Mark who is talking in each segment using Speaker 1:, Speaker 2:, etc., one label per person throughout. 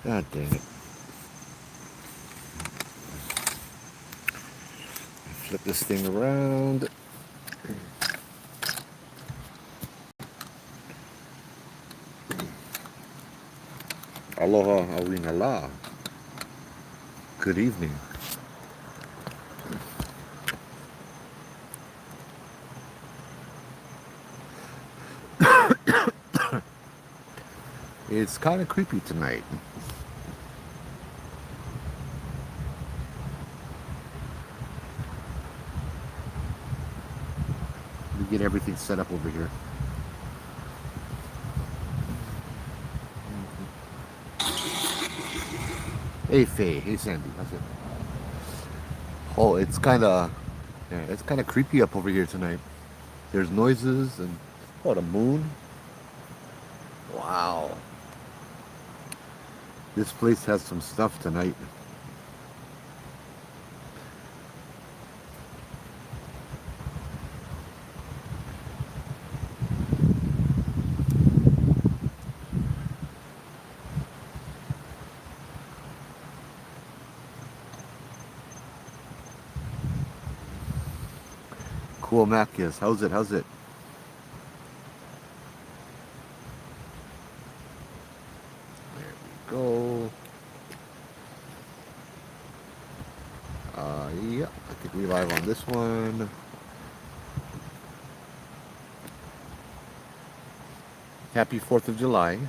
Speaker 1: God dang it. Flip this thing around. Aloha awinala. Good evening. It's kind of creepy tonight. Let me get everything set up over here. Hey Faye, hey Sandy, how's it? Oh, it's kind of creepy up over here tonight. There's noises and oh, the moon. Wow, this place has some stuff tonight. Cool, Macias. How's it? How's it? There we go. Yeah, I think we live on this one. Happy 4th of July.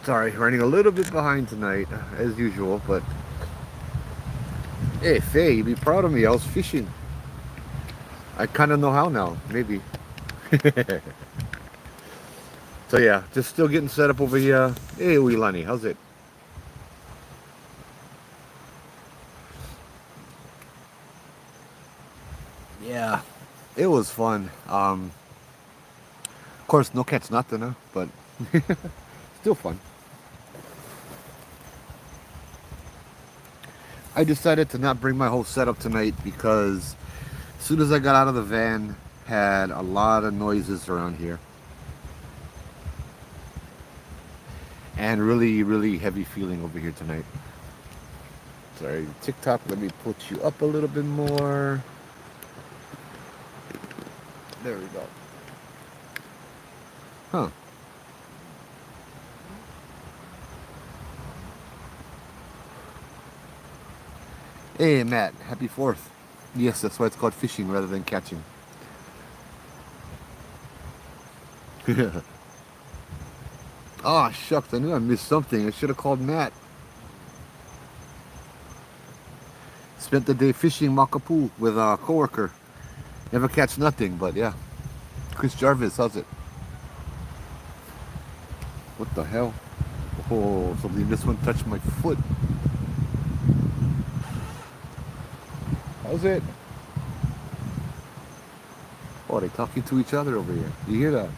Speaker 1: Sorry, running a little bit behind tonight, as usual, but hey, Faye, you be proud of me. I was fishing. I kind of know how now, maybe. So yeah, just still getting set up over here. Hey, Uilani, how's it? Yeah, it was fun. Of course, no catch nothing, huh? But still fun. I decided to not bring my whole setup tonight because as soon as I got out of the van, had a lot of noises around here. And really, really heavy feeling over here tonight. Sorry, TikTok, let me put you up a little bit more. There we go. Huh. Hey, Matt, happy 4th. Yes, that's why it's called fishing rather than catching. Oh, shucks, I knew I missed something. I should have called Matt. Spent the day fishing Makapu with a coworker. Never catch nothing, but yeah. Chris Jarvis, how's it? What the hell? Oh, something this one touched my foot. How's it? Oh, they're talking to each other over here. You hear that?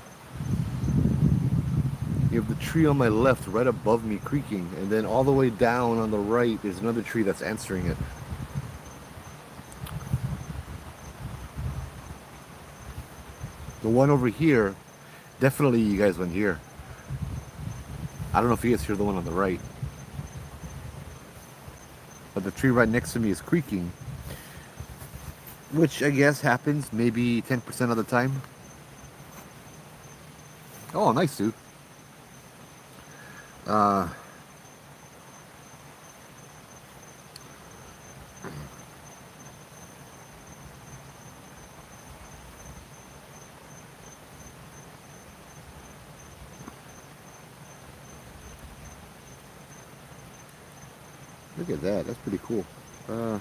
Speaker 1: You have the tree on my left right above me creaking, and then all the way down on the right there's another tree that's answering it. The one over here, definitely you guys went here. I don't know if you guys hear the one on the right. But the tree right next to me is creaking, which I guess happens maybe 10% of the time. Oh, nice, dude. Uh, Look at that. That's pretty cool. Uh,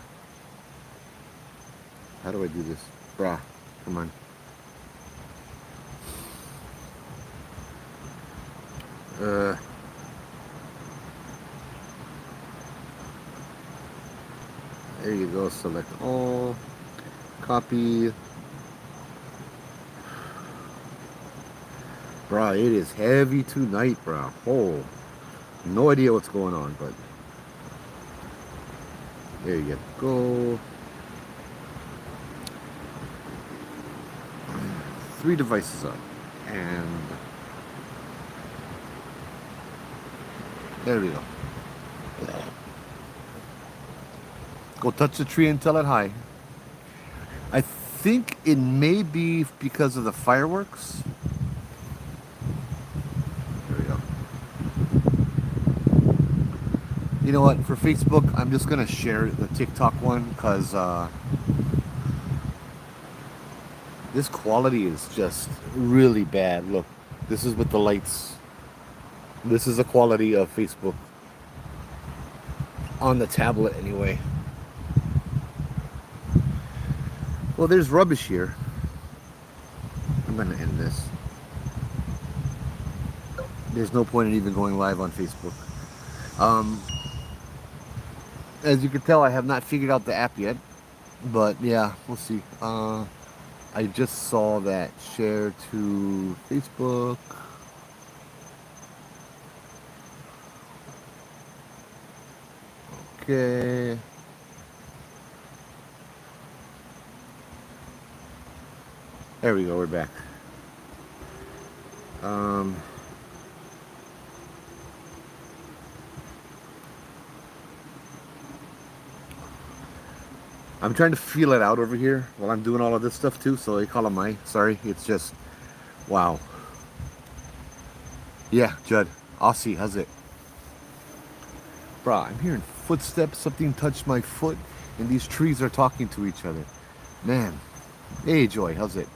Speaker 1: how do I do this? Brah, come on. Uh, there you go. Select all. Copy. Brah, it is heavy tonight, brah. Oh, no idea what's going on, but there you go. 3 devices up. And there we go. Go touch the tree and tell it hi. I think it may be because of the fireworks. There we go. You know what? For Facebook, I'm just gonna share the TikTok one because this quality is just really bad. Look, this is with the lights. This is the quality of Facebook on the tablet anyway. Well, there's rubbish here. I'm gonna end this. There's no point in even going live on Facebook. As you can tell, I have not figured out the app yet, but yeah, we'll see. I just saw that share to Facebook. Okay. There we go, we're back. I'm trying to feel it out over here while I'm doing all of this stuff too, so I call it my. Sorry, it's just, wow. Yeah, Judd, Aussie, how's it? Bruh, I'm hearing footsteps, something touched my foot, and these trees are talking to each other. Man. Hey, Joy, how's it?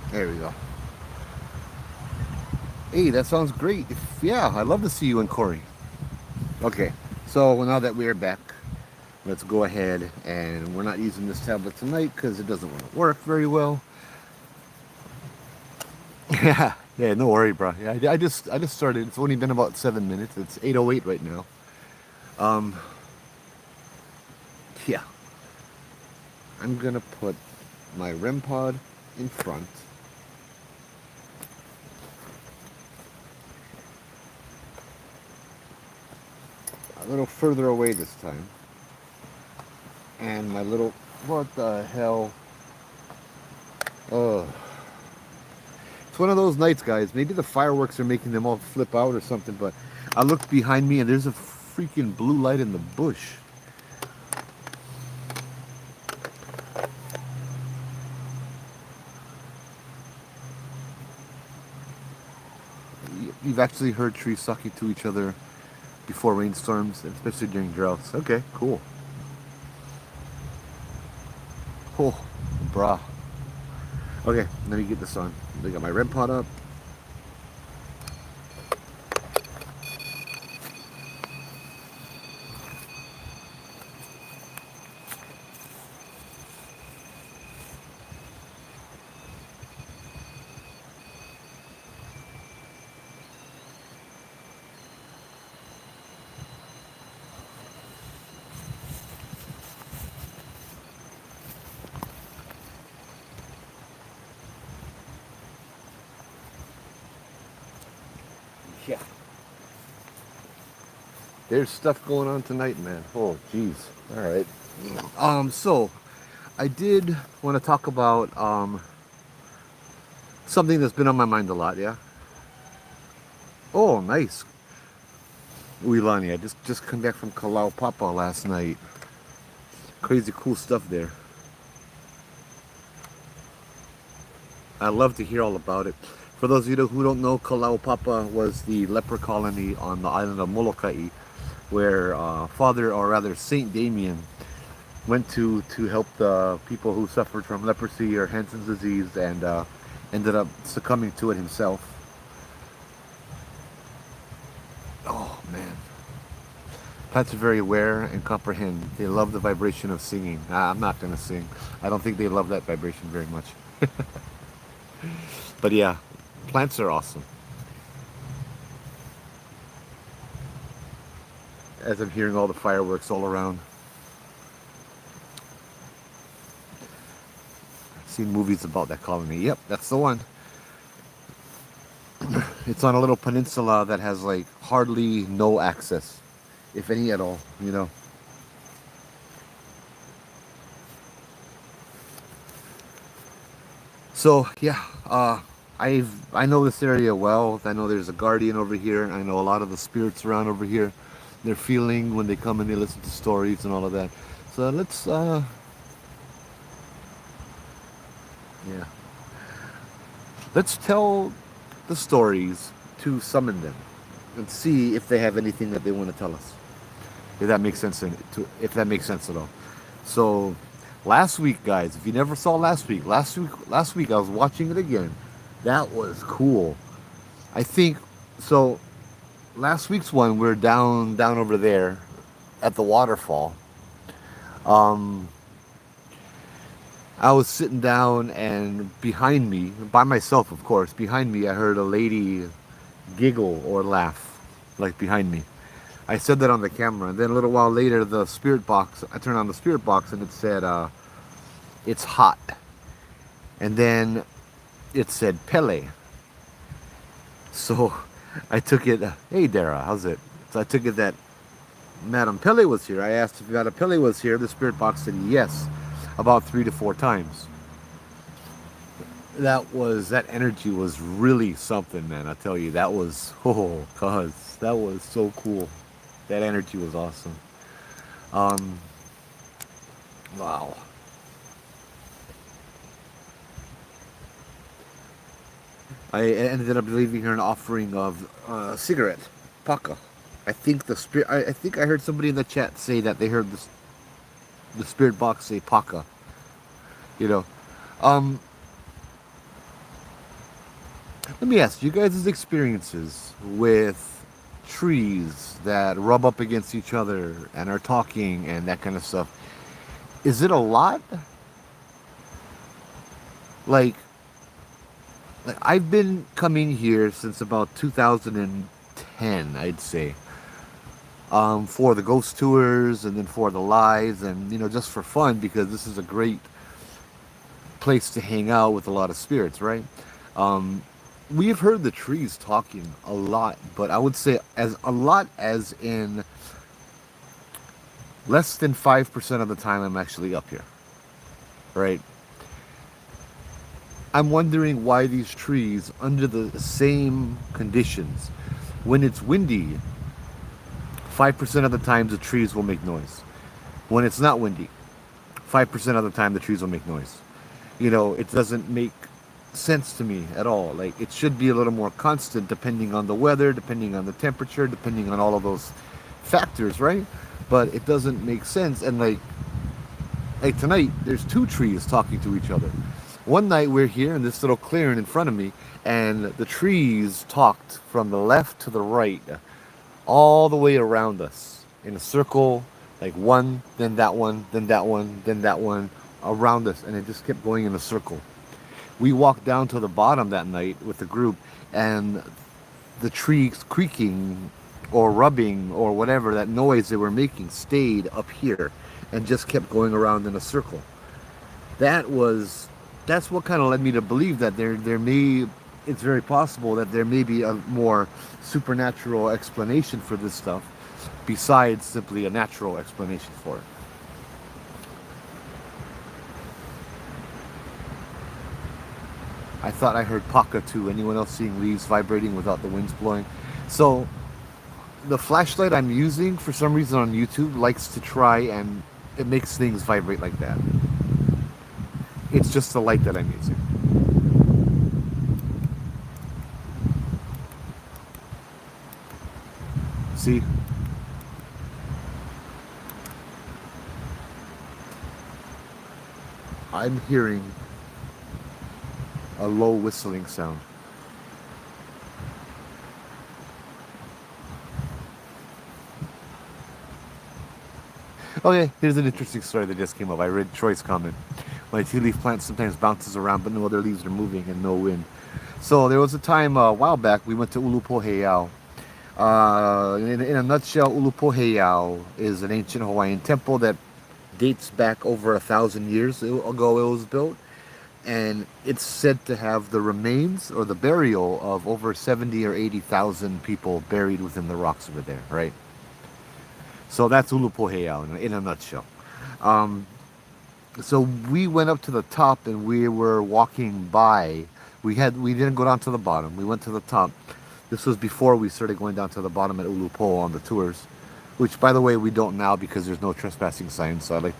Speaker 1: There we go. Hey, that sounds great. Yeah, I'd love to see you and Corey. Okay, so now that we're back, let's go ahead, and we're not using this tablet tonight because it doesn't want to work very well. Yeah, yeah, no worry, bro. Yeah, I just started. It's only been about 7 minutes. It's 8:08 right now. Um, yeah, I'm gonna put my REM pod in front. A little further away this time. And my little, what the hell? Oh. It's one of those nights, guys. Maybe the fireworks are making them all flip out or something, but I looked behind me and there's a freaking blue light in the bush. You've actually heard trees sucking to each other before rainstorms, especially during droughts. Okay, cool. Oh, brah. Okay, let me get this on. I got my REM pod up. Yeah. There's stuff going on tonight, man. Oh, jeez. All right. So I did want to talk about something that's been on my mind a lot. Yeah. Oh, nice. Uilani, I just come back from Kalaupapa last night. Crazy cool stuff there. I'd love to hear all about it. For those of you who don't know, Kalaupapa was the leper colony on the island of Molokai, where Father, or rather Saint Damien, went to help the people who suffered from leprosy or Hansen's disease, and ended up succumbing to it himself. Oh man, Plants are very aware and comprehend. They love the vibration of singing. I'm not going to sing. I don't think they love that vibration very much. But yeah, plants are awesome. As I'm hearing all the fireworks all around. I've seen movies about that colony. Yep, that's the one. It's on a little peninsula that has like hardly no access, if any at all, you know. So yeah, I know this area well. I know there's a guardian over here. I know a lot of the spirits around over here. They're feeling when they come and they listen to stories and all of that. So let's yeah, let's tell the stories to summon them and see if they have anything that they want to tell us. If that makes sense, if that makes sense at all. So last week, guys, if you never saw last week I was watching it again. That was cool. I think so. Last week's one, we're down over there at the waterfall. Um, I was sitting down, and behind me, by myself, of course, behind me, I heard a lady giggle or laugh, like behind me. I said that on the camera, and then a little while later, the spirit box. I turned on the spirit box, and it said, "It's hot," and then it said Pele. So I took it. Hey, Dara, how's it? So I took it that Madame Pele was here. I asked if Madame Pele was here. The spirit box said yes, about 3 to 4 times. That energy was really something, man. I tell you, that was cuz that was so cool. That energy was awesome. Um, wow. I ended up leaving her an offering of cigarette, paka. I think the spirit. I think I heard somebody in the chat say that they heard the spirit box say paka. You know. Um, Let me ask you guys' experiences with trees that rub up against each other and are talking and that kind of stuff. Is it a lot? Like, like I've been coming here since about 2010, I'd say. For the ghost tours and then for the lives and just for fun because this is a great place to hang out with a lot of spirits, right? Um, we've heard the trees talking a lot, but I would say as a lot as in less than 5% of the time I'm actually up here, right? I'm wondering why these trees, under the same conditions, when it's windy, 5% of the times the trees will make noise. When it's not windy, 5% of the time the trees will make noise. It doesn't make sense to me at all. Like, it should be a little more constant depending on the weather, depending on the temperature, depending on all of those factors, right? But it doesn't make sense. And like tonight, there's two trees talking to each other. One night we're here in this little clearing in front of me, and the trees talked from the left to the right, all the way around us in a circle, like one, then that one, then that one, then that one, around us, and it just kept going in a circle. We walked down to the bottom that night with the group, and the trees creaking or rubbing or whatever, that noise they were making stayed up here and just kept going around in a circle. That's what kind of led me to believe that it's very possible that there may be a more supernatural explanation for this stuff besides simply a natural explanation for it. I thought I heard Paka too. Anyone else seeing leaves vibrating without the winds blowing? So the flashlight I'm using for some reason on YouTube likes to try and it makes things vibrate like that. It's just the light that I'm using. See? I'm hearing a low whistling sound. Okay, here's an interesting story that just came up. I read Troy's comment. My tea leaf plant sometimes bounces around, but no other leaves are moving and no wind. So there was a time a while back we went to Ulupoheiao. In a nutshell, Ulupoheiao is an ancient Hawaiian temple that dates back over 1,000 years ago. It was built, and it's said to have the remains or the burial of over 70 or 80,000 people buried within the rocks over there. Right. So that's Ulupoheiao in a nutshell. Um, so we went up to the top and we were walking by. We didn't go down to the bottom. We went to the top. This was before we started going down to the bottom at Ulupo on the tours, which by the way we don't now because there's no trespassing signs. So I like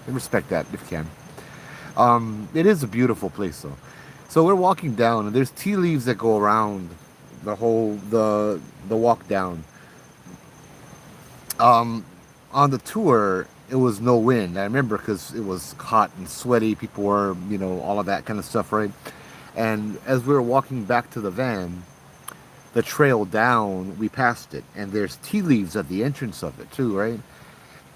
Speaker 1: respect that if you can. It is a beautiful place though. So we're walking down and there's tea leaves that go around the walk down. On the tour, it was no wind. I remember because it was hot and sweaty. People were, all of that kind of stuff, right? And as we were walking back to the van, the trail down, we passed it. And there's tea leaves at the entrance of it, too, right?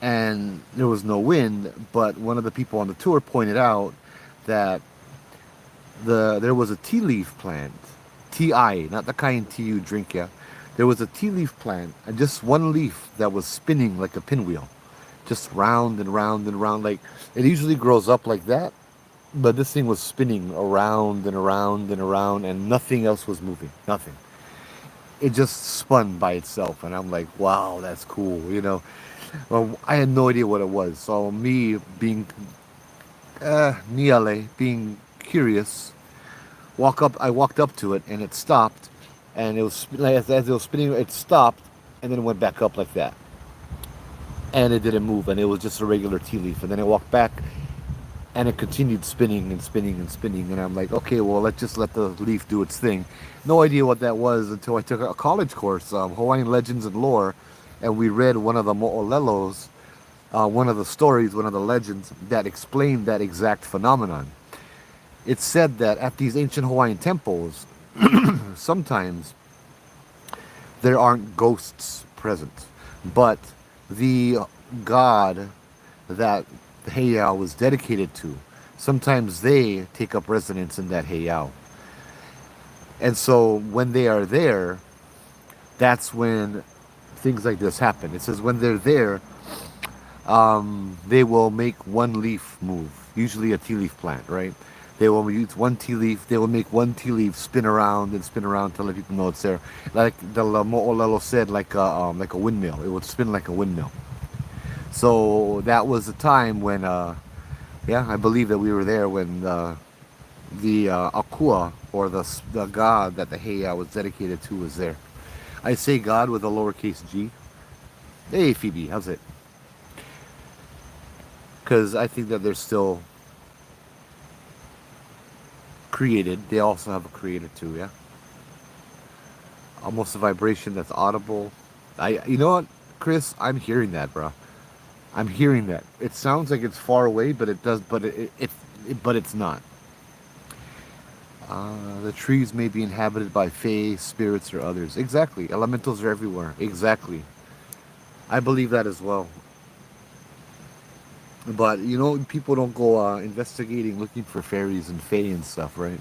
Speaker 1: And there was no wind, but one of the people on the tour pointed out that there was a tea leaf plant, TI, not the kind tea you drink, yeah. There was a tea leaf plant, and just one leaf that was spinning like a pinwheel, just round and round and round. Like it usually grows up like that, but this thing was spinning around and around and around, and nothing else was moving. Nothing. It just spun by itself, and I'm like, wow, that's cool. Well, I had no idea what it was. So me being niale, being curious, I walked up to it, and it stopped. And it was like as it was spinning, it stopped, and then it went back up like that, and it didn't move, and it was just a regular tea leaf. And then it walked back, and it continued spinning and spinning and spinning. And I'm like, okay, well, let's just let the leaf do its thing. No idea what that was until I took a college course, Hawaiian Legends and Lore, and we read one of the mo'olelos, one of the stories, one of the legends that explained that exact phenomenon. It said that at these ancient Hawaiian temples, sometimes there aren't ghosts present, but the god that the heiau was dedicated to, sometimes they take up residence in that heiau. And so when they are there, that's when things like this happen. It says when they're there, they will make one leaf move, usually a tea leaf plant, right? They will use one tea leaf. They will make one tea leaf spin around and spin around to let people know it's there. Like the mo'olelo said, like a windmill. It would spin like a windmill. So that was a time when, I believe that we were there when the akua, or the god that the heiau was dedicated to, was there. I say God with a lowercase g. Hey Phoebe, how's it? Because I think that there's still created. They also have a creator too, yeah. Almost a vibration that's audible. You know what, Chris? I'm hearing that, bro. I'm hearing that. It sounds like it's far away, but it does. But but it's not. The trees may be inhabited by fae, spirits, or others. Exactly. Elementals are everywhere. Exactly. I believe that as well. But people don't go investigating, looking for fairies and fae and stuff, right?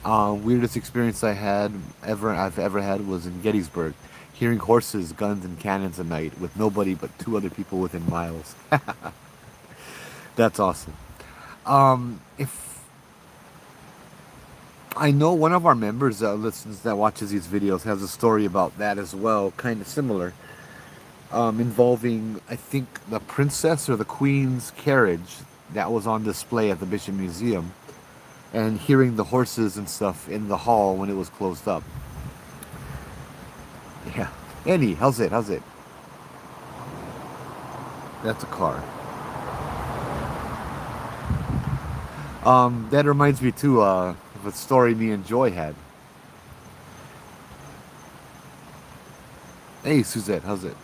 Speaker 1: Weirdest experience I've ever had was in Gettysburg, hearing horses, guns, and cannons at night with nobody but two other people within miles. That's awesome. If I know one of our members that listens, that watches these videos, has a story about that as well, kind of similar. Involving, I think, the princess or the queen's carriage that was on display at the Bishop Museum, and hearing the horses and stuff in the hall when it was closed up. Yeah. Annie, how's it? That's a car. That reminds me too of a story me and Joy had. Hey, Suzette, how's it?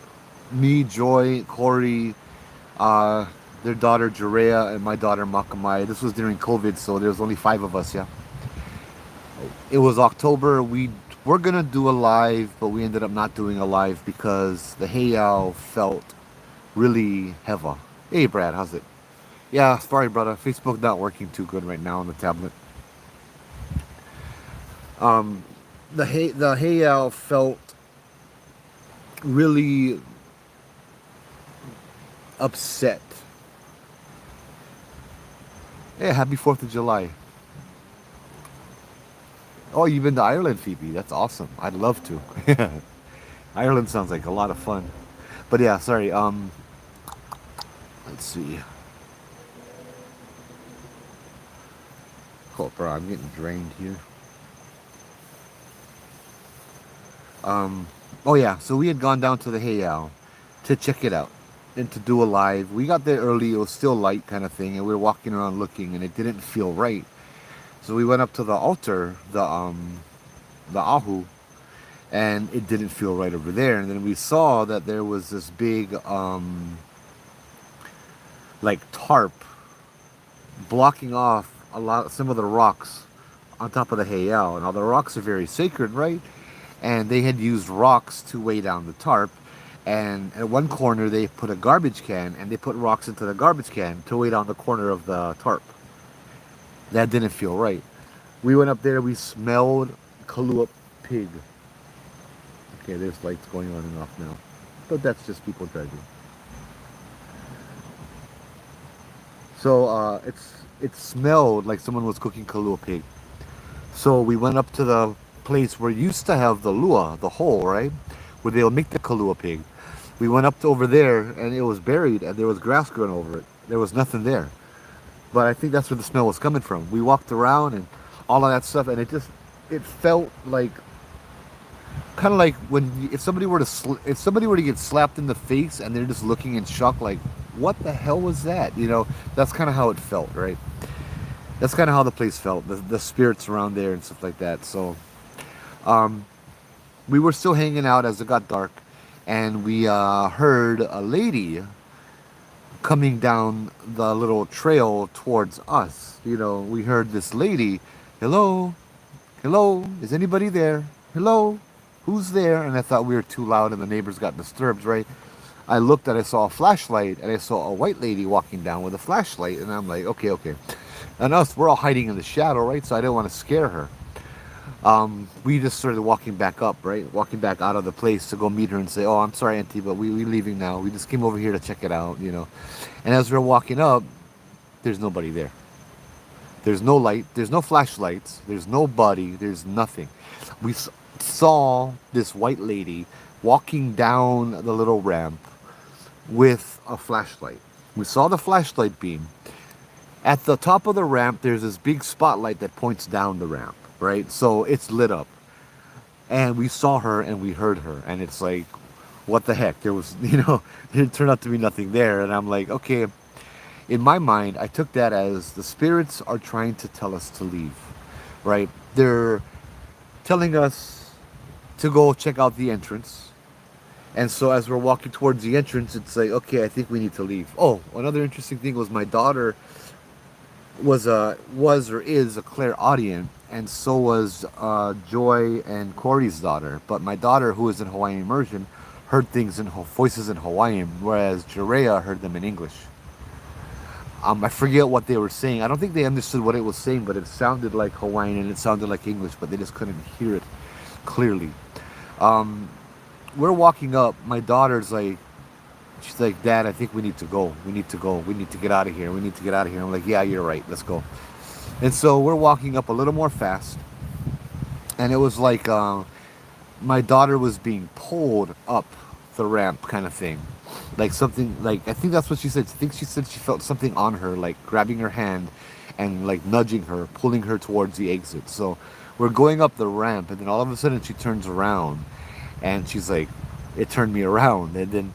Speaker 1: Me, Joy, Corey, their daughter Jerea, and my daughter Makamai. This was during COVID, so there was only 5 of us. Yeah. It was October. We We're gonna do a live, but we ended up not doing a live because the Heiau felt really heavy. Hey Brad, how's it? Yeah, sorry brother. Facebook not working too good right now on the tablet. Um, the Heiau felt really upset. Hey, happy 4th of July. Oh, you've been to Ireland, Phoebe. That's awesome. I'd love to. Ireland sounds like a lot of fun. But yeah, sorry. Let's see. Oh, bro, I'm getting drained here. Um, oh yeah, so we had gone down to the Heiau to check it out and to do a live. We got there early. It was still light, kind of thing, and we were walking around looking, and it didn't feel right. So we went up to the altar, the ahu, and it didn't feel right over there. And then we saw that there was this big like tarp blocking off some of the rocks on top of the Heiau. Now the rocks are very sacred, right? And they had used rocks to weigh down the tarp. And at one corner they put a garbage can, and they put rocks into the garbage can to weigh down the corner of the tarp. That didn't feel right. We went up there. We smelled Kahlua pig. Okay, there's lights going on and off now, but that's just people driving. So it smelled like someone was cooking Kahlua pig. So we went up to the place where you used to have the lua, the hole, right, where they'll make the Kahlua pig. We went up to over there, and it was buried, and there was grass growing over it. There was nothing there, but I think that's where the smell was coming from. We walked around and all of that stuff, and it felt like kind of like when if somebody were to if somebody were to get slapped in the face and they're just looking in shock, like what the hell was that? That's kind of how it felt, right? That's kind of how the place felt, the spirits around there and stuff like that. So um, we were still hanging out as it got dark, and we heard a lady coming down the little trail towards us. We heard this lady, hello, hello, is anybody there? Hello, who's there? And I thought we were too loud and the neighbors got disturbed, right? I looked and I saw a flashlight, and I saw a white lady walking down with a flashlight, and I'm like, okay, okay. And us, we're all hiding in the shadow, right? So I didn't want to scare her. We just started walking back up, right? Walking back out of the place to go meet her and say, oh, I'm sorry, Auntie, but we leaving now. We just came over here to check it out. And as we're walking up, there's nobody there. There's no light. There's no flashlights. There's nobody. There's nothing. We saw this white lady walking down the little ramp with a flashlight. We saw the flashlight beam. At the top of the ramp, there's this big spotlight that points down the ramp, right? So it's lit up. And we saw her and we heard her. And it's like, what the heck? There was, it turned out to be nothing there. And I'm like, okay. In my mind, I took that as the spirits are trying to tell us to leave, right? They're telling us to go check out the entrance. And so as we're walking towards the entrance, it's like, okay, I think we need to leave. Oh, another interesting thing was my daughter was or is a clairaudient, and so was Joy and Corey's daughter. But my daughter, who is in Hawaiian immersion, heard things in voices in Hawaiian, whereas Jerea heard them in English. I forget what they were saying. I don't think they understood what it was saying, but it sounded like Hawaiian and it sounded like English, but they just couldn't hear it clearly. We're walking up. My daughter's like, she's like, Dad, I think we need to go. We need to go. We need to get out of here. We need to get out of here. I'm like, yeah, you're right. Let's go. And so we're walking up a little more fast. And it was like my daughter was being pulled up the ramp kind of thing. Like something, like, I think that's what she said. I think she said she felt something on her, like grabbing her hand and like nudging her, pulling her towards the exit. So we're going up the ramp, and then all of a sudden she turns around and she's like, it turned me around. And then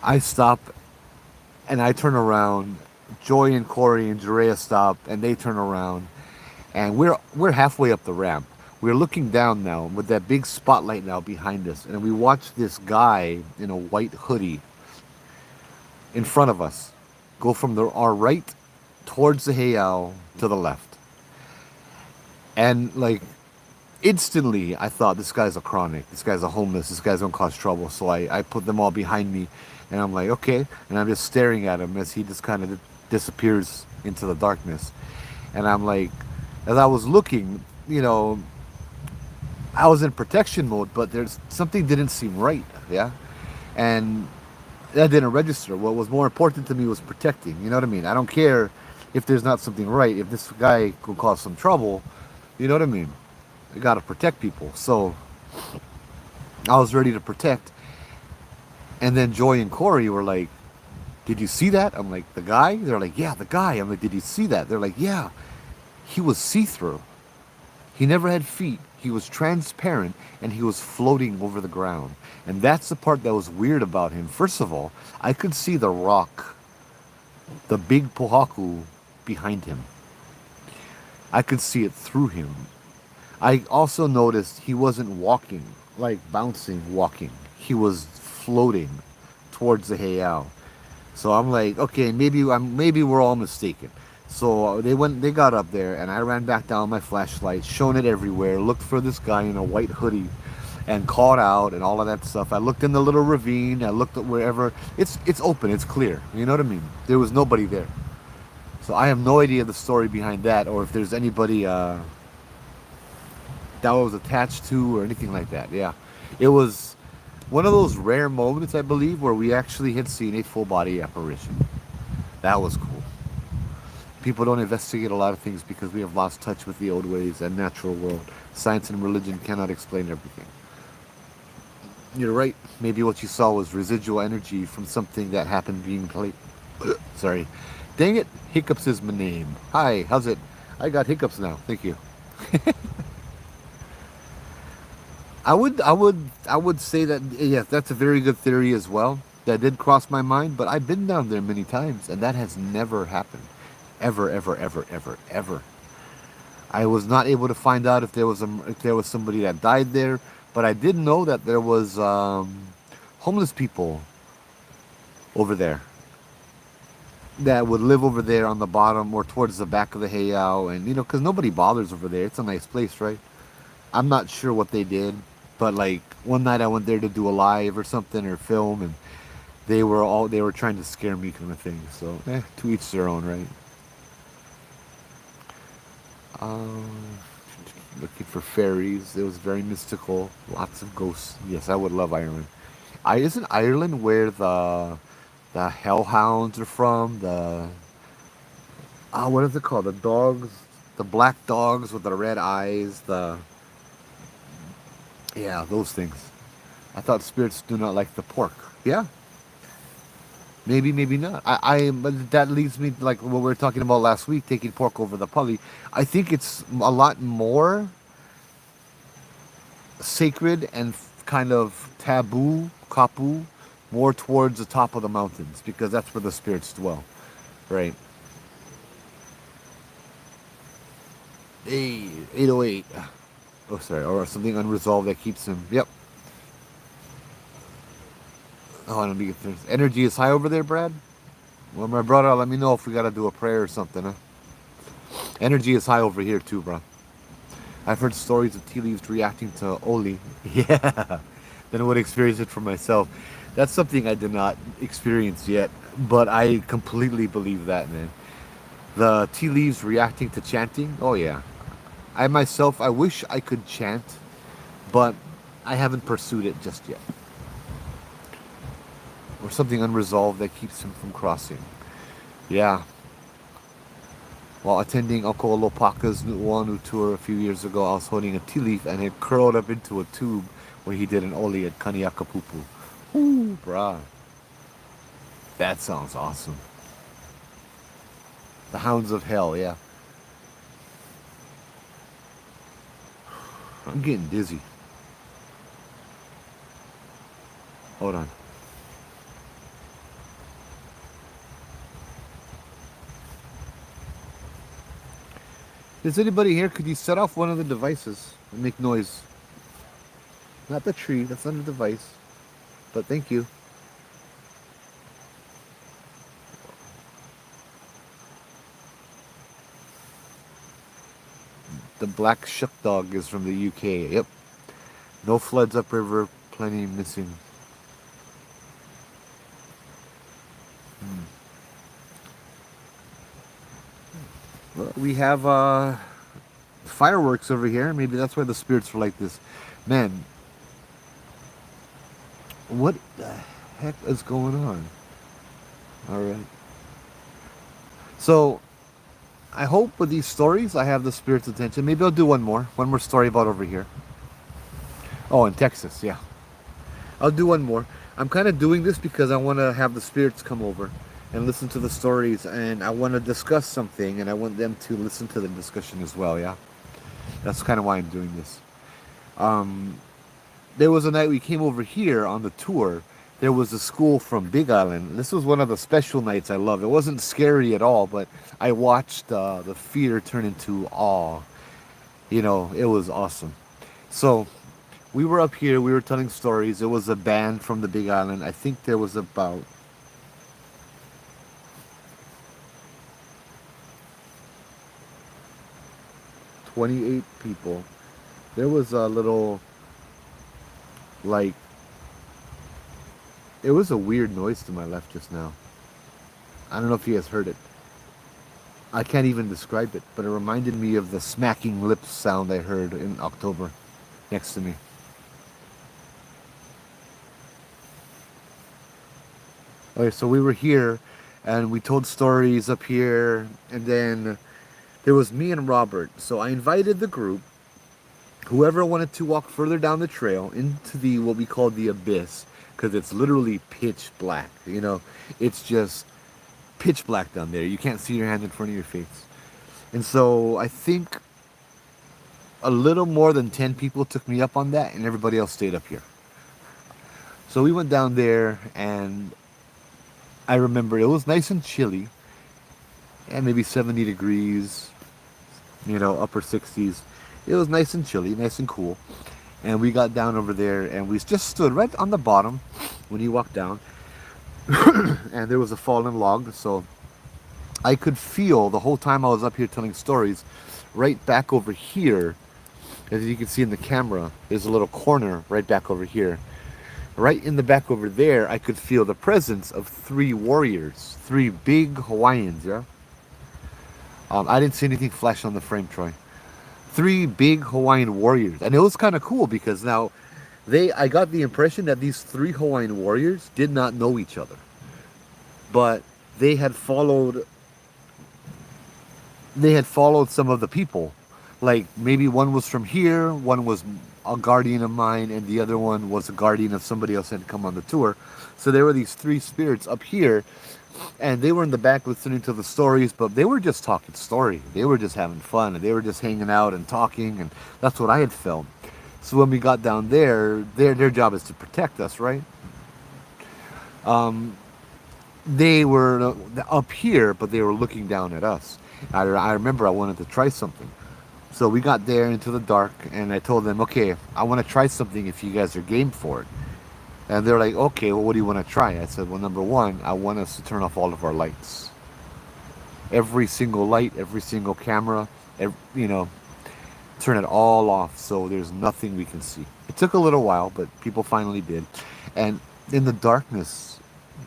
Speaker 1: I stop and I turn around. Joy and Corey and Jerea stop and they turn around, and we're halfway up the ramp. We're looking down now with that big spotlight now behind us, and we watch this guy in a white hoodie in front of us go from our right towards the Heiau to the left. And like Instantly, I thought, this guy's a chronic, this guy's a homeless, this guy's gonna cause trouble. So I put them all behind me, and I'm like, okay, and I'm just staring at him as he just kind of disappears into the darkness. And I'm like, as I was looking, I was in protection mode, but there's something didn't seem right, yeah, and that didn't register. What was more important to me was protecting. You know what I mean? I don't care if there's not something right. If this guy could cause some trouble, you know what I mean? I gotta protect people. So I was ready to protect. And then Joy and Corey were like, "Did you see that?" I'm like, "The guy?" They're like, "Yeah, the guy." I'm like, "Did you see that?" They're like, "Yeah, he was see-through. He never had feet. He was transparent and he was floating over the ground." And that's the part that was weird about him. First of all, I could see the rock, the big pohaku behind him. I could see it through him. I also noticed he wasn't walking, like bouncing, walking. He was floating towards the heiau. So I'm like, okay, maybe we're all mistaken. So they got up there, and I ran back down my flashlight, shone it everywhere, looked for this guy in a white hoodie, and called out and all of that stuff. I looked in the little ravine. I looked at wherever it's open, it's clear. You know what I mean? There was nobody there. So I have no idea the story behind that, or if there's anybody that was attached to or anything like that. Yeah, it was one of those rare moments, I believe, where we actually had seen a full body apparition. That was cool. People don't investigate a lot of things because we have lost touch with the old ways and natural world. Science and religion cannot explain everything. You're right. Maybe what you saw was residual energy from something that happened being played. Sorry. Dang it. Hiccups is my name. Hi, how's it? I got hiccups now. Thank you. I would say that yes, that's a very good theory as well. That did cross my mind, but I've been down there many times, and that has never happened, ever, ever, ever, ever, ever. I was not able to find out if there was somebody that died there, but I did know that there was homeless people over there that would live over there on the bottom or towards the back of the heiau, and because nobody bothers over there. It's a nice place, right? I'm not sure what they did, but like one night I went there to do a live or something or film, and they were trying to scare me, kind of thing. So to each their own, right? Um, Looking for fairies. It was very mystical. Lots of ghosts. Yes, I would love Ireland. I isn't Ireland where the hellhounds are from? The what is it called? The dogs, the black dogs with the red eyes. The Yeah, those things. I thought spirits do not like the pork. Yeah, maybe, maybe not. But that leads me like what we were talking about last week, taking pork over the pully. I think it's a lot more sacred and kind of taboo, kapu, more towards the top of the mountains because that's where the spirits dwell, right? Hey, 808. Oh, sorry, or something unresolved that keeps him. Yep. Oh, I don't think energy is high over there, Brad. Well, my brother, let me know if we gotta do a prayer or something, huh? Energy is high over here too, bro. I've heard stories of tea leaves reacting to Oli. Yeah. Then I would experience it for myself. That's something I did not experience yet, but I completely believe that, man. The tea leaves reacting to chanting. Oh yeah. I myself, I wish I could chant, but I haven't pursued it just yet. Or something unresolved that keeps him from crossing. Yeah. While attending Uncle Lopaka's Nu'uanu tour a few years ago, I was holding a tea leaf and it curled up into a tube where he did an oli at Kaniakapupu. Ooh, brah. That sounds awesome. The Hounds of Hell, yeah. I'm getting dizzy. Hold on. Is anybody here? Could you set off one of the devices and make noise? Not the tree, that's not a device. But thank you. The black shook dog is from the UK. Yep. No floods upriver, plenty missing. Hmm. Well, we have fireworks over here. Maybe that's why the spirits were like this. Man, what the heck is going on? All right. So I hope with these stories I have the spirit's attention. Maybe I'll do one more story about over here. Oh, in Texas, yeah. I'll do one more. I'm kind of doing this because I want to have the spirits come over and listen to the stories, and I want to discuss something, and I want them to listen to the discussion as well. Yeah, that's kind of why I'm doing this. Um, there was a night we came over here on the tour. There was a school from Big Island. This was one of the special nights I love. It wasn't scary at all, but I watched the fear turn into awe. You know, it was awesome. So we were up here. We were telling stories. It was a band from the Big Island. I think there was about 28 people. There was a little, like, it was a weird noise to my left just now. I don't know if you guys heard it. I can't even describe it, but it reminded me of the smacking lips sound I heard in October next to me. Okay, so we were here and we told stories up here, and then there was me and Robert. So I invited the group, whoever wanted to walk further down the trail into the what we call the abyss, because it's literally pitch black. You know, it's just pitch black down there. You can't see your hand in front of your face. And so I think a little more than 10 people took me up on that, and everybody else stayed up here. So we went down there, and I remember it was nice and chilly, and maybe 70 degrees, you know, upper 60s. It was nice and chilly, nice and cool. And we got down over there, and we just stood right on the bottom when you walked down. And there was a fallen log, so I could feel the whole time I was up here telling stories. Right back over here, as you can see in the camera, there's a little corner right back over here. Right in the back over there, I could feel the presence of 3 warriors, 3 big Hawaiians. Yeah, I didn't see anything flash on the frame, Troy. 3 big Hawaiian warriors, and it was kind of cool because now I got the impression that these 3 Hawaiian warriors did not know each other, but they had followed some of the people. Like maybe one was from here, one was a guardian of mine, and the other one was a guardian of somebody else that had come on the tour. So there were these 3 spirits up here, and they were in the back listening to the stories, but they were just talking story. They were just having fun, and they were just hanging out and talking, and that's what I had felt. So when we got down there, their job is to protect us, right? They were up here, but they were looking down at us. I remember I wanted to try something. So we got there into the dark, and I told them, okay, I want to try something if you guys are game for it. And they're like, okay, well, what do you want to try? I said, well, number one, I want us to turn off all of our lights. Every single light, every single camera, turn it all off so there's nothing we can see. It took a little while, but people finally did. And in the darkness,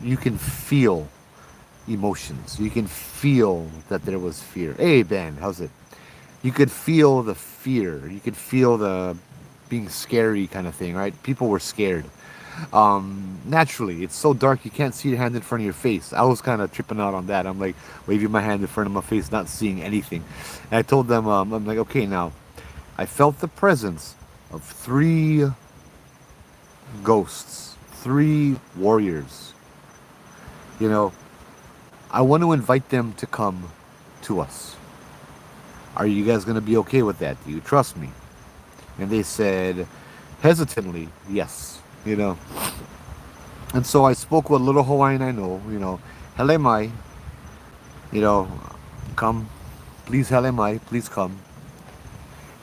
Speaker 1: you can feel emotions. You can feel that there was fear. Hey, Ben, how's it? You could feel the fear. You could feel the being scary kind of thing, right? People were scared. Naturally, it's so dark you can't see your hand in front of your face. I was kind of tripping out on that. I'm like waving my hand in front of my face, not seeing anything. And I told them, I'm like, okay, now I felt the presence of 3 ghosts, 3 warriors. You know, I want to invite them to come to us. Are you guys going to be okay with that? Do you trust me? And they said, hesitantly, yes. You know, and so I spoke what little Hawaiian I know. You know, hele mai. You know, come, please hele mai, please come.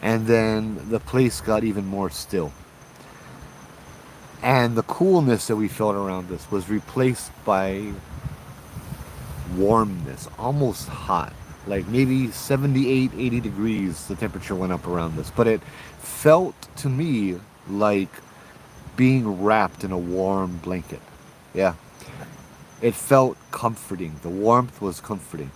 Speaker 1: And then the place got even more still. And the coolness that we felt around us was replaced by warmness, almost hot, like maybe 78, 80 degrees the temperature went up around this, but it felt to me like being wrapped in a warm blanket. Yeah, it felt comforting. The warmth was comforting.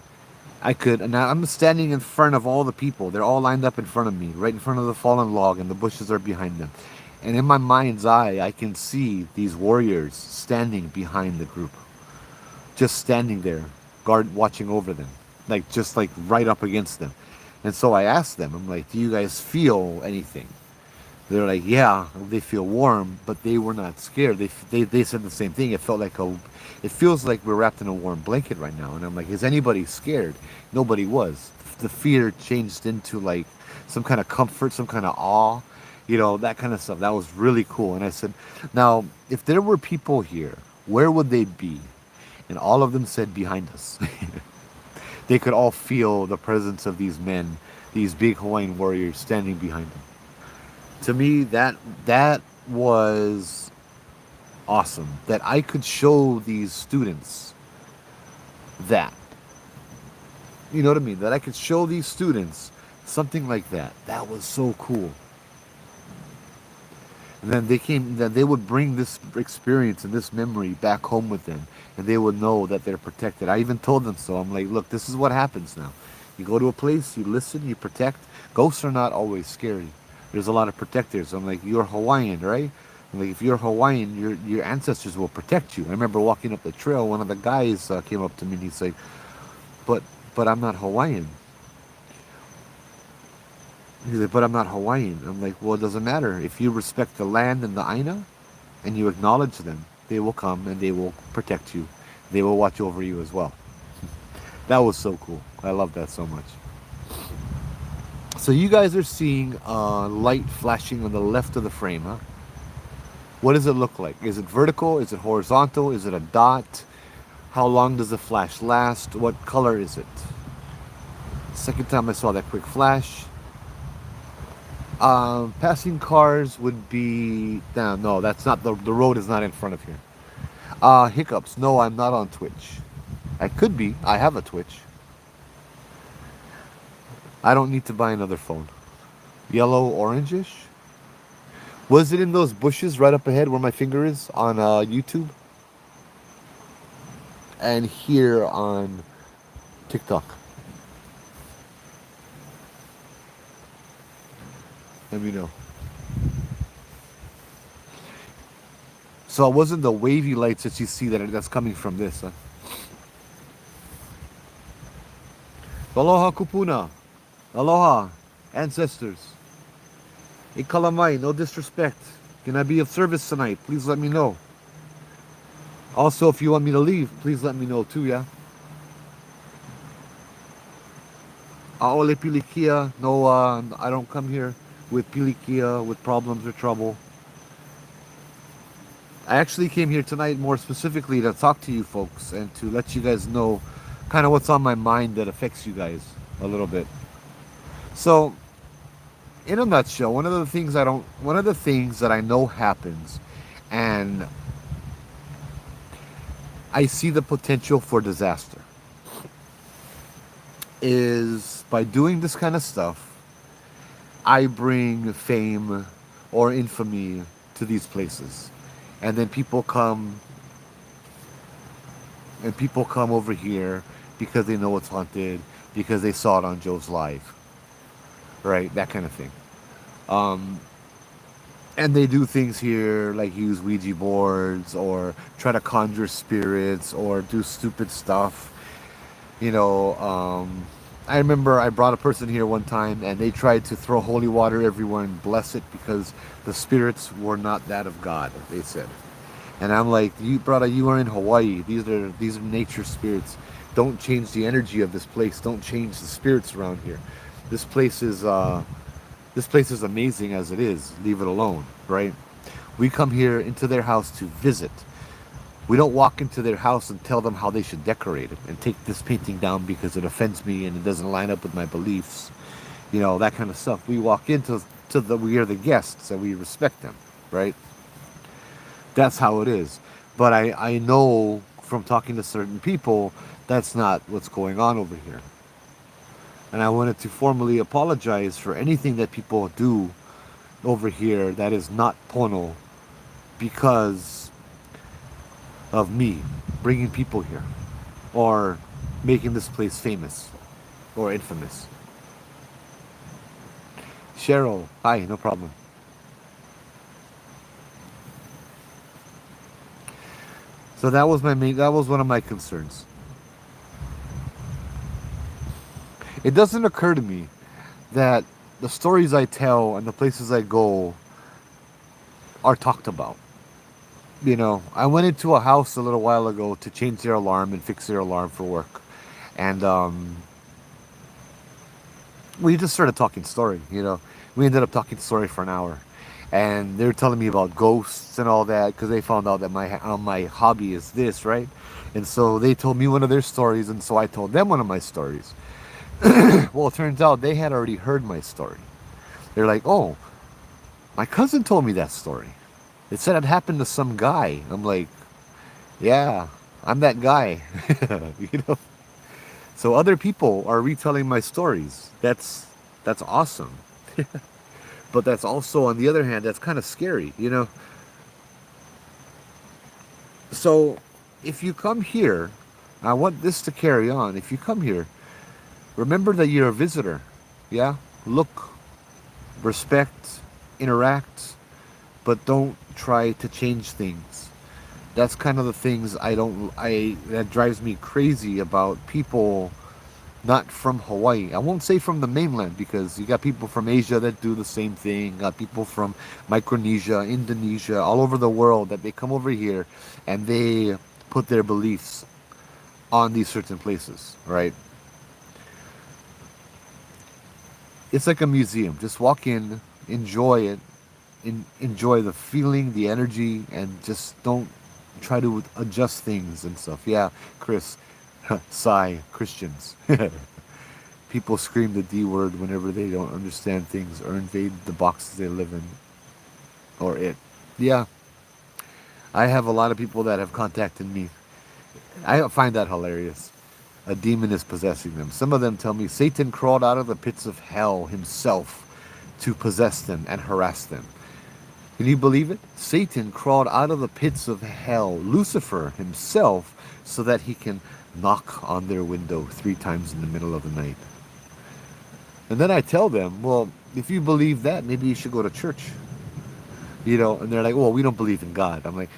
Speaker 1: I could, and I'm standing in front of all the people. They're all lined up in front of me, right in front of the fallen log, and the bushes are behind them. And in my mind's eye, I can see these warriors standing behind the group, just standing there, guard watching over them, like just like right up against them. And so I asked them, I'm like, "Do you guys feel anything?" They're like, "Yeah, they feel warm," but they were not scared. They said the same thing. It feels like we're wrapped in a warm blanket right now. And I'm like, "Is anybody scared?" Nobody was. The fear changed into like some kind of comfort, some kind of awe, that kind of stuff. That was really cool. And I said, "Now, if there were people here, where would they be?" And all of them said, "Behind us." They could all feel the presence of these men, these big Hawaiian warriors standing behind them. To me, that was awesome. That I could show these students that. You know what I mean? That I could show these students something like that. That was so cool. And then they would bring this experience and this memory back home with them, and they would know that they're protected. I even told them so. I'm like, "Look, this is what happens now. You go to a place, you listen, you protect. Ghosts are not always scary. There's a lot of protectors." I'm like, "You're Hawaiian, right?" I'm like, "If you're Hawaiian, your ancestors will protect you." I remember walking up the trail. One of the guys came up to me and he's like, "But but I'm not Hawaiian." He's like, "But I'm not Hawaiian." I'm like, "Well, it doesn't matter. If you respect the land and the Aina and you acknowledge them, they will come and they will protect you. They will watch over you as well." That was so cool. I love that so much. So you guys are seeing light flashing on the left of the frame, huh? What does it look like? Is it vertical? Is it horizontal? Is it a dot? How long does the flash last? What color is it? Second time I saw that quick flash. Passing cars would be... No, that's not... The road is not in front of here. Hiccups. No, I'm not on Twitch. I could be. I have a Twitch. I don't need to buy another phone. Yellow, orangish? Was it in those bushes right up ahead where my finger is on YouTube? And here on TikTok. Let me know. So it wasn't the wavy lights that you see that's coming from this. Huh? Aloha kupuna. Aloha, ancestors. Ikalamai, no disrespect. Can I be of service tonight? Please let me know. Also, if you want me to leave, please let me know too, yeah? Aole pilikia. No, I don't come here with pilikia, with problems or trouble. I actually came here tonight more specifically to talk to you folks and to let you guys know kind of what's on my mind that affects you guys a little bit. So, in a nutshell, one of the things that I know happens, and I see the potential for disaster, is by doing this kind of stuff, I bring fame or infamy to these places. And then people come over here because they know it's haunted, because they saw it on Joe's live, right? That kind of thing. Um, and they do things here like use Ouija boards or try to conjure spirits or do stupid stuff. You know, I remember I brought a person here one time and they tried to throw holy water everywhere and bless it because the spirits were not that of God, they said. And I'm like, you are in Hawaii. These are nature spirits. Don't change the energy of this place. Don't change the spirits around here. This place is amazing as it is. Leave it alone, right? We come here into their house to visit. We don't walk into their house and tell them how they should decorate it and take this painting down because it offends me and it doesn't line up with my beliefs. That kind of stuff. We walk into we are the guests and we respect them, right? That's how it is. But I know from talking to certain people that's not what's going on over here. And I wanted to formally apologize for anything that people do over here that is not Pono because of me bringing people here or making this place famous or infamous. Cheryl, hi, no problem. So that was one of my concerns. It doesn't occur to me that the stories I tell and the places I go are talked about. You know, I went into a house a little while ago to change their alarm and fix their alarm for work. And we just started talking story, you know. We ended up talking story for an hour. And they were telling me about ghosts and all that because they found out that my hobby is this, right? And so they told me one of their stories, and so I told them one of my stories. Well, it turns out they had already heard my story. They're like, "Oh, my cousin told me that story. It said it happened to some guy." I'm like, "Yeah, I'm that guy." You know. So other people are retelling my stories. That's awesome. But that's also, on the other hand, that's kind of scary, you know. So if you come here, I want this to carry on. If you come here, remember that you're a visitor. Yeah? Look, respect, interact, but don't try to change things. That's kind of the things that drives me crazy about people not from Hawaii. I won't say from the mainland because you got people from Asia that do the same thing. Got people from Micronesia, Indonesia, all over the world that they come over here and they put their beliefs on these certain places, right? It's like a museum. Just walk in, enjoy it, enjoy the feeling, the energy, and just don't try to adjust things and stuff. Yeah, Chris, sigh, Christians. People scream the D word whenever they don't understand things or invade the boxes they live in or it. Yeah, I have a lot of people that have contacted me. I find that hilarious. A demon is possessing them. Some of them tell me Satan crawled out of the pits of hell himself to possess them and harass them. Can you believe it? Satan crawled out of the pits of hell, Lucifer himself, so that he can knock on their window 3 times in the middle of the night. And then I tell them, well, if you believe that, maybe you should go to church. You know, and they're like, well, we don't believe in God. I'm like,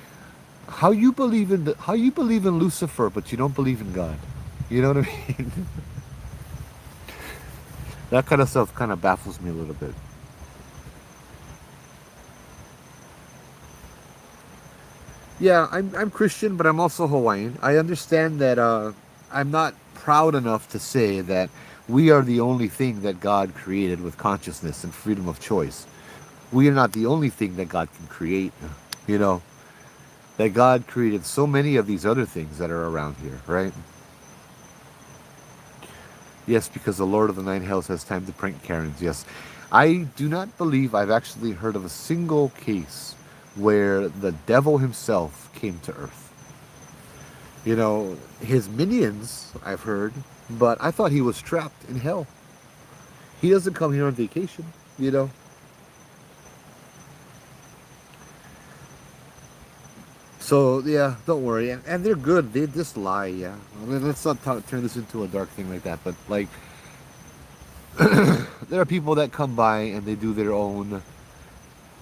Speaker 1: how you believe in Lucifer, but you don't believe in God? You know what I mean? That kind of stuff kind of baffles me a little bit. Yeah, I'm Christian, but I'm also Hawaiian. I understand that I'm not proud enough to say that we are the only thing that God created with consciousness and freedom of choice. We are not the only thing that God can create, you know, that God created so many of these other things that are around here, right? Yes, because the Lord of the Nine Hells has time to prank Karens, yes. I do not believe I've actually heard of a single case where the devil himself came to Earth. You know, his minions, I've heard, but I thought he was trapped in hell. He doesn't come here on vacation, you know. So, yeah, don't worry. And they're good. They just lie, yeah. I mean, let's not turn this into a dark thing like that, but, like, there are people that come by and they do their own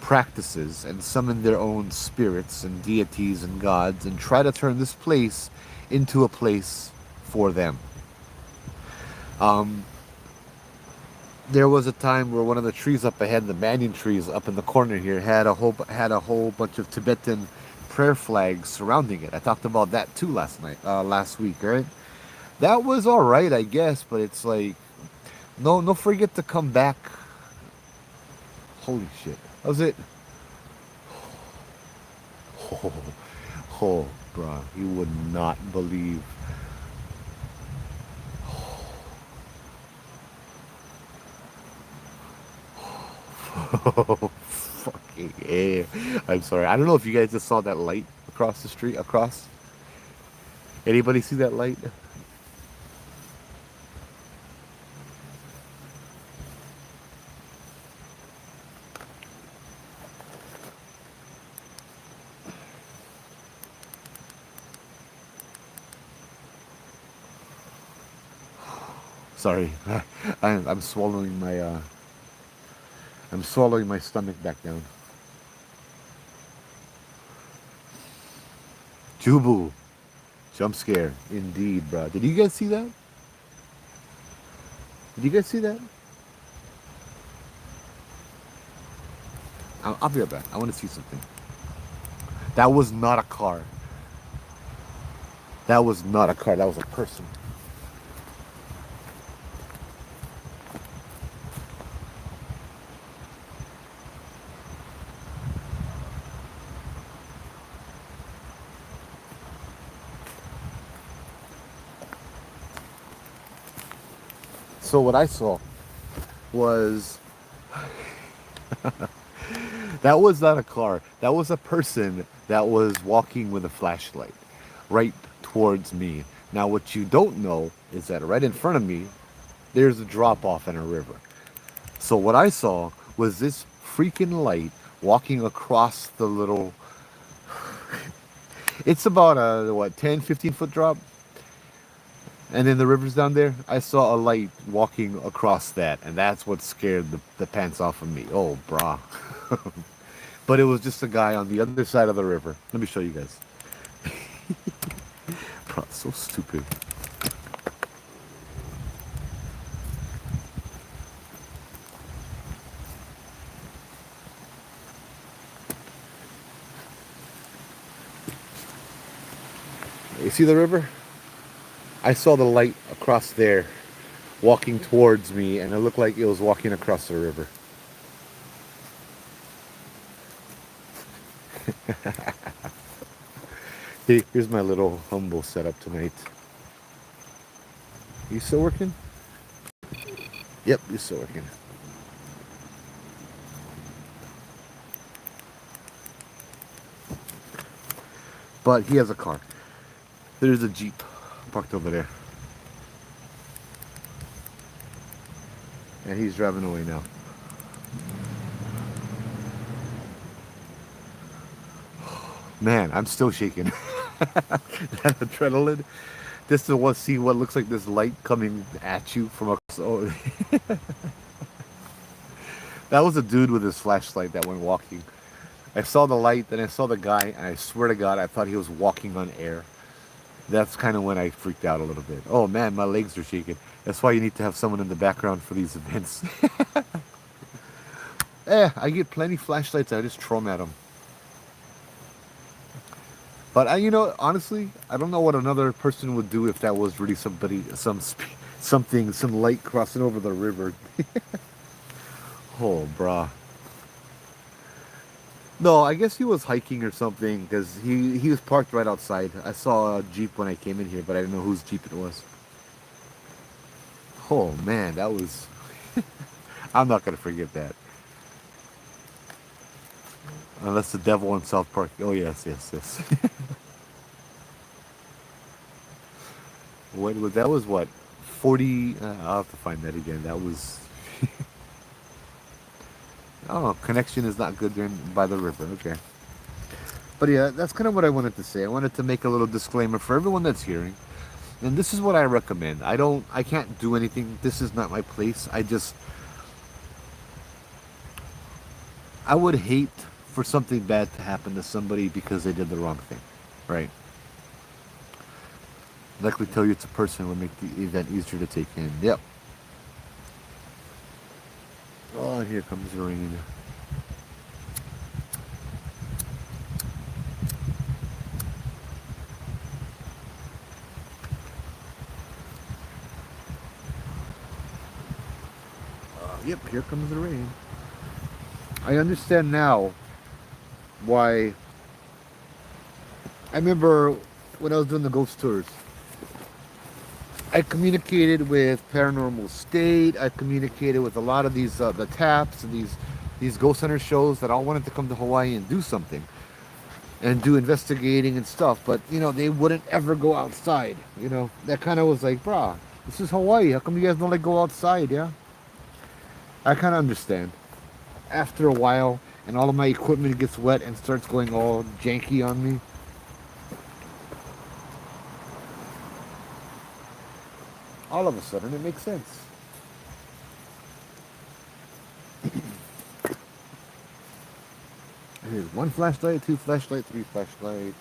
Speaker 1: practices and summon their own spirits and deities and gods and try to turn this place into a place for them. Um, there was a time where one of the trees up ahead, the banyan trees up in the corner here, had a whole bunch of Tibetan prayer flags surrounding it. I talked about that too last week, right? That was all right, I guess, but it's like, no, forget to come back. Holy shit. How's it? Oh, bro, you would not believe. Oh, fucking yeah. I'm sorry. I don't know if you guys just saw that light across the street. Across. Anybody see that light? Sorry, I'm swallowing my I'm swallowing my stomach back down. Jubu, jump scare, indeed, bro. Did you guys see that? Did you guys see that? I'll be right back. I want to see something. That was not a car. That was not a car. That was a person. So what I saw was that was not a car. That was a person that was walking with a flashlight right towards me. Now what you don't know is that right in front of me there's a drop off in a river. So what I saw was this freaking light walking across the little it's about a what 10, 15 foot drop. And then the river's down there. I saw a light walking across that, and that's what scared the pants off of me. Oh, brah. But it was just a guy on the other side of the river. Let me show you guys. Bro, so stupid. You see the river? I saw the light across there walking towards me, and it looked like it was walking across the river. Here's my little humble setup tonight. You still working? Yep, you're still working. But he has a car. There's a Jeep parked over there. And he's driving away now. Man, I'm still shaking. That adrenaline. Just to see what looks like this light coming at you from across. Oh. That was a dude with his flashlight that went walking. I saw the light, then I saw the guy, and I swear to God, I thought he was walking on air. That's kind of when I freaked out a little bit. Oh man, my legs are shaking. That's why you need to have someone in the background for these events. I get plenty flashlights. I just throw them at them. But honestly, I don't know what another person would do if that was really somebody, some light crossing over the river. Oh, brah. No, I guess he was hiking or something because he was parked right outside. I saw a Jeep when I came in here, but I didn't know whose Jeep it was. Oh man, that was. I'm not gonna forget that. Unless the devil in South Park. Oh yes, yes, yes. That was what 40. I'll have to find that again. That was. Oh, connection is not good during by the river. Okay. But yeah, that's kind of what I wanted to say. I wanted to make a little disclaimer for everyone that's hearing. And this is what I recommend. I can't do anything. This is not my place. I would hate for something bad to happen to somebody because they did the wrong thing, right? Like we tell you, it's a person would make the event easier to take in. Yep. Oh, here comes the rain. Yep, here comes the rain. I understand now why. I remember when I was doing the ghost tours, I communicated with Paranormal State. I communicated with a lot of these the TAPs and these ghost hunter shows that all wanted to come to Hawaii and do something and do investigating and stuff, but they wouldn't ever go outside. That kind of was like, brah, this is Hawaii. How come you guys don't like go outside? Yeah, I kind of understand. After a while, and all of my equipment gets wet and starts going all janky on me. All of a sudden, it makes sense. Here's one flashlight, two flashlight, three flashlight.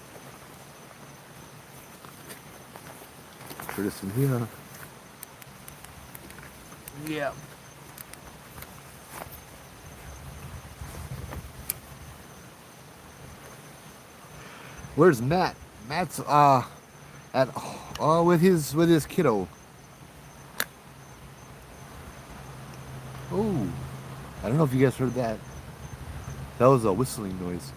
Speaker 1: Put this in here. Yeah. Where's Matt? Matt's at with his kiddo. Oh, I don't know if you guys heard that. That was a whistling noise.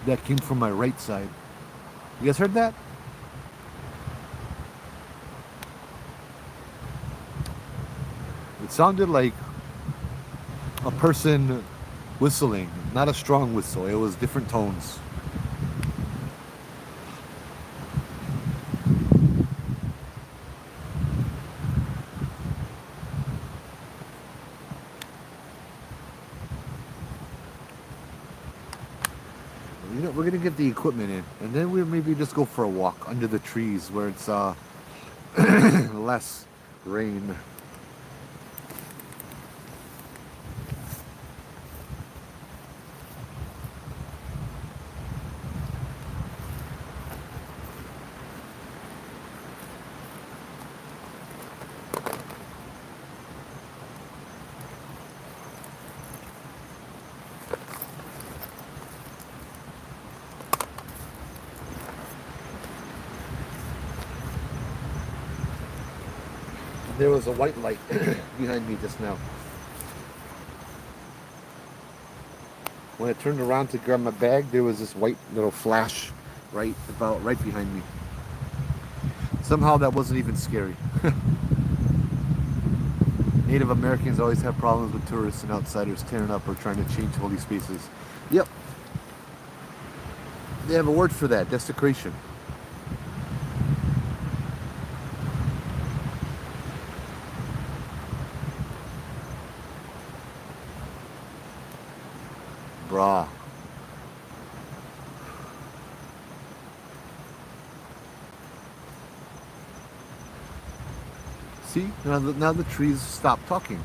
Speaker 1: That came from my right side. You guys heard that? It sounded like a person whistling, not a strong whistle. It was different tones. You know, we're gonna get the equipment in, and then we'll maybe just go for a walk under the trees where it's less rain. There was a white light behind me just now. When I turned around to grab my bag, there was this white little flash right behind me. Somehow that wasn't even scary. Native Americans always have problems with tourists and outsiders tearing up or trying to change holy spaces. Yep. They have a word for that, desecration. Brah. See, now the trees stop talking.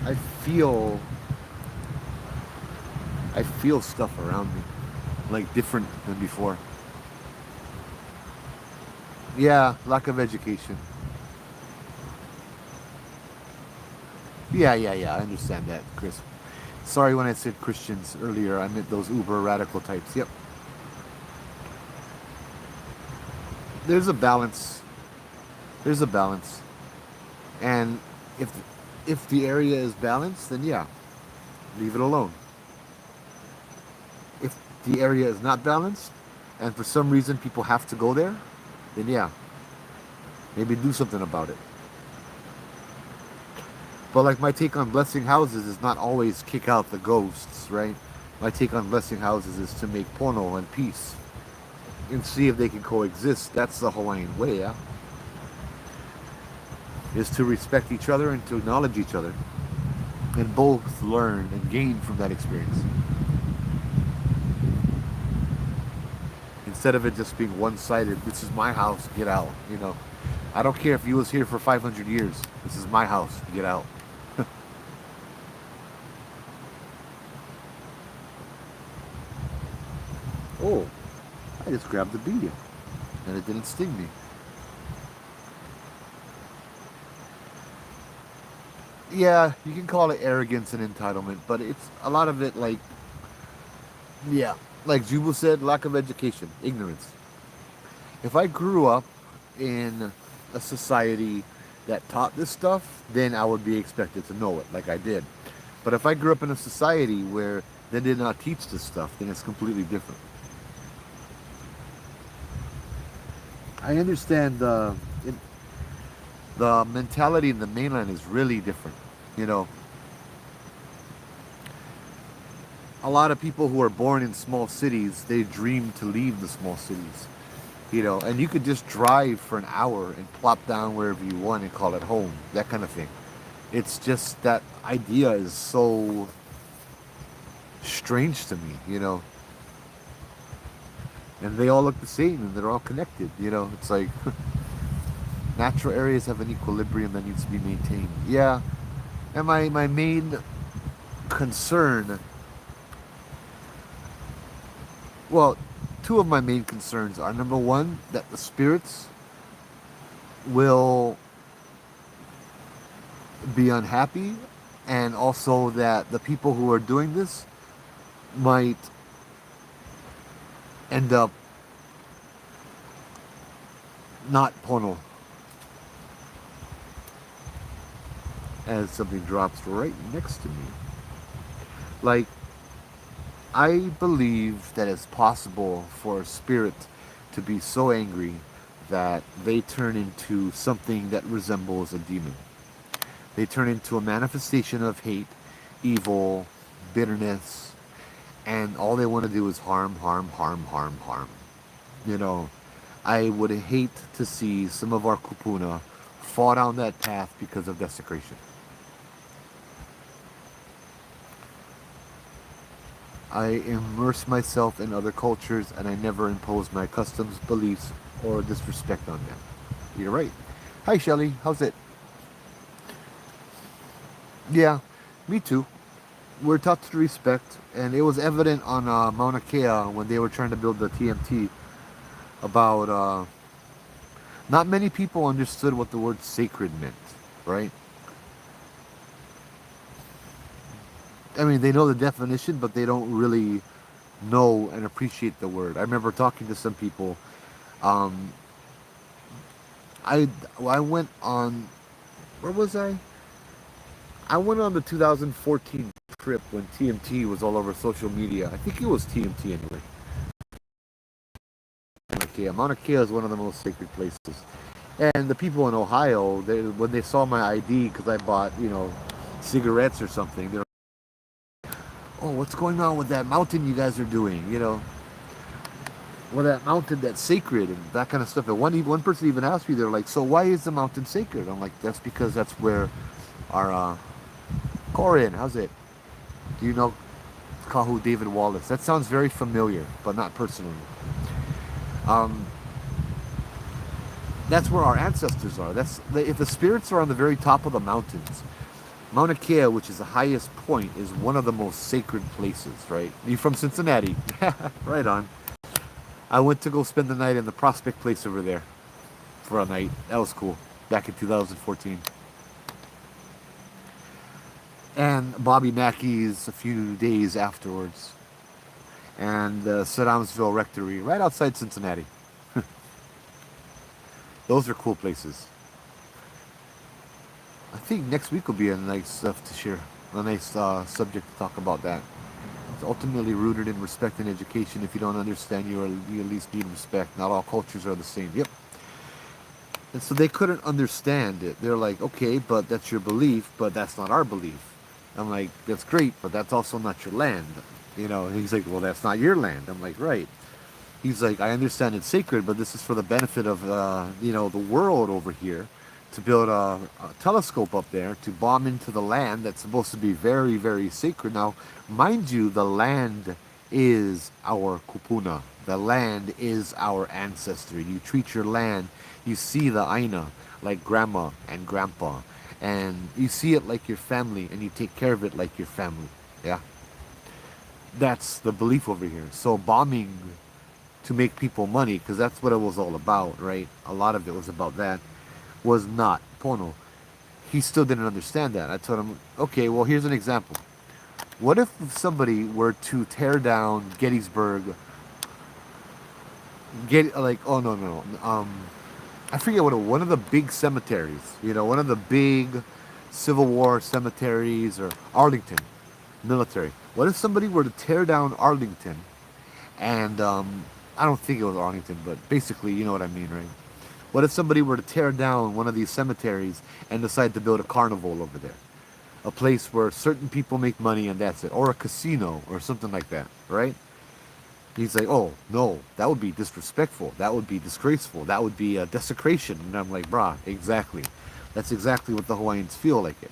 Speaker 1: I feel stuff around me, like different than before. Yeah, lack of education. Yeah. I understand that, Chris. Sorry when I said Christians earlier. I meant those uber radical types. Yep. There's a balance. There's a balance. And if the area is balanced, then yeah, leave it alone. If the area is not balanced, and for some reason people have to go there, then yeah, maybe do something about it. But like my take on blessing houses is not always kick out the ghosts, right? My take on blessing houses is to make pono and peace and see if they can coexist. That's the Hawaiian way, yeah? Is to respect each other and to acknowledge each other and both learn and gain from that experience. Instead of it just being one-sided, this is my house, get out, you know. I don't care if you was here for 500 years. This is my house, get out. Oh, I just grabbed the bee and it didn't sting me. Yeah, you can call it arrogance and entitlement, but it's a lot of it like, yeah, like Jubal said, lack of education, ignorance. If I grew up in a society that taught this stuff, then I would be expected to know it like I did. But if I grew up in a society where they did not teach this stuff, then it's completely different. I understand the mentality in the mainland is really different. You know, a lot of people who are born in small cities, they dream to leave the small cities. You know, and you could just drive for an hour and plop down wherever you want and call it home, that kind of thing. It's just that idea is so strange to me, and they all look the same and they're all connected, it's like natural areas have an equilibrium that needs to be maintained. Yeah, and my main concern, well, two of my main concerns are, number one, that the spirits will be unhappy, and also that the people who are doing this might end up not pono, as something drops right next to me. Like, I believe that it's possible for a spirit to be so angry that they turn into something that resembles a demon. They turn into a manifestation of hate, evil, bitterness, and all they want to do is harm, harm, harm, harm, harm. You know, I would hate to see some of our kupuna fall down that path because of desecration. I immerse myself in other cultures and I never impose my customs, beliefs, or disrespect on them. You're right. Hi, Shelly. How's it? Yeah, me too. We're taught to respect, and it was evident on Mauna Kea when they were trying to build the TMT about not many people understood what the word sacred meant, right? I mean, they know the definition, but they don't really know and appreciate the word. I remember talking to some people. Um, I went on, where was I? I went on the 2014 trip when TMT was all over social media. I think it was TMT anyway. Mauna Kea is one of the most sacred places. And the people in Ohio, when they saw my ID, because I bought, cigarettes or something, they're like, oh, what's going on with that mountain you guys are doing? Well, that mountain that's sacred and that kind of stuff. And one person even asked me, they're like, so why is the mountain sacred? I'm like, that's because that's where our Corin, how's it? Do you know Kahu David Wallace? That sounds very familiar, but not personally. Um, that's where our ancestors are. If the spirits are on the very top of the mountains. Mauna Kea, which is the highest point, is one of the most sacred places, right? You from Cincinnati? Right on. I went to go spend the night in the Prospect Place over there for a night. That was cool. Back in 2014. And Bobby Mackey's a few days afterwards. And Saddamsville Rectory, right outside Cincinnati. Those are cool places. I think next week will be a nice stuff to share. A nice subject to talk about that. It's ultimately rooted in respect and education. If you don't understand, you at least need respect. Not all cultures are the same. Yep. And so they couldn't understand it. They're like, okay, but that's your belief, but that's not our belief. I'm like, that's great, but that's also not your land. And he's like, well, that's not your land. I'm like, right. He's like, I understand it's sacred, but this is for the benefit of, the world over here, to build a telescope up there to bomb into the land that's supposed to be very, very sacred. Now, mind you, the land is our kupuna. The land is our ancestry. You treat your land, you see the aina like grandma and grandpa, and you see it like your family, and you take care of it like your family. Yeah, that's the belief over here. So bombing to make people money, because that's what it was all about, right? A lot of it was about that, was not pono. He still didn't understand that. I told him, okay, well, here's an example. What if somebody were to tear down Gettysburg, oh, no, I forget one of the big cemeteries, one of the big Civil War cemeteries, or Arlington military. What if somebody were to tear down Arlington, and I don't think it was Arlington, but basically, you know what I mean, right? What if somebody were to tear down one of these cemeteries and decide to build a carnival over there? A place where certain people make money and that's it. Or a casino or something like that, right? He's like, oh, no, that would be disrespectful. That would be disgraceful. That would be a desecration. And I'm like, brah, exactly. That's exactly what the Hawaiians feel like it.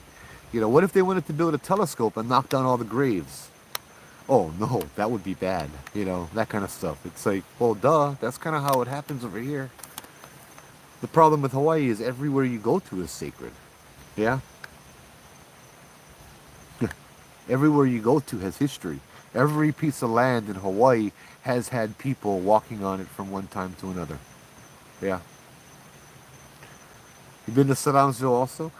Speaker 1: What if they wanted to build a telescope and knock down all the graves Oh no, that would be bad. You know, that kind of stuff. It's like, well, duh, that's kind of how it happens over here. The problem with Hawaii is everywhere you go to is sacred. Yeah? Everywhere you go to has history. Every piece of land in Hawaii has had people walking on it from one time to another. Yeah. You been to Saddamsville also?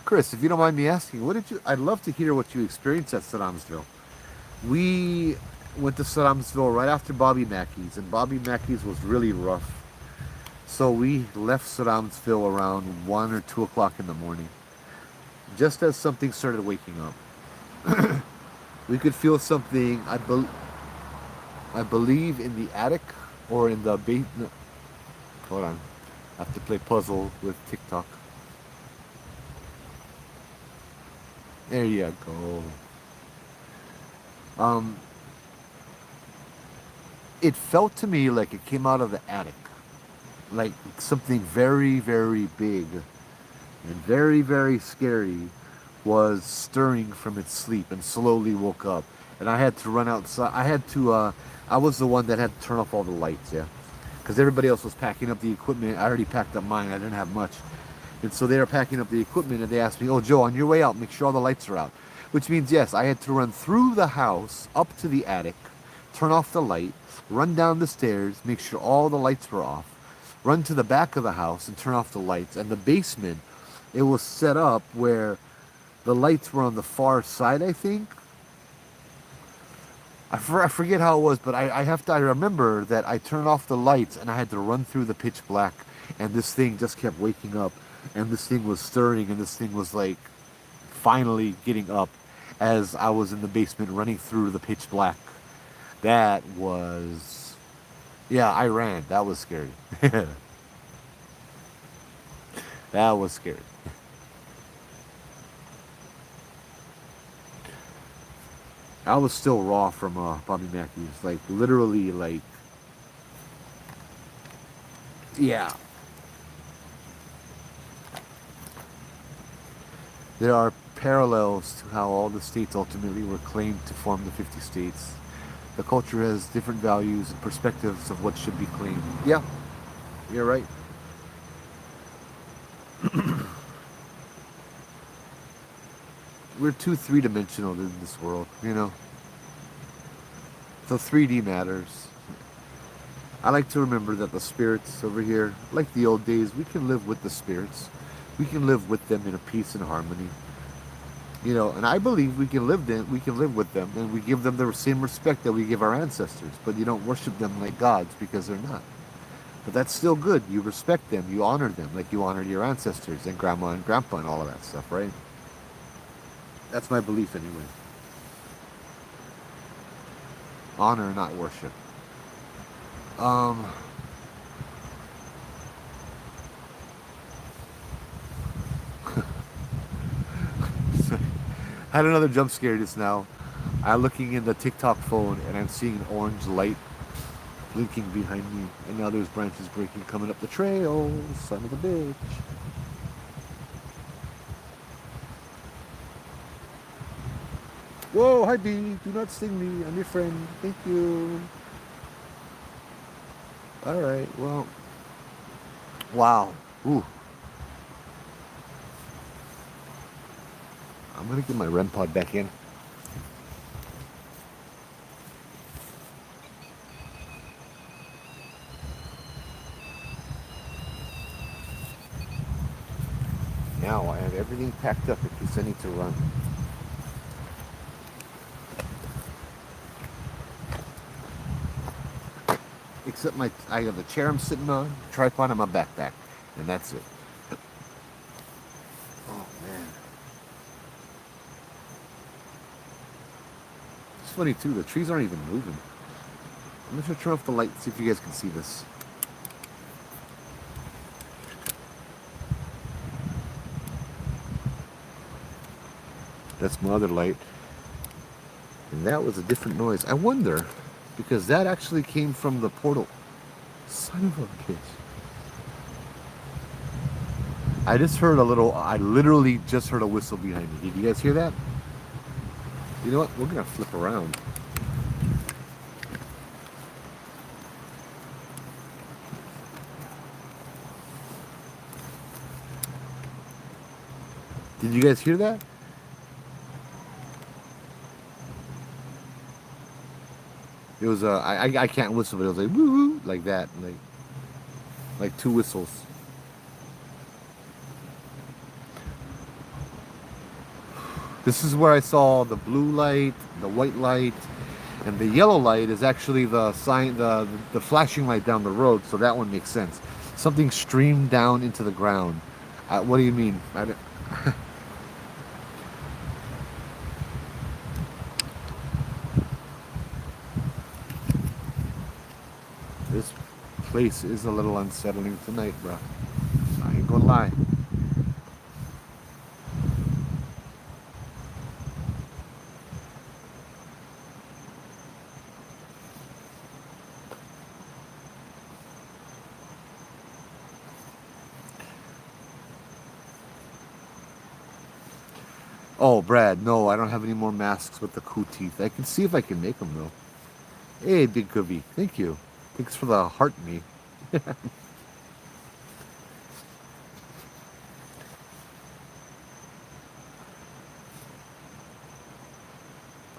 Speaker 1: Chris, if you don't mind me asking, what did you I'd love to hear what you experienced at Saddamsville. We went to Saddamsville right after Bobby Mackey's, and Bobby Mackey's was really rough. So we left Saddamsville around 1 or 2 o'clock in the morning, just as something started waking up. We could feel something, I believe in the attic or in the basement. Hold on. I have to play puzzle with TikTok. There you go. Um, it felt to me like it came out of the attic. Like something very, very big and very, very scary was stirring from its sleep and slowly woke up. And I had to run outside. I was the one that had to turn off all the lights, yeah. Because everybody else was packing up the equipment. I already packed up mine. I didn't have much. And so they were packing up the equipment and they asked me, oh, Joe, on your way out, make sure all the lights are out. Which means, yes, I had to run through the house, up to the attic, turn off the light, run down the stairs, make sure all the lights were off, run to the back of the house and turn off the lights. And the basement, it was set up where the lights were on the far side, I think. I forget how it was, but I remember that I turned off the lights and I had to run through the pitch black, and this thing just kept waking up, and this thing was stirring, and this thing was like finally getting up as I was in the basement running through the pitch black. That was, yeah, I ran. That was scary. That was scary. I was still raw from Bobby Mackey's, like literally, like, yeah. There are parallels to how all the states ultimately were claimed to form the 50 states. The culture has different values and perspectives of what should be claimed. Yeah, you're right. We're too three-dimensional in this world, you know. So 3D matters. I like to remember that the spirits over here, like the old days, we can live with the spirits. We can live with them in a peace and harmony. You know, and I believe we can live with them, and we give them the same respect that we give our ancestors. But you don't worship them like gods because they're not. But that's still good. You respect them, you honor them like you honored your ancestors and grandma and grandpa and all of that stuff, right? That's my belief anyway. Honor, not worship. Um, I had another jump scare just now. I'm looking in the TikTok phone and I'm seeing an orange light blinking behind me. And now there's branches breaking coming up the trail. Son of a bitch. Whoa, hi bee. Do not sting me. I'm your friend. Thank you. Alright, well. Wow. Ooh. I'm gonna get my REM pod back in. Now I have everything packed up in case I need to run. Except I have the chair I'm sitting on, tripod, and my backpack, and that's it. Oh man, it's funny too. The trees aren't even moving. I'm gonna turn off the light and see if you guys can see this. That's my other light, and that was a different noise. I wonder, because that actually came from the portal. Son of a bitch. I literally just heard a whistle behind me. Did you guys hear that? You know what? We're gonna flip around. Did you guys hear that? It was I can't whistle, but it was like woo woo like that, like two whistles. This is where I saw the blue light, the white light, and the yellow light is actually the sign, the flashing light down the road. So that one makes sense. Something streamed down into the ground. What do you mean? This place is a little unsettling tonight, bro. I ain't gonna lie. Oh, Brad, no, I don't have any more masks with the cool teeth. I can see if I can make them, though. Hey, Big Cookie, thank you. Thanks for the heart me.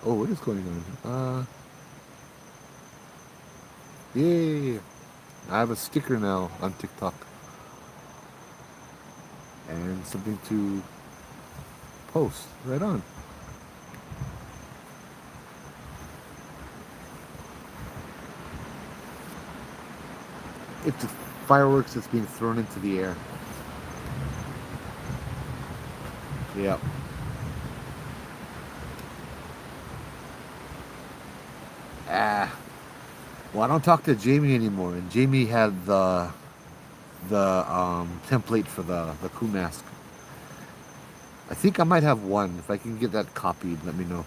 Speaker 1: Oh, what is going on? Yay! I have a sticker now on TikTok. And something to post. Right on. It's fireworks that's being thrown into the air. Yep. Ah. Well, I don't talk to Jamie anymore, and Jamie had the template for the coup mask. I think I might have one. If I can get that copied, let me know.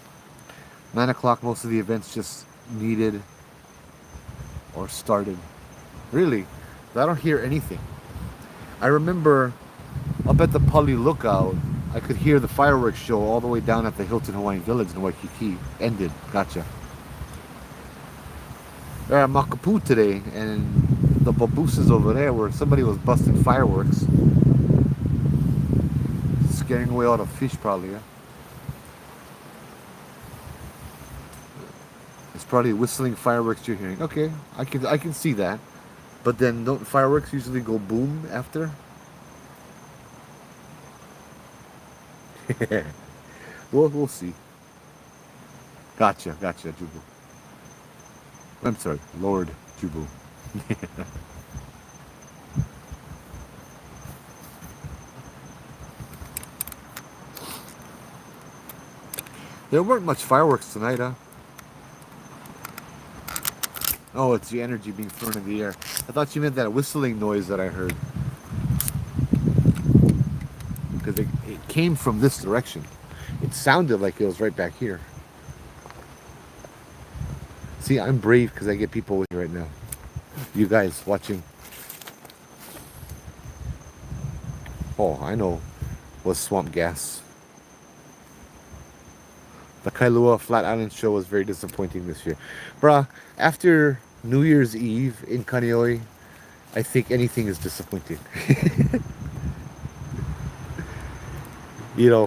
Speaker 1: 9 o'clock. Most of the events just needed or started. Really, I don't hear anything. I remember up at the Pali Lookout, I could hear the fireworks show all the way down at the Hilton Hawaiian Village in Waikiki. Ended. Gotcha. We're at Makapu today, and the babooses over there where somebody was busting fireworks. Scaring away all the fish, probably, yeah? It's probably whistling fireworks you're hearing. Okay, I can see that. But then don't fireworks usually go boom after? We'll see. Gotcha, Jubu. I'm sorry, Lord Jubu. There weren't much fireworks tonight, huh? Oh, it's the energy being thrown in the air. I thought you meant that whistling noise that I heard. Because it came from this direction. It sounded like it was right back here. See, I'm brave because I get people with me right now. You guys watching. Oh, I know. Was swamp gas. The Kailua Flat Island show was very disappointing this year. Bruh, after New Year's Eve in Kaneohe, I think anything is disappointing.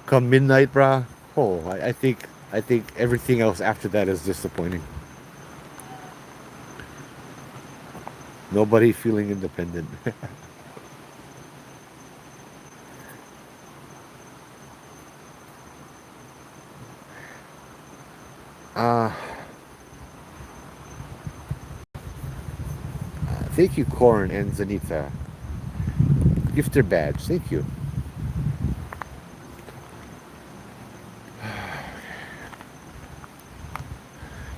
Speaker 1: Come midnight, bruh. Oh, I think everything else after that is disappointing. Nobody feeling independent. uh Thank you, Corn and Zanita. Gifter badge. Thank you.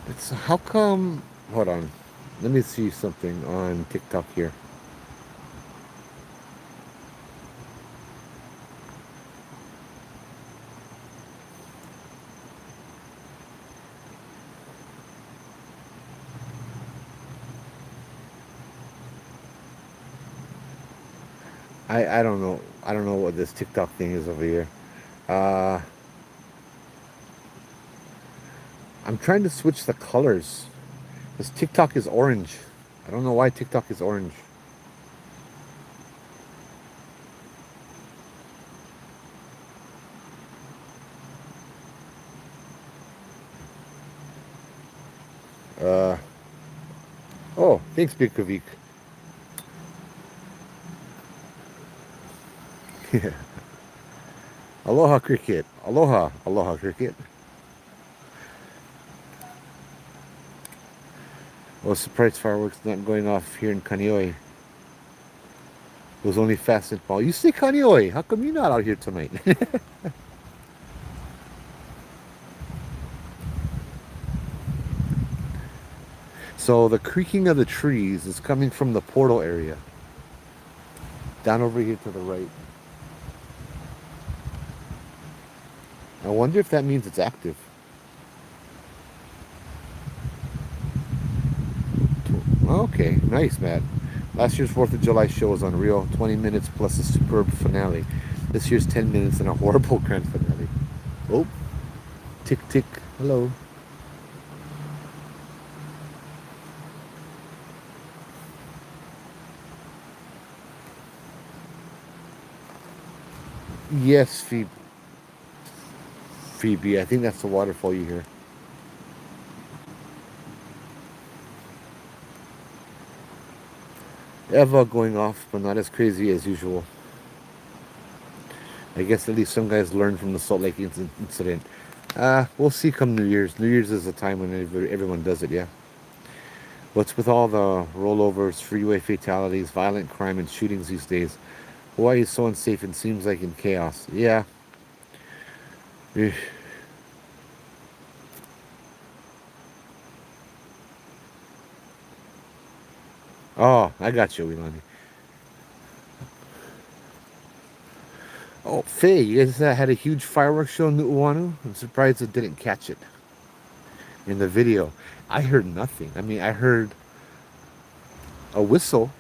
Speaker 1: It's how come? Hold on. Let me see something on TikTok here. I don't know. I don't know what this TikTok thing is over here. Uh, I'm trying to switch the colors. This TikTok is orange. I don't know why TikTok is orange. Uh, oh, thanks, Big Kavik. Aloha, cricket. Aloha, aloha, cricket. I was surprised fireworks not going off here in Kaneohe. It was only fast and fall. You say Kaneohe. How come you're not out here tonight? So the creaking of the trees is coming from the portal area. Down over here to the right. I wonder if that means it's active. Okay, nice, Matt. Last year's 4th of July show was unreal. 20 minutes plus a superb finale. This year's 10 minutes and a horrible grand finale. Oh, tick, tick. Hello. Yes, Phoebe. Phoebe, I think that's the waterfall you hear. Eva going off, but not as crazy as usual. I guess at least some guys learned from the Salt Lake incident. We'll see come New Year's. New Year's is the time when everyone does it, yeah. What's with all the rollovers, freeway fatalities, violent crime, and shootings these days? Hawaii is so unsafe and seems like in chaos. Yeah. Eh. Oh, I got you, Ilani. Oh, Faye, you guys had a huge fireworks show in Nu'uanu? I'm surprised it didn't catch it in the video. I heard nothing. I mean, I heard a whistle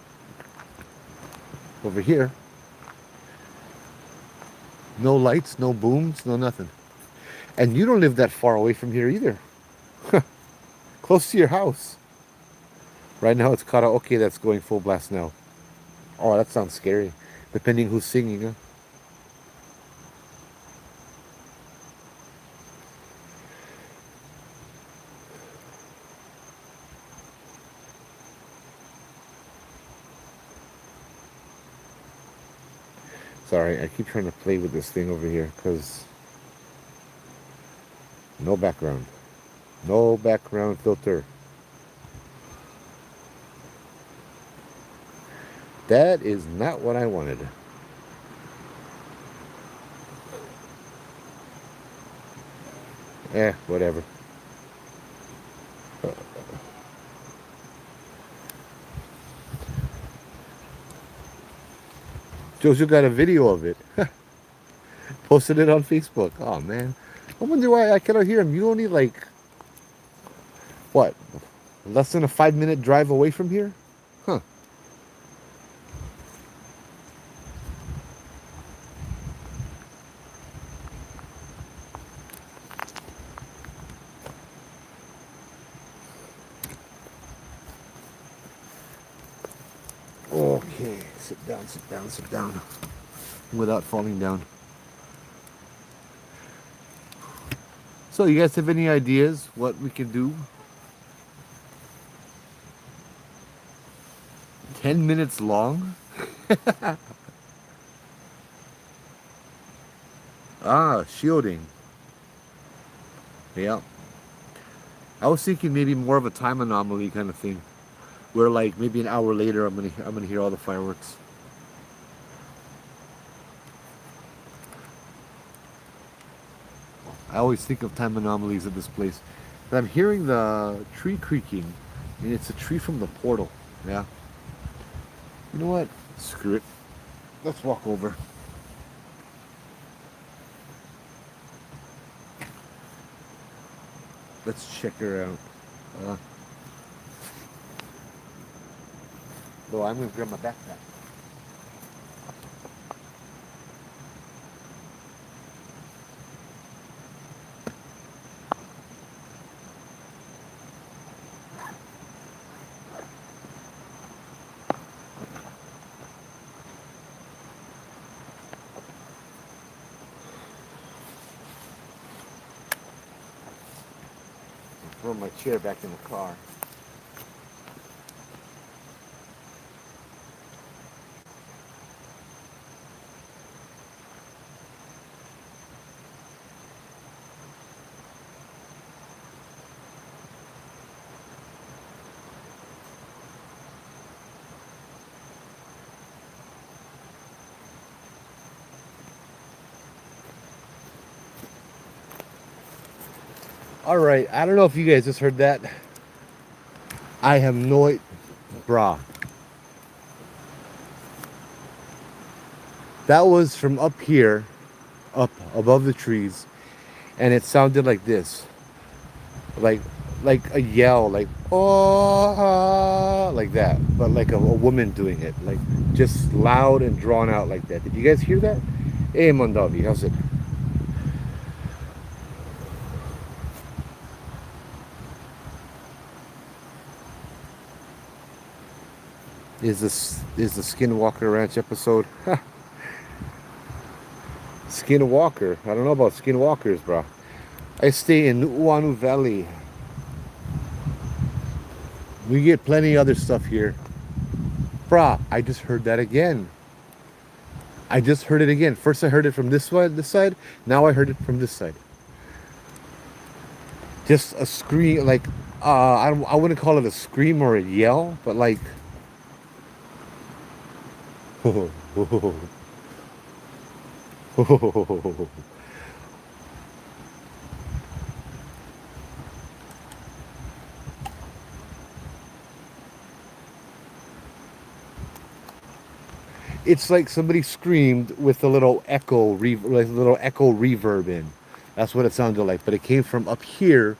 Speaker 1: over here. No lights, no booms, no nothing. And you don't live that far away from here either. Close to your house. Right now it's karaoke that's going full blast now. Oh, that sounds scary. Depending who's singing, huh? Sorry, I keep trying to play with this thing over here because no background. No background filter. That is not what I wanted. Whatever. Jojo got a video of it. Posted it on Facebook. Oh, man. I wonder why I cannot hear him. You only like, what, less than a 5-minute drive away from here? Huh. Okay, sit down, sit down, sit down. Without falling down. So, you guys have any ideas what we can do? 10 minutes long? Shielding. Yeah. I was thinking maybe more of a time anomaly kind of thing, where like maybe an hour later I'm gonna hear all the fireworks. I always think of time anomalies at this place. But I'm hearing the tree creaking, and it's a tree from the portal. Yeah. You know what? Screw it. Let's walk over. Let's check her out. Though I'm gonna grab my backpack. Throw my chair back in the car. All right, I don't know if you guys just heard that. I have no, brah. That was from up here, up above the trees, and it sounded like this, like like a yell, like oh, like that, but like a woman doing it, like just loud and drawn out like that. Did you guys hear that? Hey, Mondavi, how's it? Is the Skinwalker Ranch episode? Skinwalker. I don't know about skinwalkers, bro. I stay in Nu'uanu Valley. We get plenty of other stuff here. Brah, I just heard that again. I just heard it again. First I heard it from this side. Now I heard it from this side. Just a scream, like, I wouldn't call it a scream or a yell, but like, it's like somebody screamed with a little echo, like a little echo reverb in. That's what it sounded like. But it came from up here,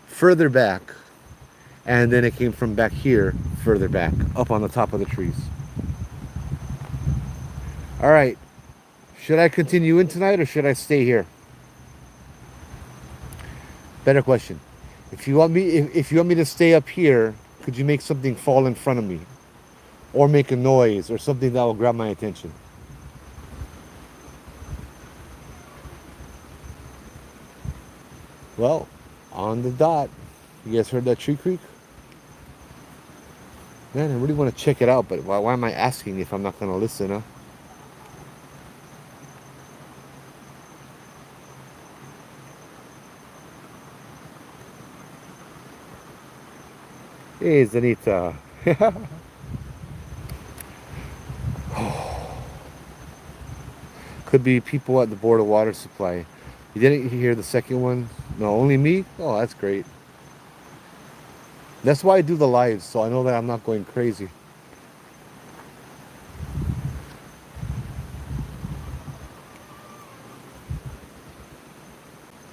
Speaker 1: further back, and then it came from back here, further back, up on the top of the trees. All right, should I continue in tonight or should I stay here? Better question. If you want me to stay up here, could you make something fall in front of me, or make a noise, or something that will grab my attention? Well, on the dot. You guys heard that tree creak? Man, I really want to check it out, but why am I asking if I'm not going to listen, huh? Hey, Zanita. Could be people at the Board of Water Supply. You didn't hear the second one? No, only me? Oh, that's great. That's why I do the lives, so I know that I'm not going crazy.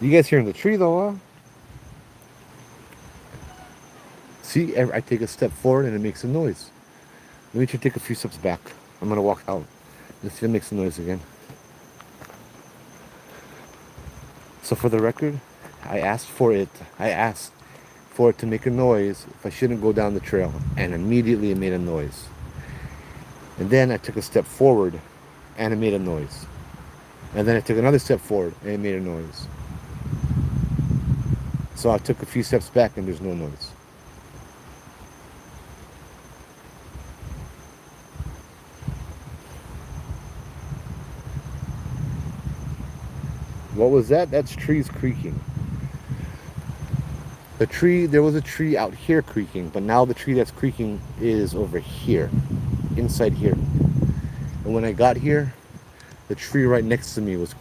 Speaker 1: You guys hearing the tree though, huh? See, I take a step forward and it makes a noise. Let me try to take a few steps back. I'm gonna walk out. Let's see if it makes a noise again. So for the record, I asked for it to make a noise if I shouldn't go down the trail, and immediately it made a noise. And then I took a step forward and it made a noise. And then I took another step forward and it made a noise. So I took a few steps back and there's no noise. What was that? That's trees creaking. There was a tree out here creaking, but now the tree that's creaking is over here, inside here. And when I got here, the tree right next to me was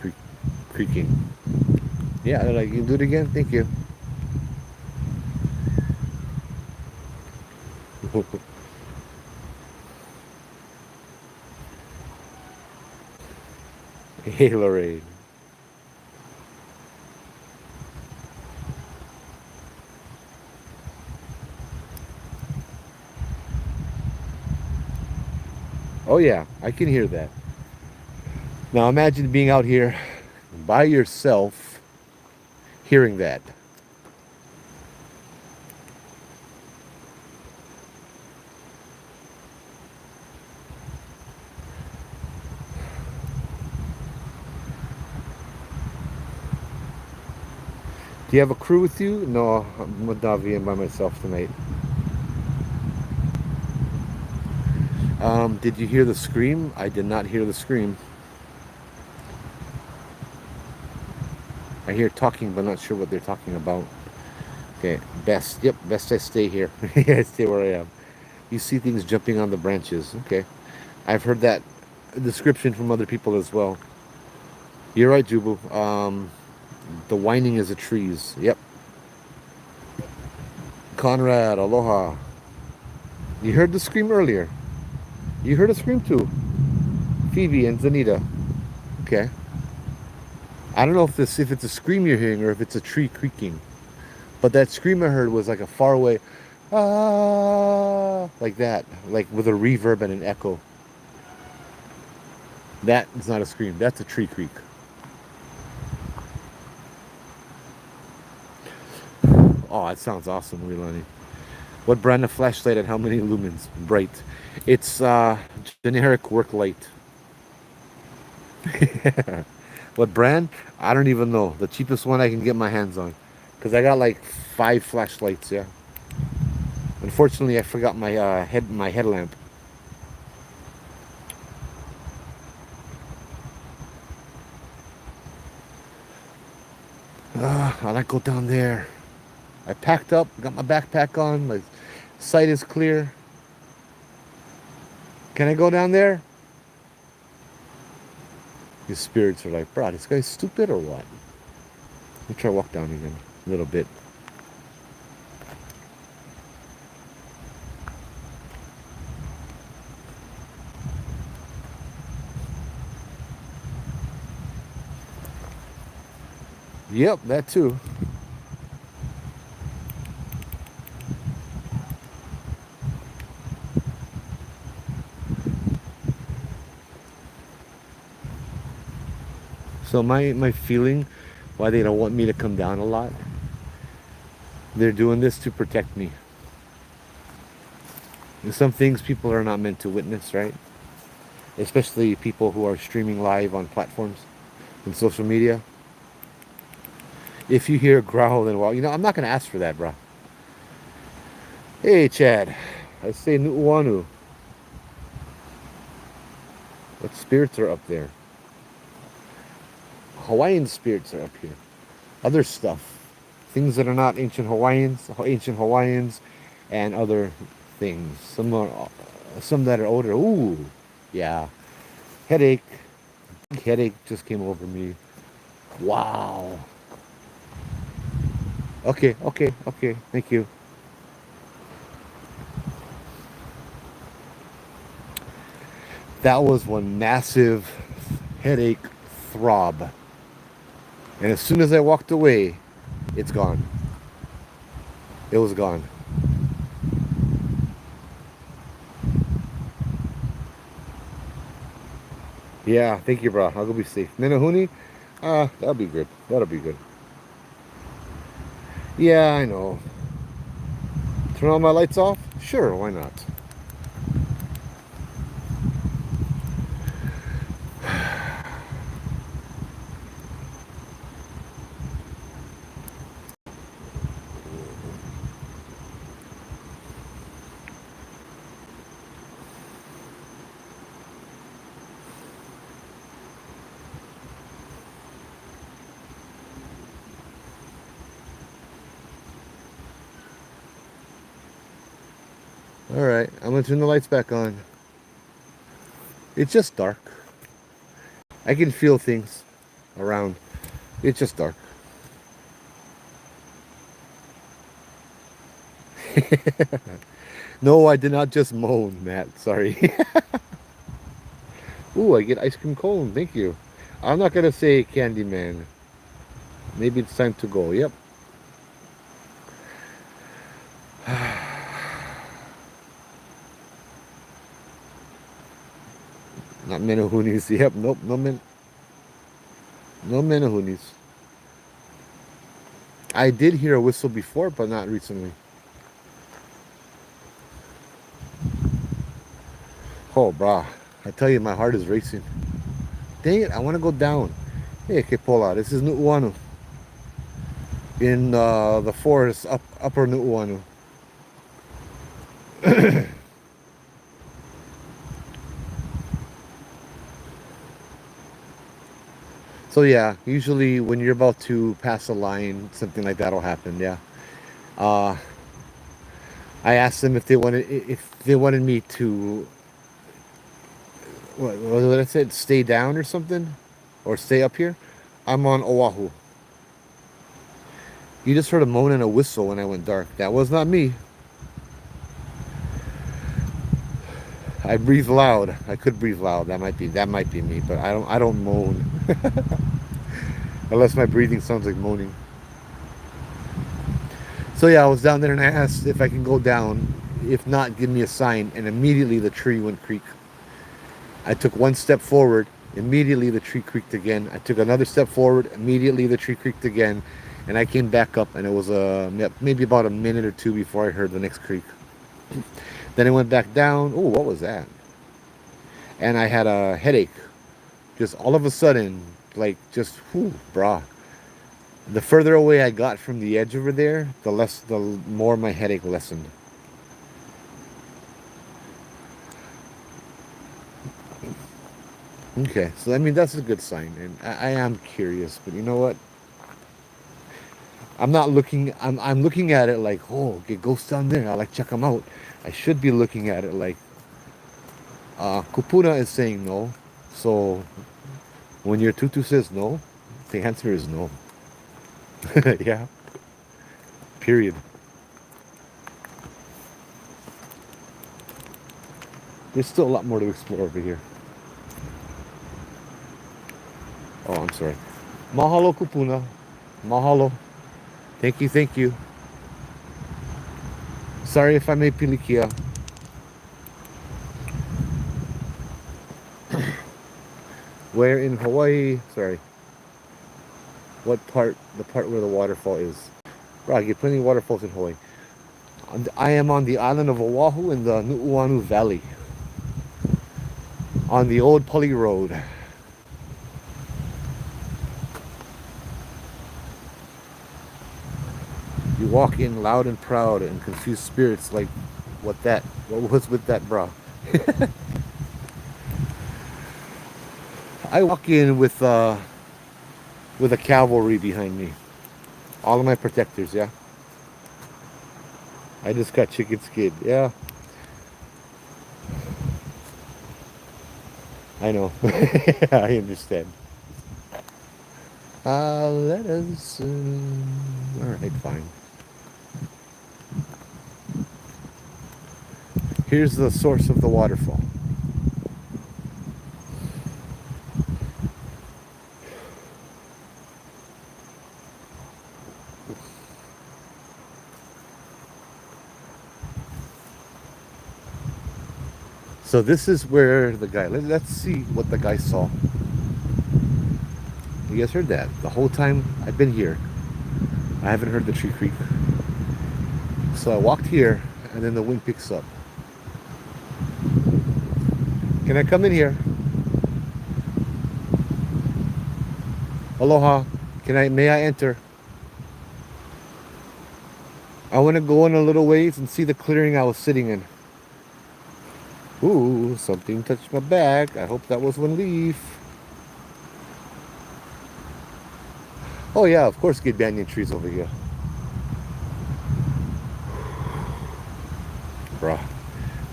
Speaker 1: creaking. Yeah, they're like, you can do it again? Thank you. Hey, Lorraine. Oh yeah, I can hear that. Now imagine being out here by yourself, hearing that. Do you have a crew with you? No, I'm with Davi and by myself tonight. Did you hear the scream? I did not hear the scream. I hear talking, but not sure what they're talking about. Okay, best. Yep, best I stay here. Yeah, I stay where I am. You see things jumping on the branches. Okay, I've heard that description from other people as well. You're right, Jubu. The whining is the trees. Yep. Conrad, aloha. You heard the scream earlier. You heard a scream too. Phoebe and Zanita. Okay. I don't know if it's a scream you're hearing or if it's a tree creaking. But that scream I heard was like a far away ah, like that, like with a reverb and an echo. That is not a scream. That's a tree creak. Oh, that sounds awesome, Leilani. What brand of flashlight and how many lumens? Bright. It's generic work light. What brand? I don't even know. The cheapest one I can get my hands on. Because I got like 5 flashlights, yeah. Unfortunately, I forgot my headlamp. I like go down there. I packed up, got my backpack on, my sight is clear. Can I go down there? His spirits are like, bro, this guy's stupid or what? Let me try to walk down again a little bit. Yep, that too. So my feeling why they don't want me to come down a lot, they're doing this to protect me. And some things people are not meant to witness, right? Especially people who are streaming live on platforms and social media. If you hear a growl, then well, I'm not gonna ask for that, bro. Hey, Chad. I say Nu'uanu. What spirits are up there? Hawaiian spirits are up here. Other stuff. Things that are not ancient Hawaiians, and other things. Some that are older. Ooh, yeah. Headache. Big headache just came over me. Wow. Okay. Thank you. That was one massive headache throb. And as soon as I walked away, it's gone. It was gone. Yeah, thank you, bro. I'll go be safe. Menahuni? That'll be good. That'll be good. Yeah, I know. Turn all my lights off? Sure, why not? Alright, I'm gonna turn the lights back on. It's just dark. I can feel things around. It's just dark. No, I did not just moan, Matt. Sorry. Ooh, I get ice cream cone. Thank you. I'm not gonna say Candyman. Maybe it's time to go. Yep. Not Menahunis. Yep. Nope. No Menahunis. I did hear a whistle before, but not recently. Oh, brah. I tell you, my heart is racing. Dang it, I want to go down. Hey, Kepola, this is Nu'uanu. in the forest upper Nu'uanu. So yeah, usually when you're about to pass a line, something like that'll happen. Yeah. Uh, I asked them if they wanted me to what did I say? Stay down or something, or stay up here. I'm on Oahu. You just heard a moan and a whistle when I went dark. That was not me. I breathe loud. I could breathe loud. That might be me, but I don't moan unless my breathing sounds like moaning. So yeah, I was down there and I asked if I can go down. If not, give me a sign. And immediately the tree went creak. I took one step forward. Immediately the tree creaked again. I took another step forward. Immediately the tree creaked again. And I came back up, and it was maybe about a minute or two before I heard the next creak. Then I went back down. Oh, what was that? And I had a headache. Just all of a sudden, like just whew, brah. The further away I got from the edge over there, the more my headache lessened. Okay, so I mean that's a good sign, and I am curious, but you know what? I'm not looking. I'm looking at it like, oh, get ghosts down there. I like check them out. I should be looking at it like, Kupuna is saying no. So when your tutu says no, the answer is no. Yeah. Period. There's still a lot more to explore over here. Oh, I'm sorry. Mahalo Kupuna. Mahalo. Thank you, thank you. Sorry if I made pilikia. Where in Hawaii? Sorry. What part? The part where the waterfall is. Bro, I get plenty of waterfalls in Hawaii. I am on the island of Oahu in the Nu'uanu Valley. On the old Pali Road. You walk in loud and proud and confuse spirits like what was with that bra? I walk in with a cavalry behind me. All of my protectors, yeah. I just got chicken skin, yeah. I know. I understand. Let us. All right, fine. Here's the source of the waterfall. So this is where the guy. Let's see what the guy saw. You guys heard that? The whole time I've been here, I haven't heard the tree creak. So I walked here, and then the wind picks up. Can I come in here? Aloha. May I enter? I want to go in a little ways and see the clearing I was sitting in. Ooh, something touched my back. I hope that was one leaf. Oh yeah, of course get banyan trees over here. Bruh.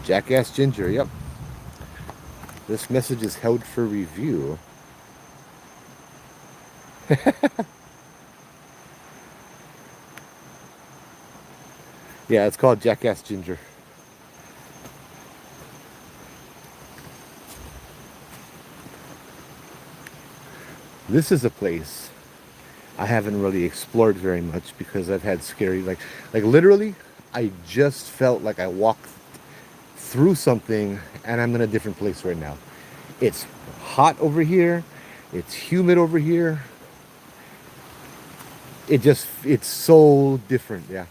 Speaker 1: Jackass Ginger, yep. This message is held for review. Yeah, it's called Jackass Ginger. This is a place I haven't really explored very much because I've had scary, like literally, I just felt like I walked through something and I'm in a different place right now. It's hot over here. It's humid over here. It's so different, yeah.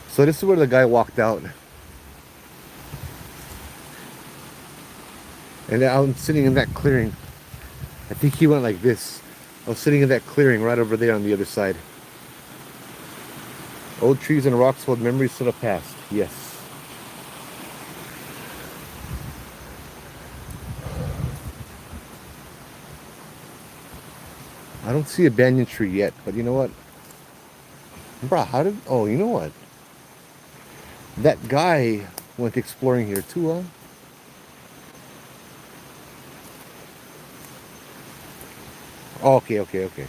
Speaker 1: So this is where the guy walked out. And I'm sitting in that clearing. I think he went like this. I was sitting in that clearing right over there on the other side. Old trees and rocks hold memories of the past. Yes. I don't see a banyan tree yet, but you know what? Bruh, how did... Oh, you know what? That guy went exploring here too, huh? Oh, okay, okay, okay.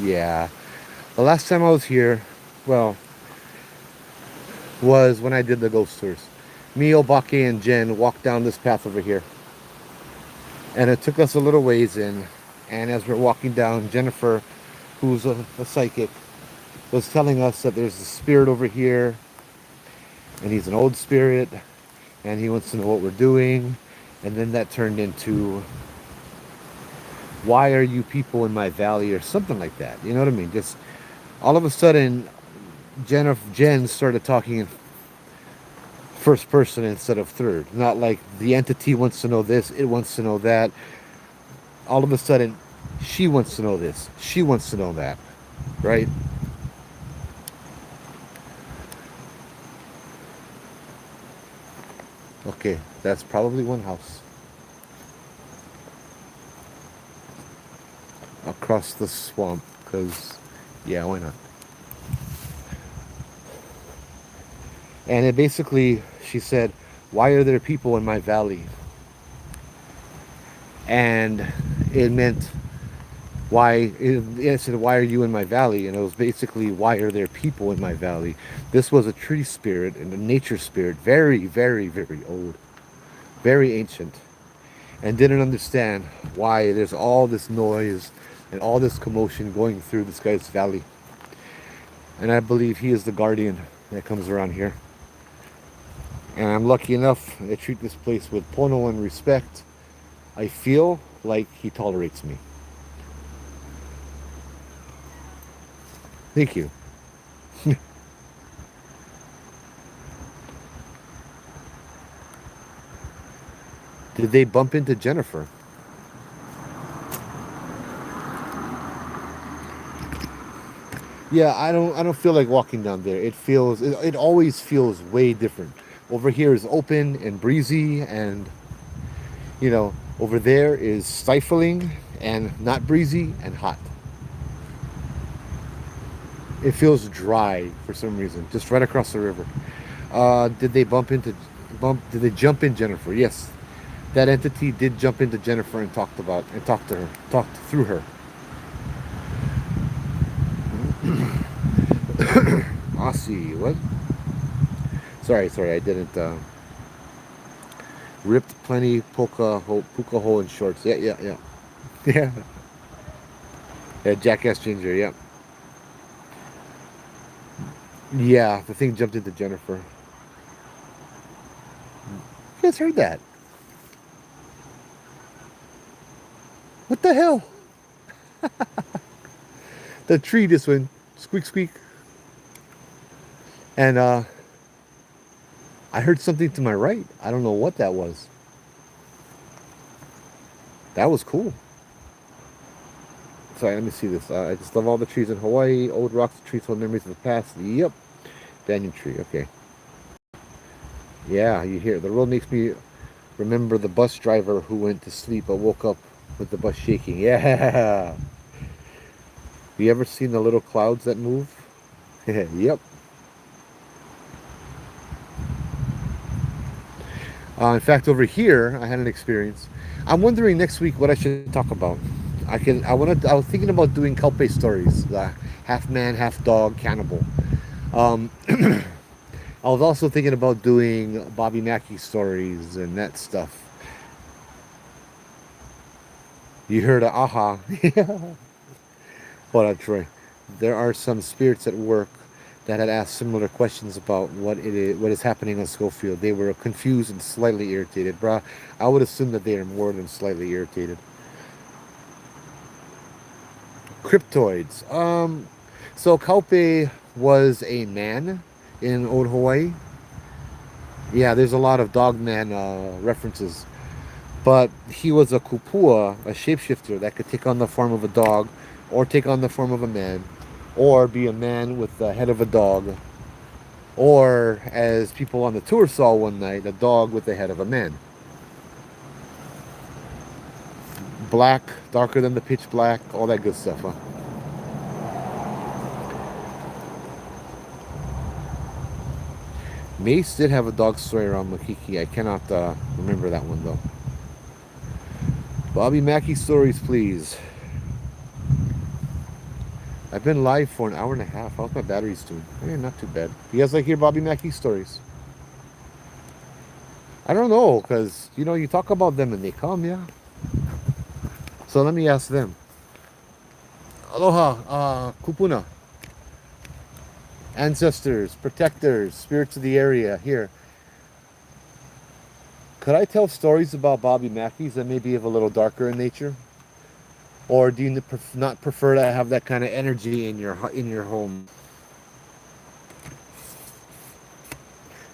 Speaker 1: Yeah. The last time I was here, well, was when I did the ghost tours. Me, Obake, and Jen walked down this path over here. And it took us a little ways in. And as we're walking down, Jennifer, who's a psychic, was telling us that there's a spirit over here. And he's an old spirit. And he wants to know what we're doing. And then that turned into, why are you people in my valley? Or something like that. You know what I mean? Just all of a sudden, Jen started talking in first person instead of third. Not like the entity wants to know this, it wants to know that. All of a sudden, she wants to know this, she wants to know that, right? Okay, that's probably one house across the swamp, because, yeah, why not? And it basically, she said, why are there people in my valley? And it meant, it said, why are you in my valley? And it was basically, why are there people in my valley? This was a tree spirit and a nature spirit, very, very, very old, very ancient, and didn't understand why there's all this noise and all this commotion going through this guy's valley. And I believe he is the guardian that comes around here. And I'm lucky enough, I treat this place with pono and respect. I feel like he tolerates me. Thank you. Did they bump into Jennifer? Yeah, I don't feel like walking down there. It always feels way different. Over here is open and breezy, and over there is stifling and not breezy and hot. It feels dry for some reason, just right across the river. Did they did they jump in Jennifer? Yes. That entity did jump into Jennifer and talked to her, talked through her. Aussie, what? Sorry, I didn't. Ripped plenty puka hole in shorts. Yeah. Yeah. Yeah, Jackass Ginger, yeah. Yeah, the thing jumped into Jennifer. You guys heard that? What the hell? The tree just went squeak squeak. And I heard something to my right. I don't know what that was. That was cool. Sorry, let me see this. I just love all the trees in Hawaii. Old rocks, trees hold memories of the past. Yep. Banyan tree, okay. Yeah, you hear. The road makes me remember the bus driver who went to sleep but woke up with the bus shaking. Yeah. You ever seen the little clouds that move? Yep. In fact, over here, I had an experience. I'm wondering next week what I should talk about. I was thinking about doing Kelpe stories, half man, half dog, cannibal. Um, I was also thinking about doing Bobby Mackey stories and that stuff. You heard a aha. Hold on, Troy. There are some spirits at work that had asked similar questions about what is happening on Schofield. They were confused and slightly irritated. Bruh, I would assume that they are more than slightly irritated. Cryptoids. So Kaupe was a man in old Hawaii. Yeah, there's a lot of Dogman references. But he was a kupua, a shapeshifter that could take on the form of a dog, or take on the form of a man, or be a man with the head of a dog, or as people on the tour saw one night, a dog with the head of a man. Black, darker than the pitch black, all that good stuff, huh? Mace did have a dog story around Makiki. I cannot remember that one though. Bobby Mackey stories, please. I've been live for an hour and a half. How's my batteries doing? Not too bad. You guys like hear Bobby Mackey stories? I don't know, because, you talk about them and they come, yeah? So let me ask them. Aloha, kupuna. Ancestors, protectors, spirits of the area, here. Could I tell stories about Bobby Mackey's that maybe of a little darker in nature? Or do you not prefer to have that kind of energy in your home?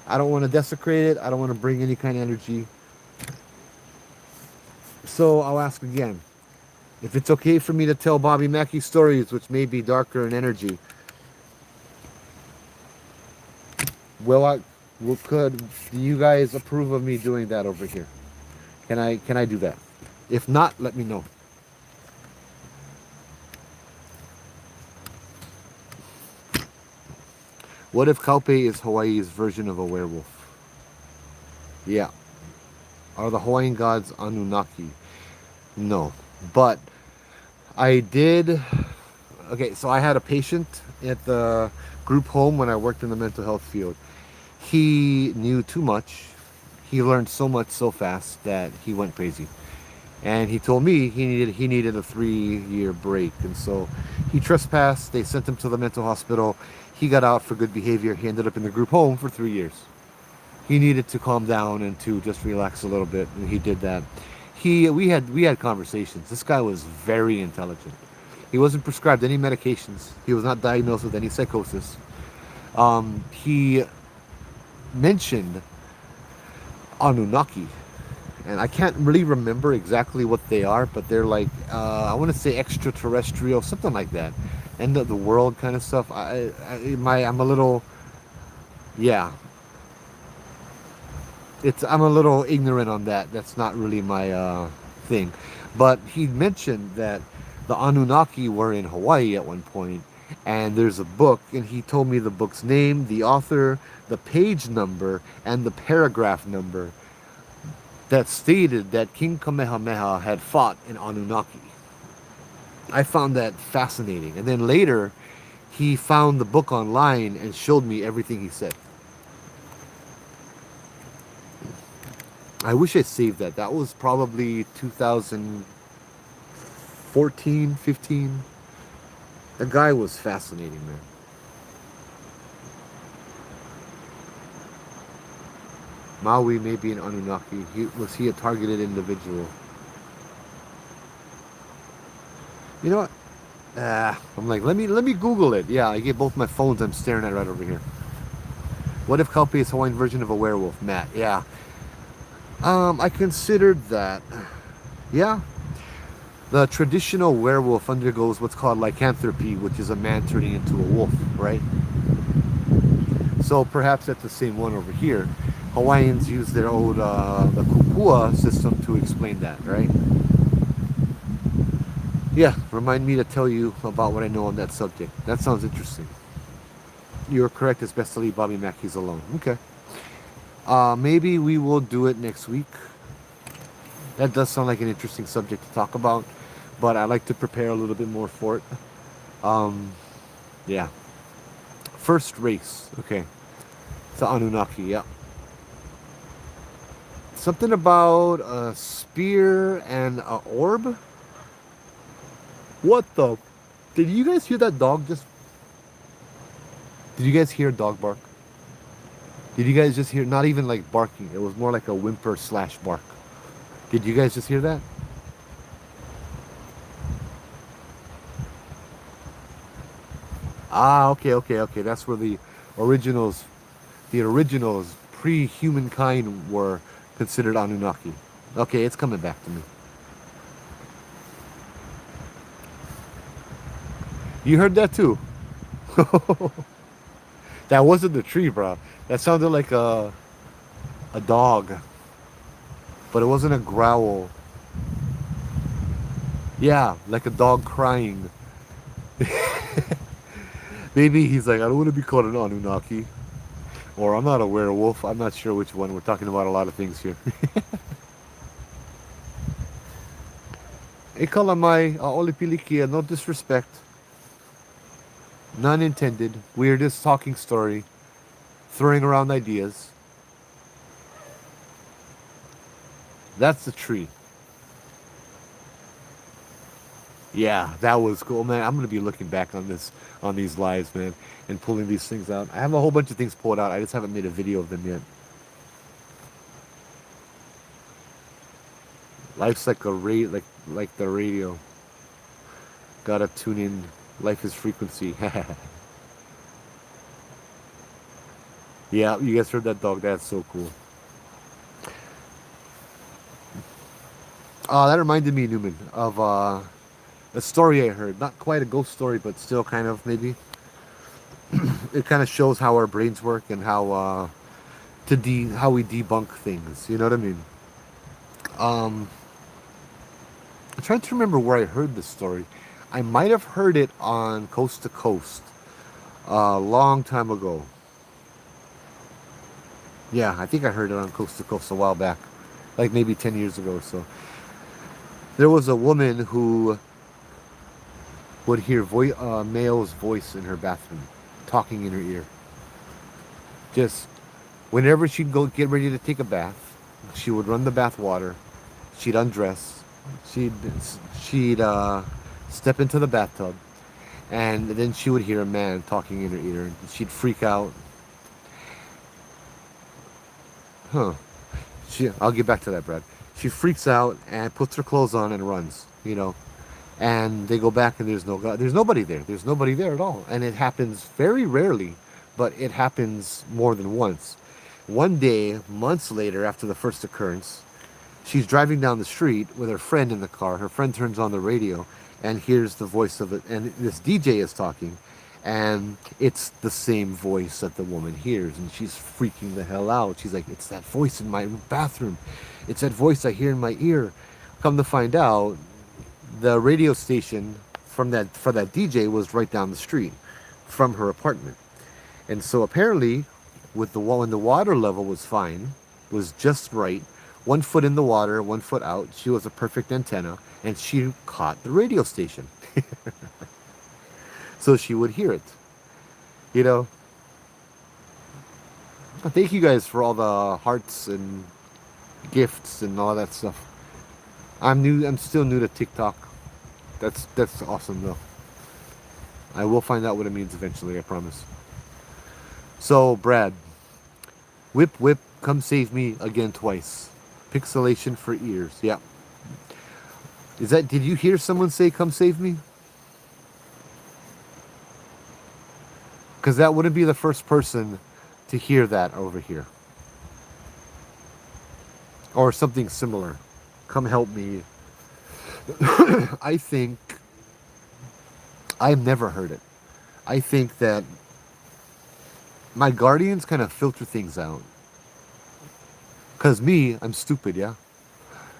Speaker 1: I don't want to desecrate it. I don't want to bring any kind of energy. So I'll ask again. If it's okay for me to tell Bobby Mackey stories, which may be darker in energy, will I? Could you guys approve of me doing that over here? Can I do that? If not, let me know. What if Kaupe is Hawaii's version of a werewolf? Yeah. Are the Hawaiian gods Anunnaki? No. But I did. Okay, so I had a patient at the group home when I worked in the mental health field. He knew too much. He learned so much so fast that he went crazy. And he told me he needed a 3-year break. And so he trespassed. They sent him to the mental hospital. He got out for good behavior. He ended up in the group home for 3 years. He needed to calm down and to just relax a little bit, and he did that. We had conversations. This guy was very intelligent. He wasn't prescribed any medications. He was not diagnosed with any psychosis. He mentioned Anunnaki, and I can't really remember exactly what they are, but they're like I want to say extraterrestrial, something like that, end of the world kind of stuff. I'm a little, yeah. I'm a little ignorant on that. That's not really my thing. But he mentioned that the Anunnaki were in Hawaii at one point, and there's a book, and he told me the book's name, the author, the page number, and the paragraph number that stated that King Kamehameha had fought in Anunnaki. I found that fascinating. And then later, he found the book online and showed me everything he said. I wish I saved that. That was probably 2014, 15. The guy was fascinating, man. Maui may be an Anunnaki. Was he a targeted individual? You know what? I'm like, let me Google it. Yeah, I get both my phones. I'm staring at right over here. What if Kaupe is Hawaiian version of a werewolf, Matt? Yeah. I considered that. Yeah. The traditional werewolf undergoes what's called lycanthropy, which is a man turning into a wolf, right? So perhaps that's the same one over here. Hawaiians use their old the kupua system to explain that, right? Yeah, remind me to tell you about what I know on that subject. That sounds interesting. You're correct. It's best to leave Bobby Mackey's alone. Okay. Maybe we will do it next week. That does sound like an interesting subject to talk about, but I like to prepare a little bit more for it. Um, yeah. First race. Okay. It's the Anunnaki. Yeah. Something about a spear and an orb. What the? Did you guys hear that dog just? Did you guys hear a dog bark? Did you guys just hear? Not even like barking. It was more like a whimper slash bark. Did you guys just hear that? Ah, okay. That's where originals pre-humankind were considered Anunnaki. Okay, it's coming back to me. You heard that too? That wasn't the tree, bro. That sounded like a dog, but it wasn't a growl. Yeah, like a dog crying. Maybe he's like, I don't want to be called an Anunnaki. Or I'm not a werewolf. I'm not sure which one. We're talking about a lot of things here. Ikaw mai aolipilikia, no disrespect. None intended. We're just talking story. Throwing around ideas. That's the tree. Yeah, that was cool, man. I'm gonna be looking back on this, on these lives, man, and pulling these things out. I have a whole bunch of things pulled out. I just haven't made a video of them yet. Life's like a like the radio. Gotta tune in. Life is frequency. Yeah, you guys heard that dog? That's so cool. That reminded me, Newman, of a story I heard. Not quite a ghost story, but still kind of maybe. It kind of shows how our brains work and how how we debunk things. You know what I mean? Um, I'm trying to remember where I heard this story. I might have heard it on Coast to Coast a long time ago. Yeah, I think I heard it on Coast to Coast a while back, like maybe 10 years ago or so. There was a woman who would hear a male's voice in her bathroom, talking in her ear. Just whenever she'd go get ready to take a bath, she would run the bath water, she'd undress, she'd step into the bathtub, and then she would hear a man talking in her ear, and she'd freak out. Huh. I'll get back to that, Brad. She freaks out and puts her clothes on and runs, you know. And they go back and there's nobody there. There's nobody there at all. And it happens very rarely, but it happens more than once. One day, months later, after the first occurrence, she's driving down the street with her friend in the car. Her friend turns on the radio and hears the voice of it. And this DJ is talking. And it's the same voice that the woman hears. And she's freaking the hell out. She's like, it's that voice in my bathroom. It's that voice I hear in my ear. Come to find out, the radio station for that DJ was right down the street from her apartment. And so apparently, when the water level was fine, was just right, 1 foot in the water, 1 foot out, she was a perfect antenna, and she caught the radio station. So she would hear it. You know? Thank you guys for all the hearts and gifts and all that stuff. I'm still new to TikTok. That's awesome though. I will find out what it means eventually, I promise. So, Brad, whip whip, come save me again twice. Pixelation for ears. Yeah. Did you hear someone say come save me? Because that wouldn't be the first person to hear that over here. Or something similar. Come help me. I think I've never heard it. I think that my guardians kind of filter things out. Because me, I'm stupid, yeah?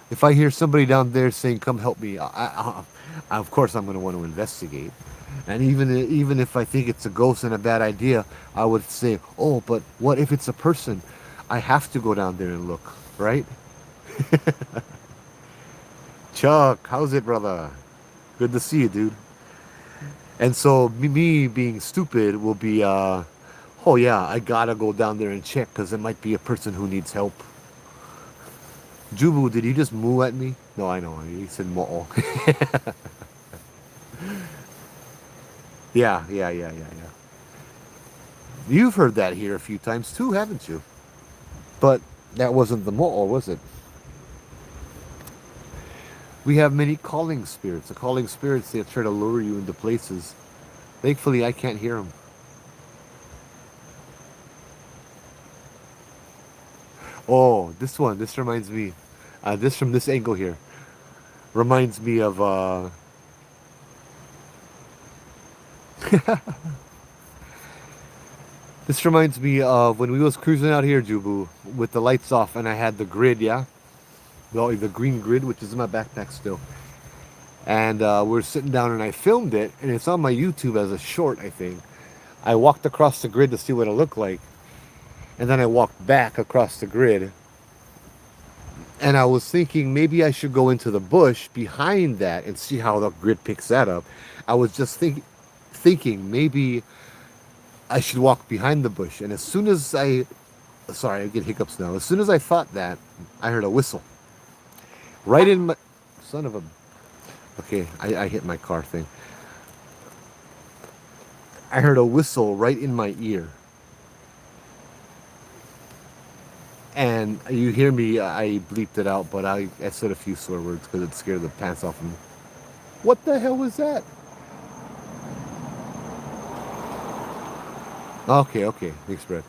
Speaker 1: If I hear somebody down there saying, come help me, of course I'm going to want to investigate. And even if I think it's a ghost and a bad idea, I would say, oh, but what if it's a person? I have to go down there and look, right? Chuck, how's it, brother? Good to see you, dude. And so me being stupid will be, oh yeah, I gotta go down there and check because it might be a person who needs help. Jubu, did he just moo at me? No, I know. He said mo'o. Yeah. You've heard that here a few times too, haven't you? But that wasn't the mo'o, was it? We have many calling spirits. The calling spirits, they try to lure you into places. Thankfully, I can't hear them. Oh, this one. This reminds me. This from this angle here reminds me of. This reminds me of when we was cruising out here, Jubu, with the lights off, and I had the grid, yeah, well, the green grid, which is in my backpack still. And we're sitting down, and I filmed it, and it's on my YouTube as a short, I think. I walked across the grid to see what it looked like, and then I walked back across the grid, and I was thinking maybe I should go into the bush behind that and see how the grid picks that up. I was just thinking maybe I should walk behind the bush, and as soon as sorry, I get hiccups now. As soon as I thought that, I heard a whistle right in my, son of a, okay, I hit my car thing. I heard a whistle right in my ear. And you hear me, I bleeped it out, but I said a few swear words because it scared the pants off of me. What the hell was that? Okay, okay, thanks, Brett.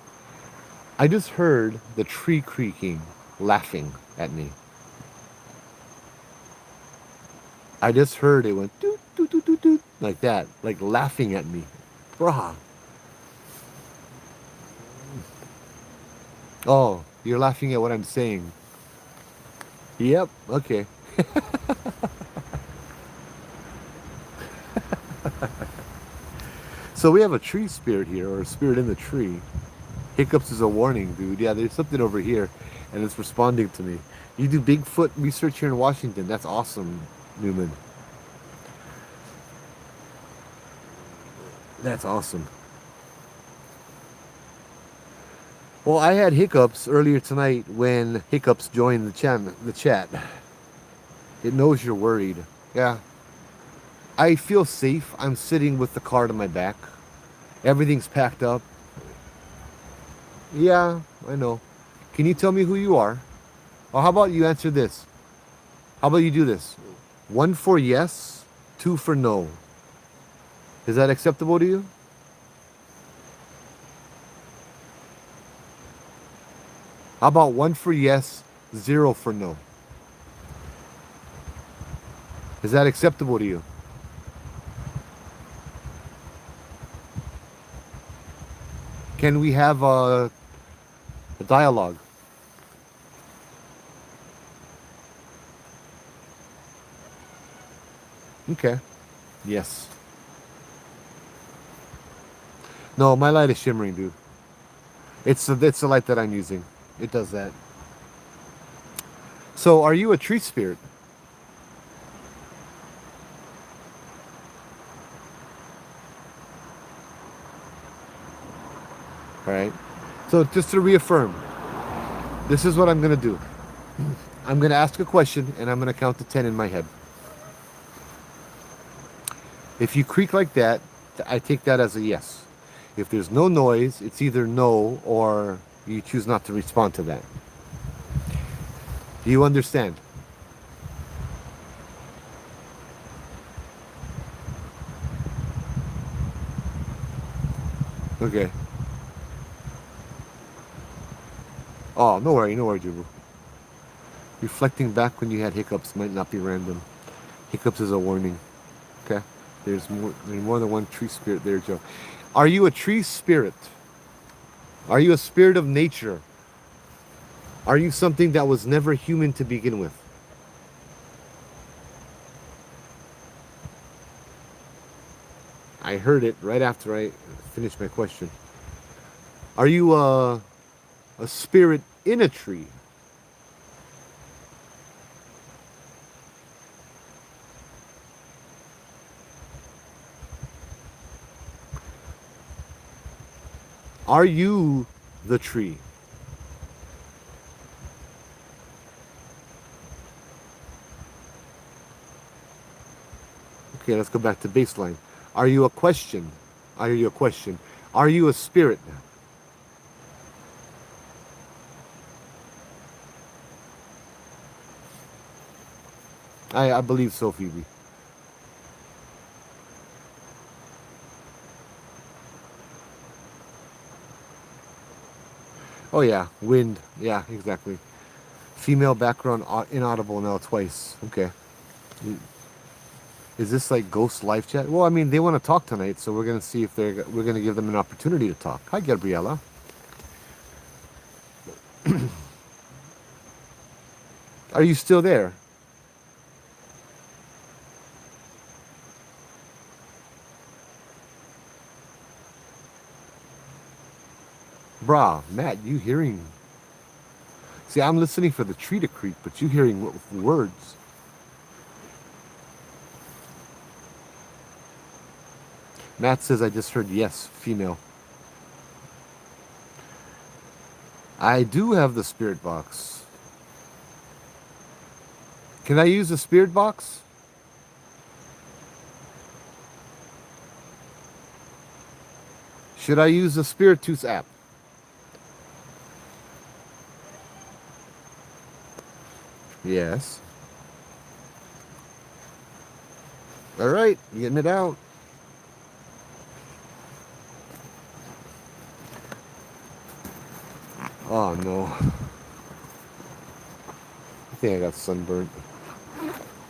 Speaker 1: I just heard the tree creaking, laughing at me. I just heard it went doot, doot, doot, doot, doot, like that, like laughing at me. Bruh. Oh, you're laughing at what I'm saying. Yep, okay. So we have a tree spirit here, or a spirit in the tree. Hiccups is a warning, dude. Yeah, there's something over here, and it's responding to me. You do Bigfoot research here in Washington. That's awesome, Newman. That's awesome. Well, I had hiccups earlier tonight when Hiccups joined the chat. It knows you're worried. Yeah. I feel safe. I'm sitting with the card on my back. Everything's packed up. Yeah, I know. Can you tell me who you are? Or how about you answer this? How about you do this? 1 for yes, 2 for no. Is that acceptable to you? How about 1 for yes, 0 for no? Is that acceptable to you? Can we have a dialogue? Okay. Yes. No, my light is shimmering, dude. It's the light that I'm using. It does that. So, are you a tree spirit? All right. So, just to reaffirm, this is what I'm gonna do. I'm gonna ask a question, and I'm gonna count to 10 in my head. If you creak like that, I take that as a yes. If there's no noise, it's either no or you choose not to respond to that. Do you understand? Okay. Oh, no worry, Jubu. Reflecting back when you had hiccups might not be random. Hiccups is a warning. Okay? There's more than one tree spirit there, Joe. Are you a tree spirit? Are you a spirit of nature? Are you something that was never human to begin with? I heard it right after I finished my question. Are you a spirit in a tree? Are you the tree? Okay, let's go back to baseline. Are you a question? Are you a question? Are you a spirit now? I believe so, Phoebe. Oh yeah, wind. Yeah, exactly. Female background inaudible now twice. Okay. Is this like ghost live chat? Well, I mean, they want to talk tonight, so we're gonna see if we're gonna give them an opportunity to talk. Hi, Gabriella. Are you still there? Brah, Matt, you hearing? See, I'm listening for the tree to creak, but you hearing words. Matt says I just heard yes, female. I do have the spirit box. Can I use the spirit box? Should I use the Spiritus app? Yes. All right, getting it out. Oh no. I think I got sunburnt.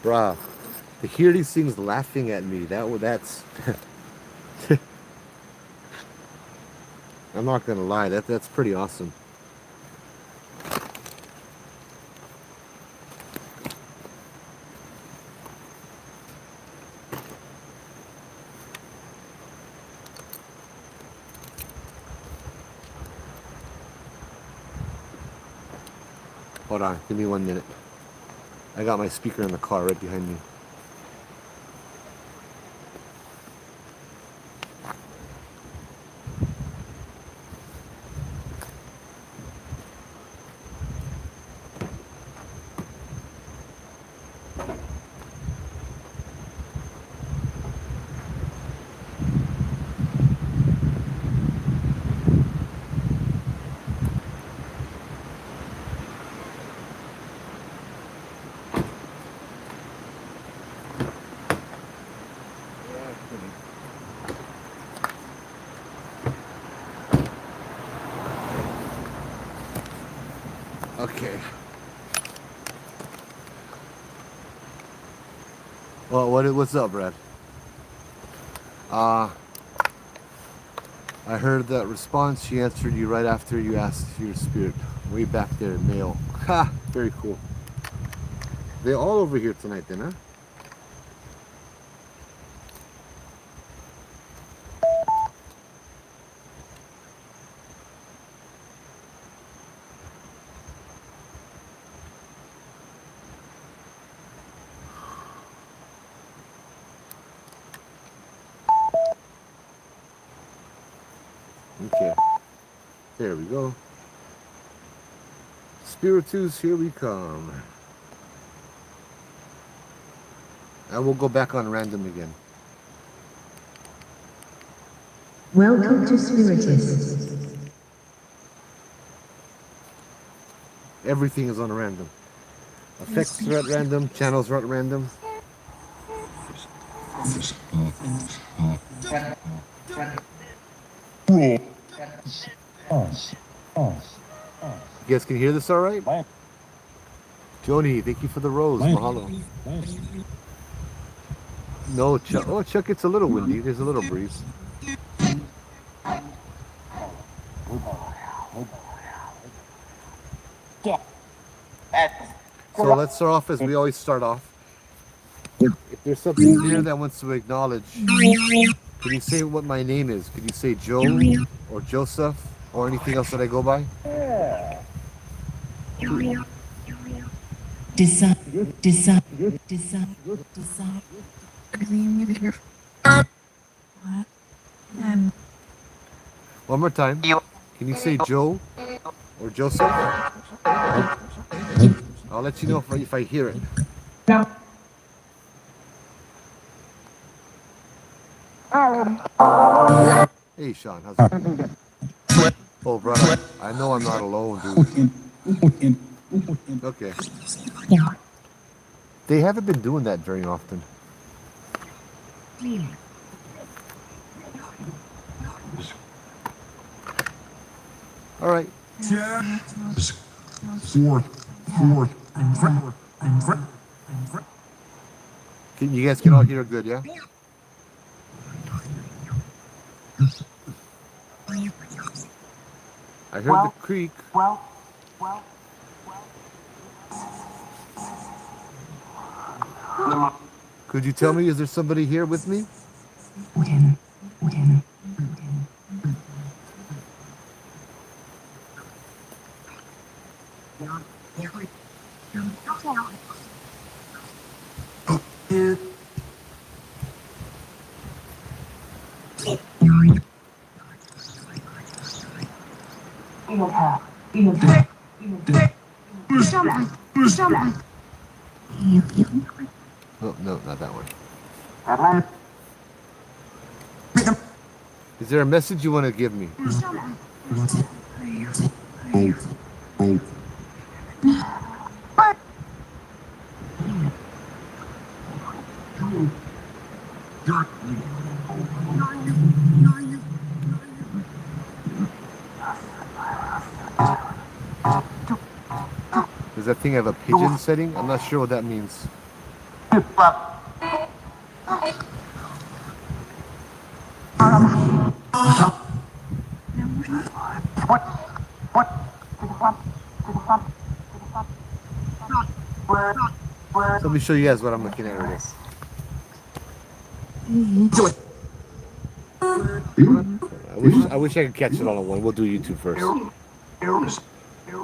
Speaker 1: Bruh, to hear these things laughing at me, that's I'm not gonna lie, that's pretty awesome. Hold on, give me 1 minute. I got my speaker in the car right behind me. Okay. Well, what's up, Brad? I heard that response. She answered you right after you asked your spirit. Way back there, male. Ha! Very cool. They're all over here tonight then, huh? Okay. There we go. Spiritus, here we come. And we'll go back on random again.
Speaker 2: Welcome to Spiritus.
Speaker 1: Everything is on random. Effects are at random, channels are at random. You guys can hear this all right? Joni, thank you for the rose. Mahalo. No, Chuck. Oh, Chuck, it's a little windy. There's a little breeze. So let's start off as we always start off. If there's something here that wants to acknowledge, can you say what my name is? Can you say Joe or Joseph or anything else that I go by? One more time. Can you say Joe or Joseph? I'll let you know if I hear it. Hey, Sean, how's it? Oh, brother, I know I'm not alone, dude. Okay. They haven't been doing that very often. All right. You guys can all hear good, yeah? I heard the creek. Could you tell me, is there somebody here with me? Oh, no, not that one. Is there a message you want to give me? Does that thing have a pigeon setting? I'm not sure what that means. Let me show you guys what I'm looking at right here. I wish I could catch it all in one. We'll do YouTube first.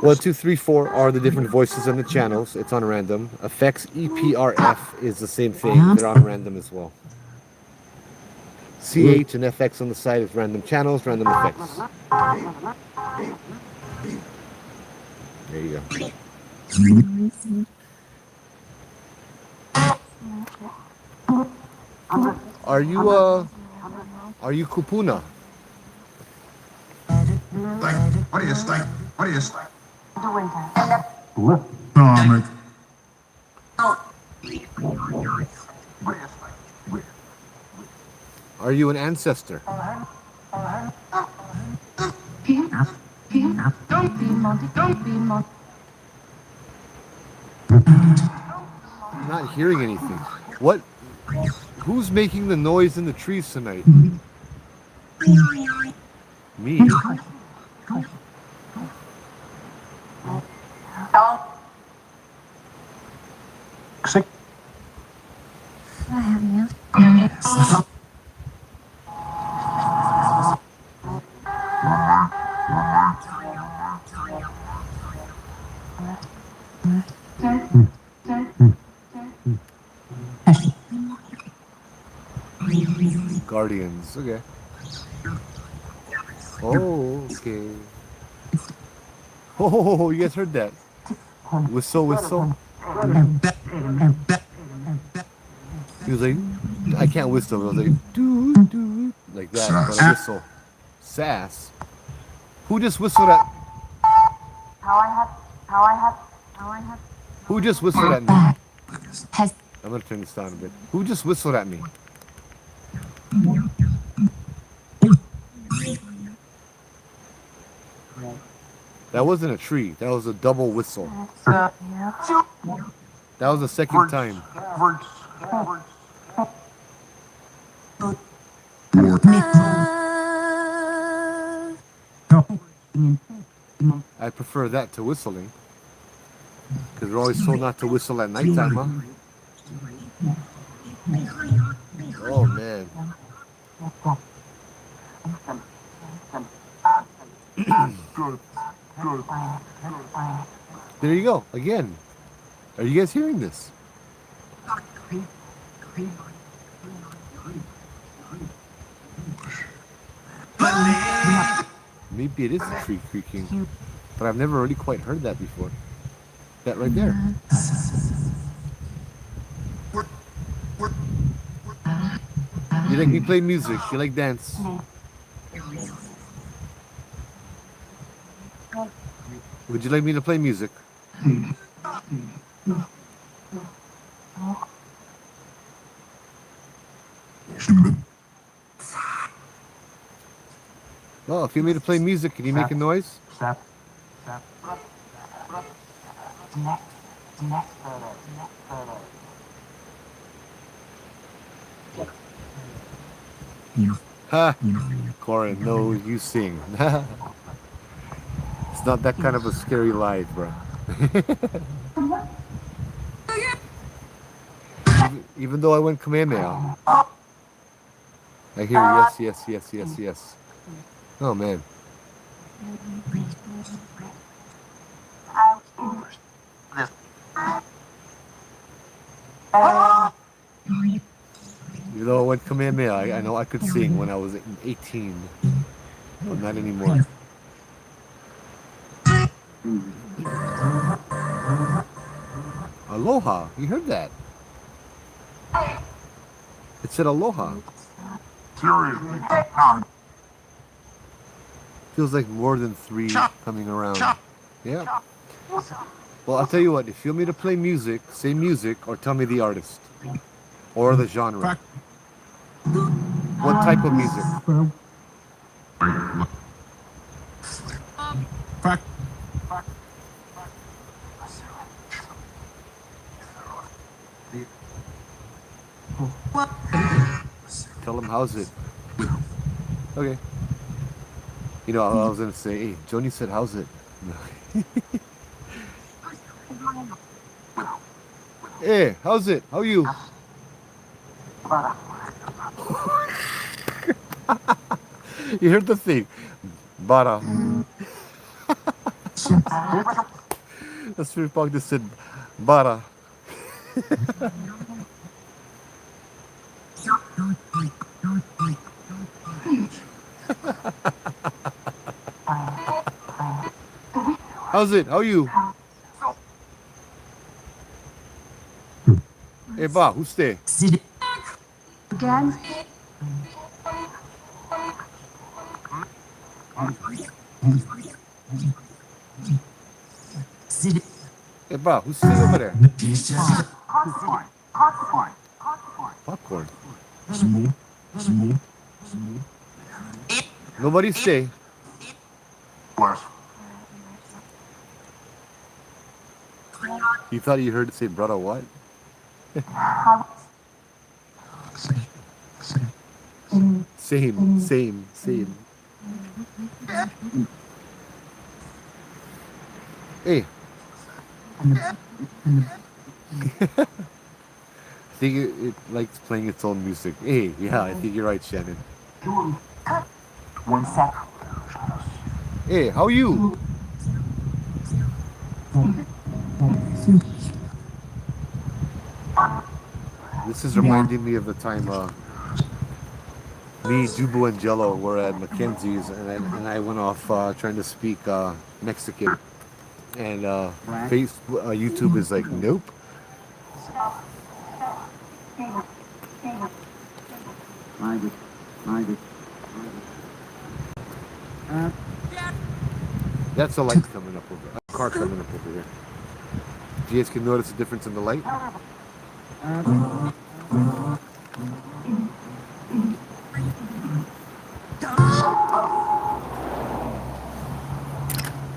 Speaker 1: 1, 2, 3, 4 are the different voices in the channels. It's on random. Effects EPRF is the same thing. They're on random as well. CH and FX on the side is random channels, random effects. There you go. Are you Kupuna?
Speaker 3: What do you think? What do you think?
Speaker 1: Are you an ancestor? I'm not hearing anything. What? Who's making the noise in the trees tonight? Me. Guardians, okay. Oh, okay. Oh, you guys heard that? Whistle, whistle. He was like, I can't whistle. I was like, doo, doo, like that, but a whistle. Sass. Who just whistled at? Who just whistled at me? I'm gonna turn this down a bit. Who just whistled at me? That wasn't a tree. That was a double whistle. That was the second time. I prefer that to whistling. Because we're always told not to whistle at nighttime, huh? Oh, man. There you go. Again. Are you guys hearing this? Maybe it is a tree creaking. But I've never really quite heard that before. That right there. You like me play music. You like dance. Would you like me to play music? Well, if you want me to play music, can you make a noise? Ha! Corin, no, you sing. It's not that kind of a scary life, bro. Even though I went Kamehameha, I hear yes, yes, yes, yes, yes. Oh man. Even though I went Kamehameha, I know I could sing when I was 18, but not anymore. Aloha, you heard that? It said aloha. Feels like more than 3 coming around. Yeah. Well, I'll tell you what, if you want me to play music, say music, or tell me the artist. Or the genre. What type of music? Tell them how's it. Okay. You know, I was gonna say, hey, Joni said how's it? Hey, how's it? How you? You heard the thing. Bara. The spirit punk just said bara. How's it? How you? Hey, ba, who's there?
Speaker 2: Again?
Speaker 1: Hey, ba, who's sitting over there? Popcorn. Nobody stay. You thought you heard it say brother what? Same. Hey. I think it likes playing its own music. Hey, yeah, I think you're right, Shannon. Hey, how are you? This is reminding me of the time me, Jubu, and Jello were at Mackenzie's, and I went off trying to speak Mexican, and YouTube is like, nope. That's a light coming up over, a car coming up over here. You guys can notice the difference in the light.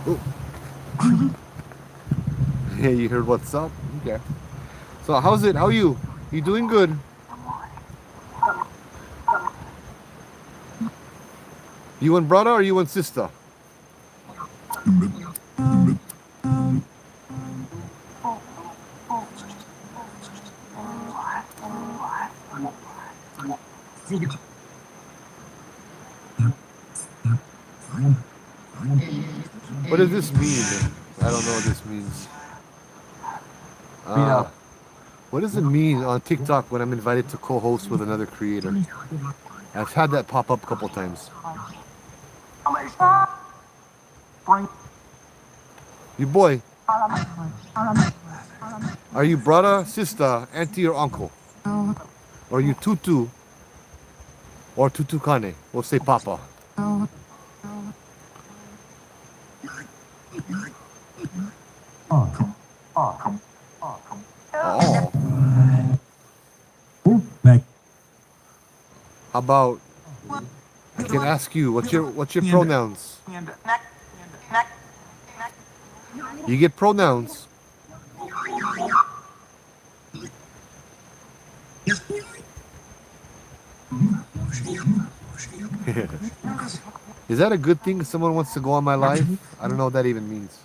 Speaker 1: Oh. Yeah, you heard what's up? Okay. So how's it? How are you? You doing good? You and brother or you and sister? What does this mean? I don't know what this means. What does it mean on TikTok when I'm invited to co-host with another creator? I've had that pop up a couple times. You boy. Are you brother, sister, auntie, or uncle? Or you tutu? Or tutu kane? We'll say papa. Oh. How about I can ask you what's your pronouns? You get pronouns. Is that a good thing if someone wants to go on my live? I don't know what that even means.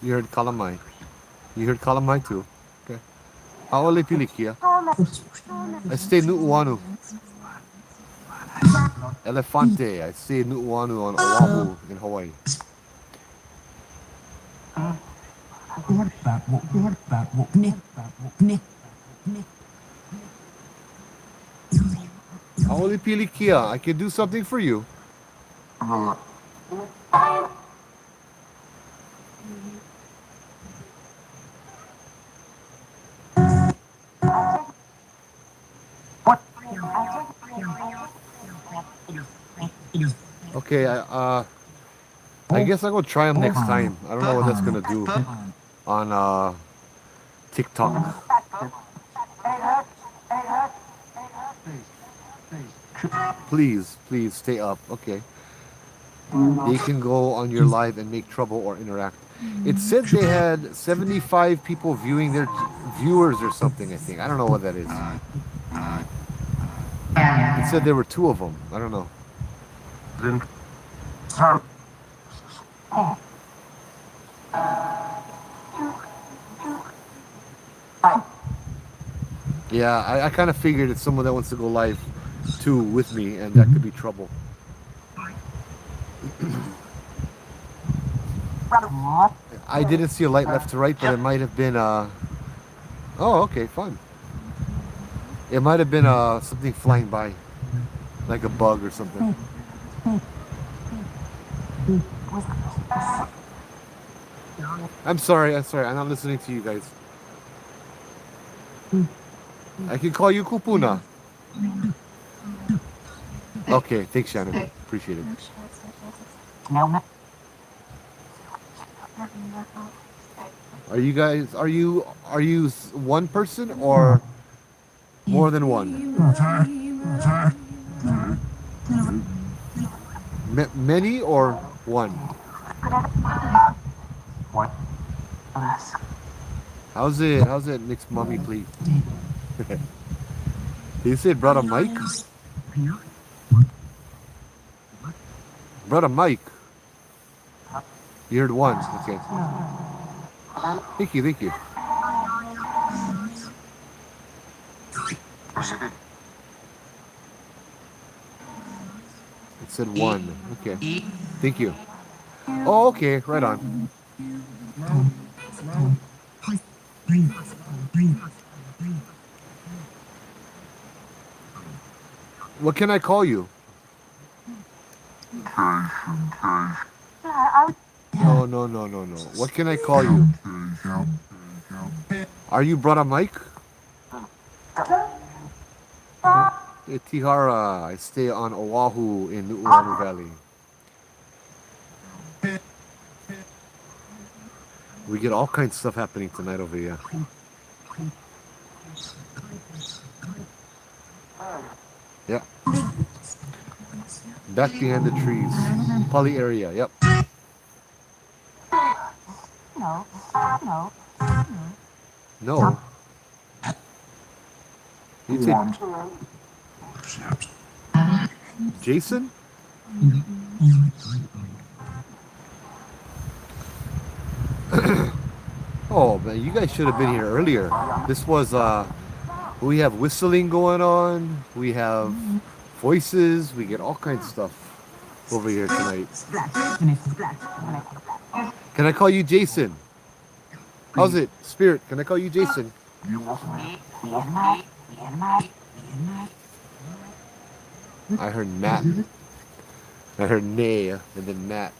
Speaker 1: You heard Kalamai. You heard Kalamai too. Okay. Aole Pilikia. I stay Nu'uanu. Elefante. I stay Nu'uanu on Oahu in Hawaii. Aole Pilikia. I can do something for you. Okay, I guess I'll go try them next time. I don't know what that's gonna do on TikTok. Please, please stay up. Okay. They can go on your live and make trouble or interact. It said they had 75 people viewing their viewers or something, I think. I don't know what that is. It said there were 2 of them. I don't know. Yeah, I kind of figured it's someone that wants to go live too with me, and that could be trouble. I didn't see a light left to right, but it might have been oh, okay, fun. It might have been something flying by, like a bug or something. I'm sorry. I'm not listening to you guys. I can call you Kupuna. Okay, thanks, Shannon. Appreciate it. Are you guys? Are you one person or more than one? Many or one? How's it, mixed mommy, please? You said brother Mike? Brother Mike. You heard one. Okay. Thank you. It said one. Okay. Thank you. Oh, okay. Right on. What can I call you? No. What can I call you? Are you brother Mike? Tihara. I stay on Oahu in Nu'uanu Valley. We get all kinds of stuff happening tonight over here. Yeah. Back behind the trees. Poly area, yep. No. You said Jason? Oh man, you guys should have been here earlier. This was we have whistling going on, we have voices, we get all kinds of stuff over here tonight. Can I call you Jason? How's it? Spirit, can I call you Jason? I heard Matt. I heard Nay and then Matt.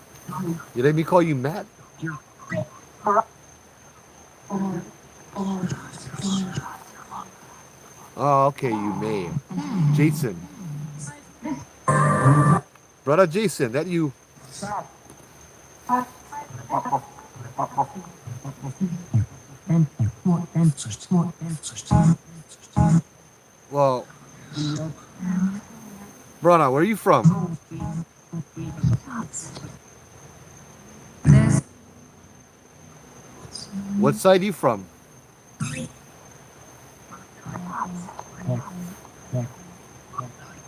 Speaker 1: You let me call you Matt? Oh, okay, you may. Jason. Brother Jason, that you?
Speaker 2: More answers. More answers.
Speaker 1: Well, brother, where are you from?
Speaker 2: This
Speaker 1: What side are you from?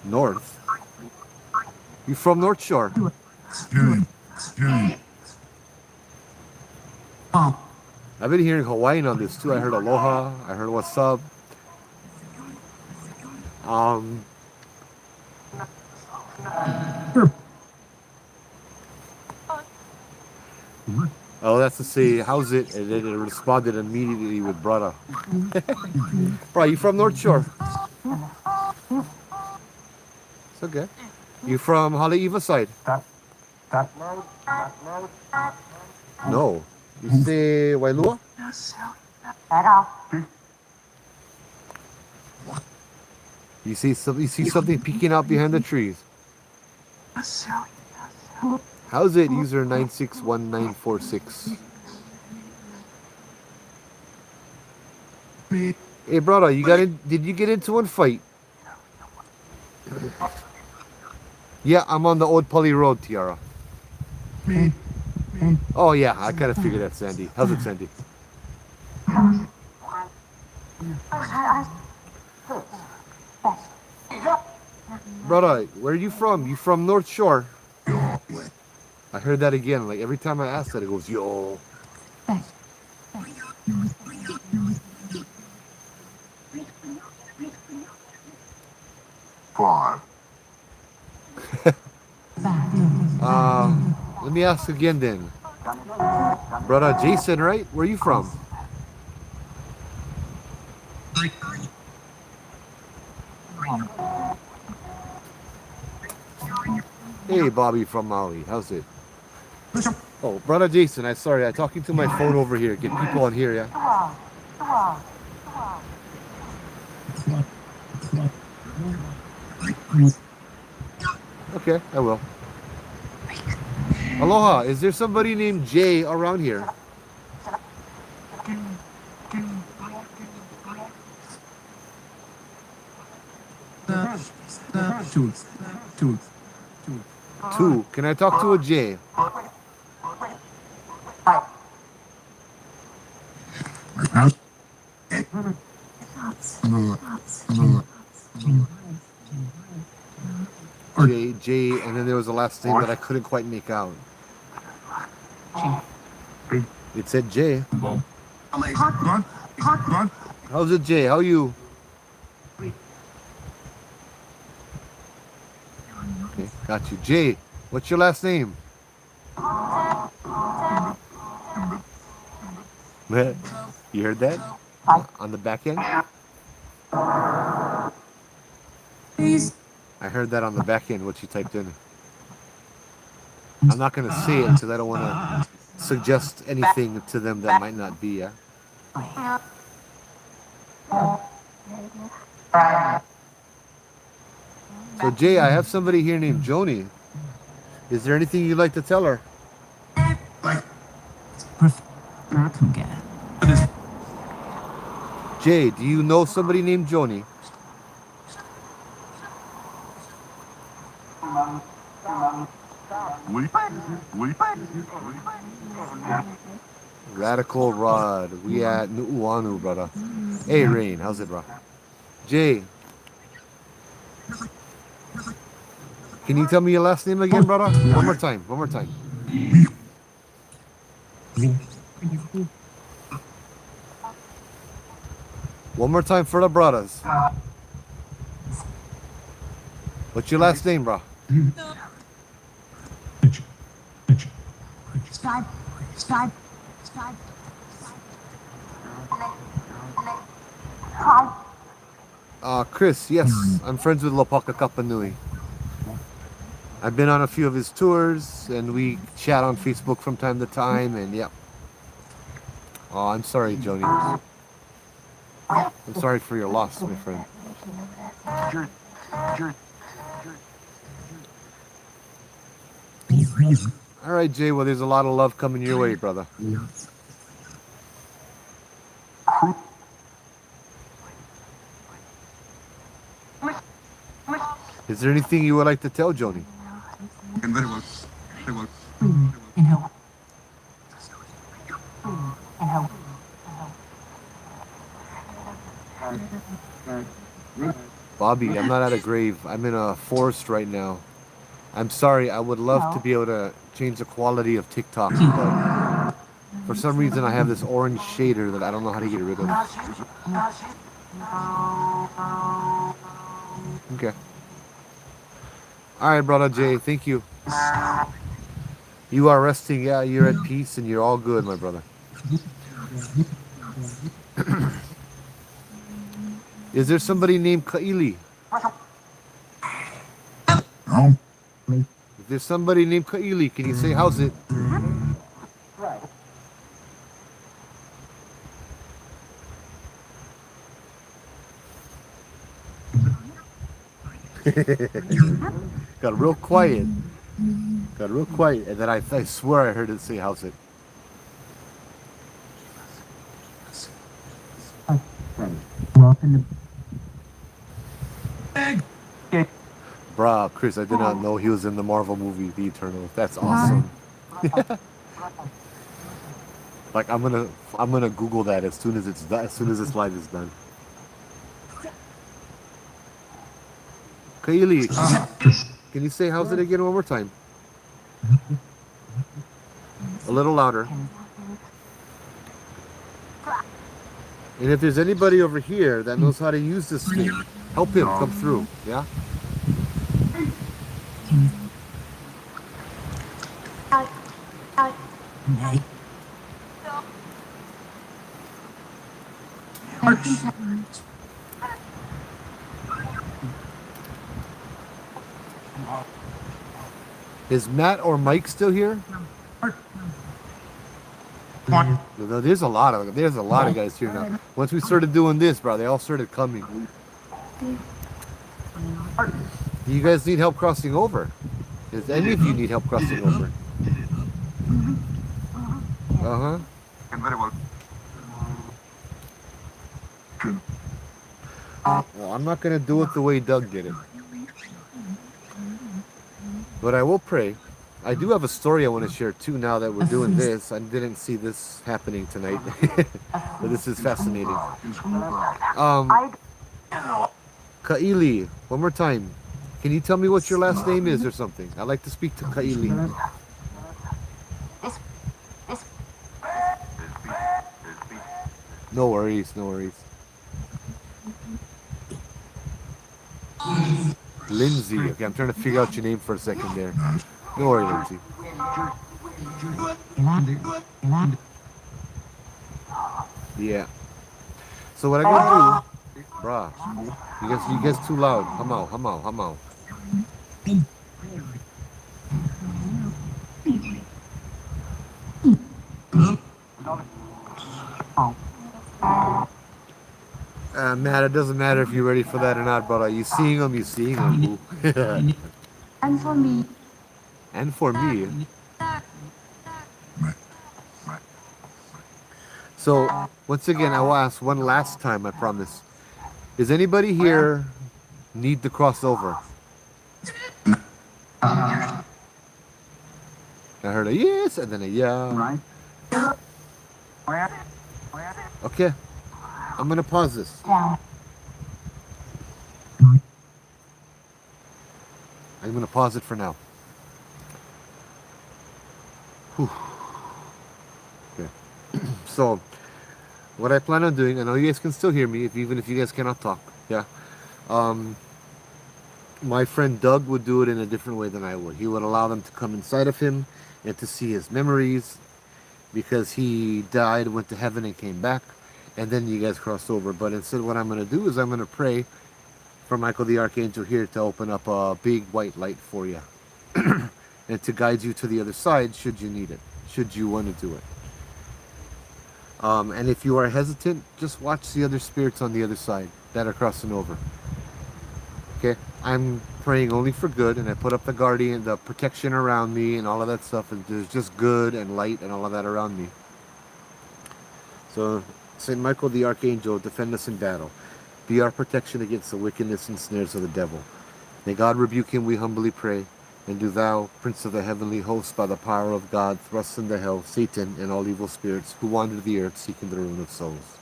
Speaker 1: North. You from North Shore? I've been hearing Hawaiian on this too. I heard aloha. I heard what's up. Um, oh, that's to say, how's it? And then it responded immediately with brother. Bro, you from North Shore? It's okay. You from Haleiwa side? No. You say Wailua? You see something peeking out behind the trees. How's it, user 961946? Hey brother, did you get into one fight? Yeah, I'm on the Old Pully Road, Tiara. Oh yeah, I kind of figured that, Sandy. How's it, Sandy? Brother, where are you from? You from North Shore? I heard that again. Like every time I ask that, it goes, yo.
Speaker 3: Five.
Speaker 1: Let me ask again then. Brother Jason, right? Where are you from? Hey, Bobby from Maui. How's it? Oh, brother Jason, I'm sorry. I'm talking to my phone over here. Get people on here, yeah? Okay, I will. Aloha, is there somebody named Jay around here? Two. Can I talk to a Jay? J, and then there was the last name that I couldn't quite make out. It said J. How's it, Jay? How are you? Okay, got you. Jay, what's your last name? You heard that? On the back end? I heard that on the back end, what you typed in. I'm not going to say it because I don't want to suggest anything to them that might not be, yeah? So, Jay, I have somebody here named Joni. Is there anything you'd like to tell her? Jay, do you know somebody named Joni? Radical Rod. We at Nu'uanu, brother. Hey, Rain. How's it, bro? Jay. Can you tell me your last name again, brother? One more time. One more time. One more time for the brothers. What's your last name, bro? Chris, yes, I'm friends with Lopaka Kapanui. I've been on a few of his tours, and we chat on Facebook from time to time, and yeah. Oh, I'm sorry, Joni. I'm sorry for your loss, my friend. All right, Jay. Well, there's a lot of love coming your way, brother. Is there anything you would like to tell Joni?
Speaker 3: And very well. Very well.
Speaker 2: In Hawaii. In Hawaii.
Speaker 1: Bobby, I'm not at a grave. I'm in a forest right now. I'm sorry. I would love to be able to change the quality of TikTok, but for some reason I have this orange shader that I don't know how to get rid of. Okay. All right, brother Jay. Thank you. You are resting. Yeah, you're at peace and you're all good, my brother. Is there somebody named Kaili?
Speaker 3: No.
Speaker 1: If there's somebody named Kaili, can you say how's it? Got real quiet. Got real quiet, and then I swear I heard it say how's it.
Speaker 2: Well, in the
Speaker 1: Bruh, Chris, I did not know he was in the Marvel movie The Eternals. That's awesome. Like I'm gonna Google that as soon as it's done, as soon as this live is done. Kaili, can you say how's it again one more time? A little louder. And if there's anybody over here that knows how to use this thing, help him come through. Yeah.
Speaker 2: night.
Speaker 1: Is Matt or Mike still here? No, there's a lot of guys here now. Once we started doing this, bro, they all started coming. You guys need help crossing over? Does any of you need help crossing over? Uh-huh.
Speaker 3: And very well.
Speaker 1: Well, I'm not gonna do it the way Doug did it. But I will pray. I do have a story I want to share too now that we're doing this. I didn't see this happening tonight. But this is fascinating. Kaili, one more time. Can you tell me what your last name is or something? I'd like to speak to Kaili. No worries, no worries. Lindsay. Okay, I'm trying to figure out your name for a second there. No worries, Lindsay. Yeah. So what I gotta do, bruh, you guys too loud. Hamau. Matt, it doesn't matter if you're ready for that or not, brother. You seeing them, boo.
Speaker 2: And for me.
Speaker 1: And for me. So, once again, I will ask one last time, I promise. Does anybody here need to cross over? I heard a yes and then a yeah. Okay. I'm going to pause this. I'm going to pause it for now. Whew. Okay. So, what I plan on doing, I know you guys can still hear me, even if you guys cannot talk. Yeah. My friend Doug would do it in a different way than I would. He would allow them to come inside of him and to see his memories because he died, went to heaven, and came back. And then you guys cross over. But instead, what I'm going to do is I'm going to pray for Michael the Archangel here to open up a big white light for you and to guide you to the other side should you need it, should you want to do it. And if you are hesitant, just watch the other spirits on the other side that are crossing over. Okay, I'm praying only for good, and I put up the guardian, the protection around me, and all of that stuff, and there's just good and light and all of that around me. So, Saint Michael the Archangel, defend us in battle. Be our protection against the wickedness and snares of the devil. May God rebuke him, we humbly pray. And do thou, Prince of the heavenly hosts, by the power of God, thrust into hell Satan and all evil spirits who wander the earth seeking the ruin of souls.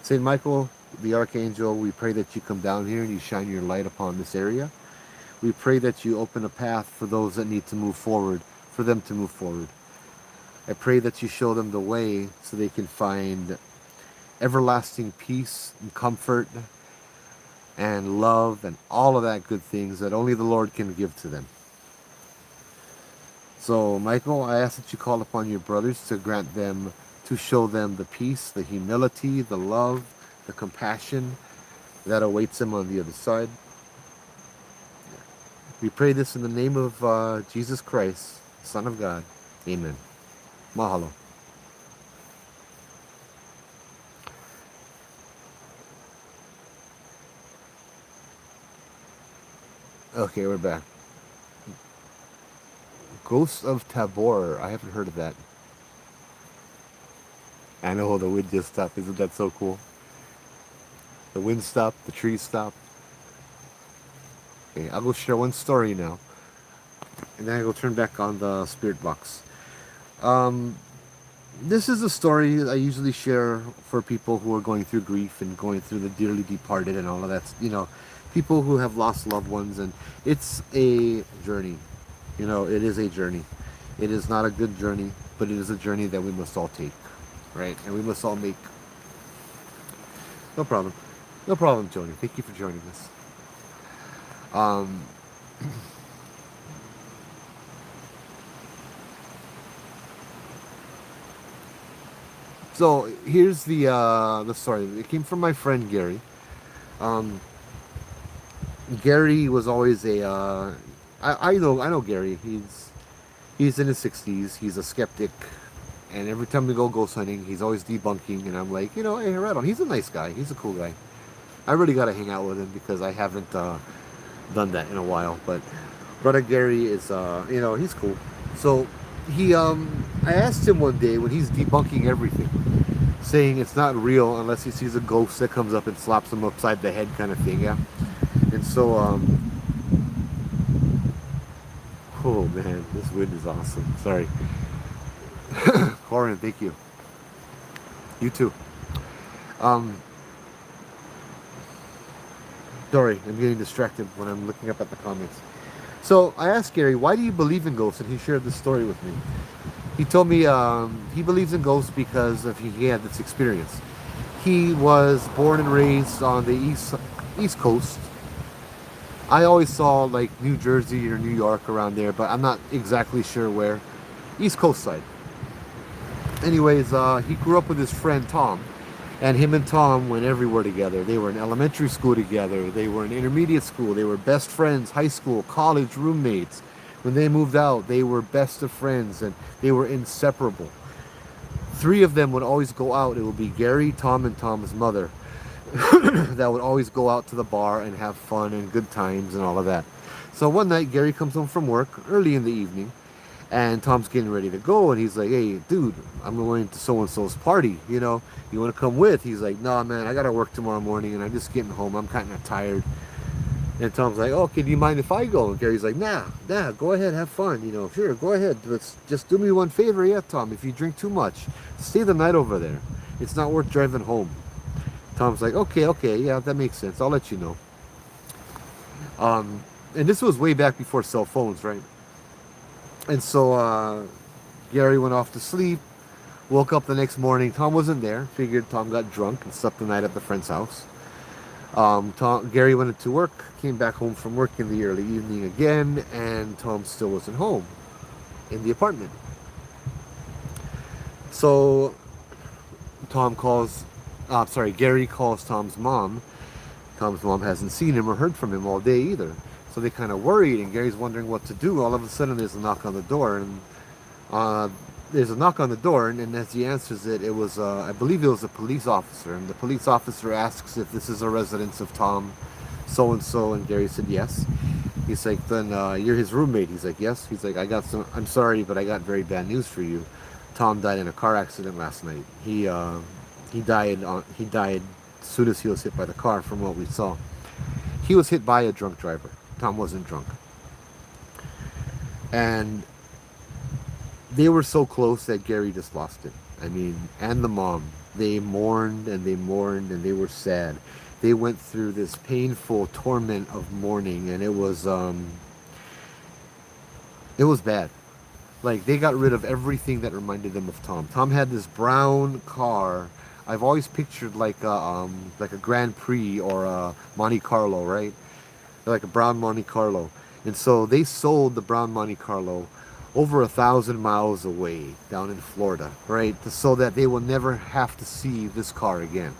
Speaker 1: Saint Michael, the Archangel, we pray that you come down here and you shine your light upon this area. We pray that you open a path for those that need to move forward, for them to move forward. I pray that you show them the way so they can find everlasting peace and comfort and love and all of that good things that only the Lord can give to them. So, Michael, I ask that you call upon your brothers to grant them, to show them the peace, the humility, the love, the compassion that awaits them on the other side. We pray this in the name of Jesus Christ, Son of God. Amen. Mahalo. Okay, we're back. Ghost of Tabor. I haven't heard of that. I know the wind just stopped. Isn't that so cool? The wind stopped. The trees stopped. Okay, I'll go share one story now. And then I will turn back on the spirit box. This is a story that I usually share for people who are going through grief and going through the dearly departed and all of that. People who have lost loved ones. And it's a journey. It is a journey. It is not a good journey, but it is a journey that we must all take, right? And we must all make. No problem. No problem, Joni. Thank you for joining us. So here's the story. It came from my friend Gary. Gary was always I know Gary. He's in his 60s. He's a skeptic, and every time we go ghost hunting, he's always debunking. And I'm like, hey, right on. He's a nice guy. He's a cool guy. I really got to hang out with him because I haven't done that in a while. But brother Gary is, he's cool. So I asked him one day when he's debunking everything, saying it's not real unless he sees a ghost that comes up and slaps him upside the head, kind of thing. Yeah. And so, oh man, this wind is awesome. Sorry. Corin, thank you. You too. Sorry, I'm getting distracted when I'm looking up at the comments. So I asked Gary, why do you believe in ghosts? And he shared this story with me. He told me he believes in ghosts because he had this experience. He was born and raised on the East Coast. I always saw like New Jersey or New York around there, but I'm not exactly sure where. East Coast side. Anyways, he grew up with his friend Tom, and him and Tom went everywhere together. They were in elementary school together. They were in intermediate school. They were best friends, high school, college roommates. When they moved out, they were best of friends, and they were inseparable. 3 of them would always go out. It would be Gary, Tom, and Tom's mother that would always go out to the bar and have fun and good times and all of that. So one night, Gary comes home from work early in the evening, and Tom's getting ready to go, and he's like, hey, dude, I'm going to so-and-so's party, you want to come with? He's like, nah, man, I got to work tomorrow morning, and I'm just getting home. I'm kind of tired. And Tom's like, oh, okay, do you mind if I go? And Gary's like, nah, go ahead, have fun, sure, go ahead. Let's just do me one favor, yeah, Tom, if you drink too much, stay the night over there. It's not worth driving home. Tom's like, okay, yeah, that makes sense. I'll let you know. And this was way back before cell phones, right? And so Gary went off to sleep, woke up the next morning. Tom wasn't there. Figured Tom got drunk and slept the night at the friend's house. Gary went into work, came back home from work in the early evening again, and Tom still wasn't home in the apartment. So Gary calls Tom's mom. Tom's mom hasn't seen him or heard from him all day either. So they kind of worried, and Gary's wondering what to do. All of a sudden, there's a knock on the door, and and as he answers it, it was, I believe it was a police officer, and the police officer asks if this is a residence of Tom so and so, and Gary said yes. He's like, then you're his roommate. He's like, yes. He's like, I'm sorry, but I got very bad news for you. Tom died in a car accident last night. He died as soon as he was hit by the car. From what we saw, he was hit by a drunk driver. Tom wasn't drunk, and they were so close that Gary just lost it. I mean, and the mom, they mourned and they mourned and they were sad. They went through this painful torment of mourning, and it was bad. Like, they got rid of everything that reminded them of Tom. Tom had this brown car. I've always pictured like a Grand Prix or a Monte Carlo, right? Like a brown Monte Carlo. And so they sold the brown Monte Carlo over 1,000 miles away down in Florida, right? So that they will never have to see this car again.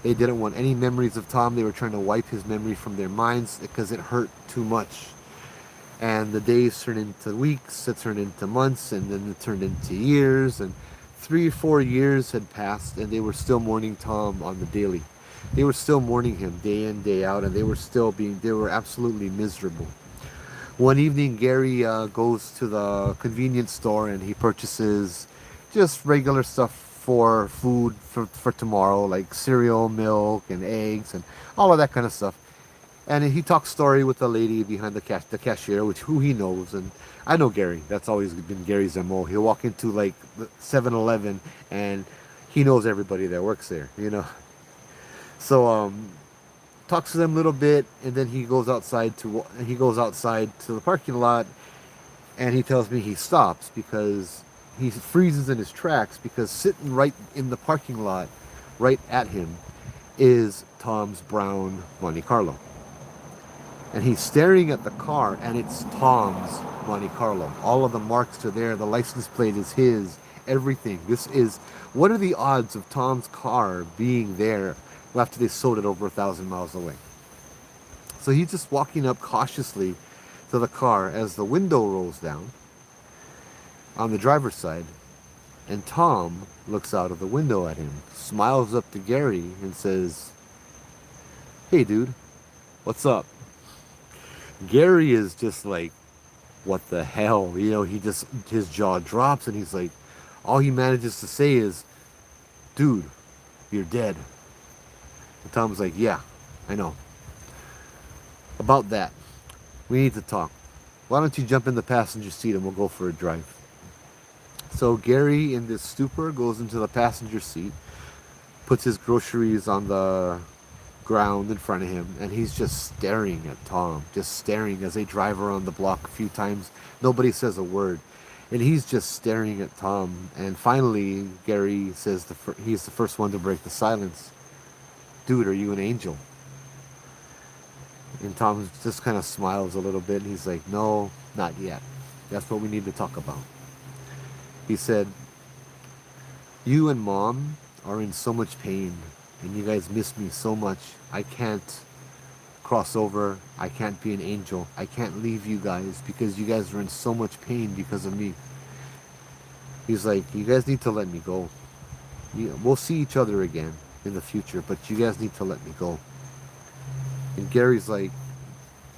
Speaker 1: They didn't want any memories of Tom. They were trying to wipe his memory from their minds because it hurt too much. And the days turned into weeks, it turned into months, and then it turned into years. And 3 or 4 years had passed, and they were still mourning Tom on the daily. They were still mourning him day in, day out, and they were absolutely miserable. One evening, Gary goes to the convenience store and he purchases just regular stuff for food for tomorrow, like cereal, milk, and eggs, and all of that kind of stuff. And he talks story with the lady behind the cashier, who he knows. And I know Gary. That's always been Gary's MO. He'll walk into like the 7-Eleven and he knows everybody that works there, you know. So talks to them a little bit, and then he goes outside to the parking lot, and he tells me he stops because he freezes in his tracks, because sitting right in the parking lot, right at him, is Tom's brown Monte Carlo. And he's staring at the car, and it's Tom's Monte Carlo. All of the marks are there. The license plate is his. Everything. What are the odds of Tom's car being there after they sold it over 1,000 miles away? So he's just walking up cautiously to the car as the window rolls down on the driver's side, and Tom looks out of the window at him, smiles up to Gary, and says, "Hey dude, what's up?" Gary is just like, what the hell? You know, his jaw drops, and he's like, all he manages to say is, "Dude, you're dead." And Tom's like, "Yeah, I know. About that, we need to talk. Why don't you jump in the passenger seat and we'll go for a drive?" So Gary, in this stupor, goes into the passenger seat, puts his groceries on the ground in front of him, and he's just staring at Tom, just staring as they drive around the block a few times. Nobody says a word, and he's just staring at Tom. And finally, Gary says he's the first one to break the silence. "Dude, are you an angel?" And Tom just kind of smiles a little bit, and he's like, "No, not yet. That's what we need to talk about." He said, "You and Mom are in so much pain, and you guys miss me so much. I can't cross over. I can't be an angel. I can't leave you guys because you guys are in so much pain because of me." He's like, "You guys need to let me go. We'll see each other again in the future, but you guys need to let me go." And Gary's like,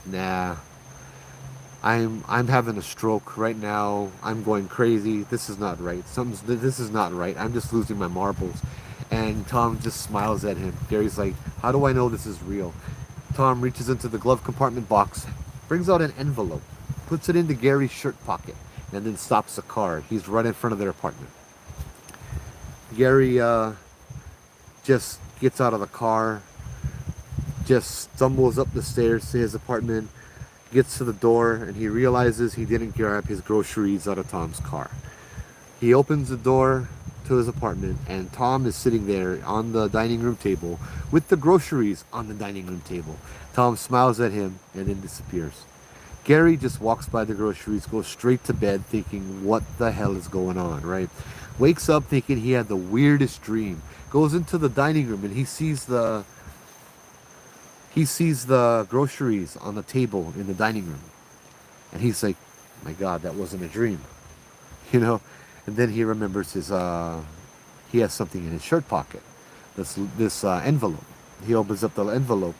Speaker 1: "Nah, I'm having a stroke right now. I'm going crazy. This is not right. This is not right. I'm just losing my marbles." And Tom just smiles at him. Gary's like, "How do I know this is real?" Tom reaches into the glove compartment box, brings out an envelope, puts it into Gary's shirt pocket, and then stops the car. He's right in front of their apartment. Gary just gets out of the car, just stumbles up the stairs to his apartment, gets to the door, and he realizes he didn't grab his groceries out of Tom's car. He opens the door to his apartment, and Tom is sitting there on the dining room table with the groceries on the dining room table. Tom smiles at him and then disappears. Gary just walks by the groceries, goes straight to bed thinking, what the hell is going on, right? Wakes up thinking he had the weirdest dream. Goes into the dining room and he sees the groceries on the table in the dining room. And he's like, "My God, that wasn't a dream." You know? And then he remembers he has something in his shirt pocket. This envelope. He opens up the envelope.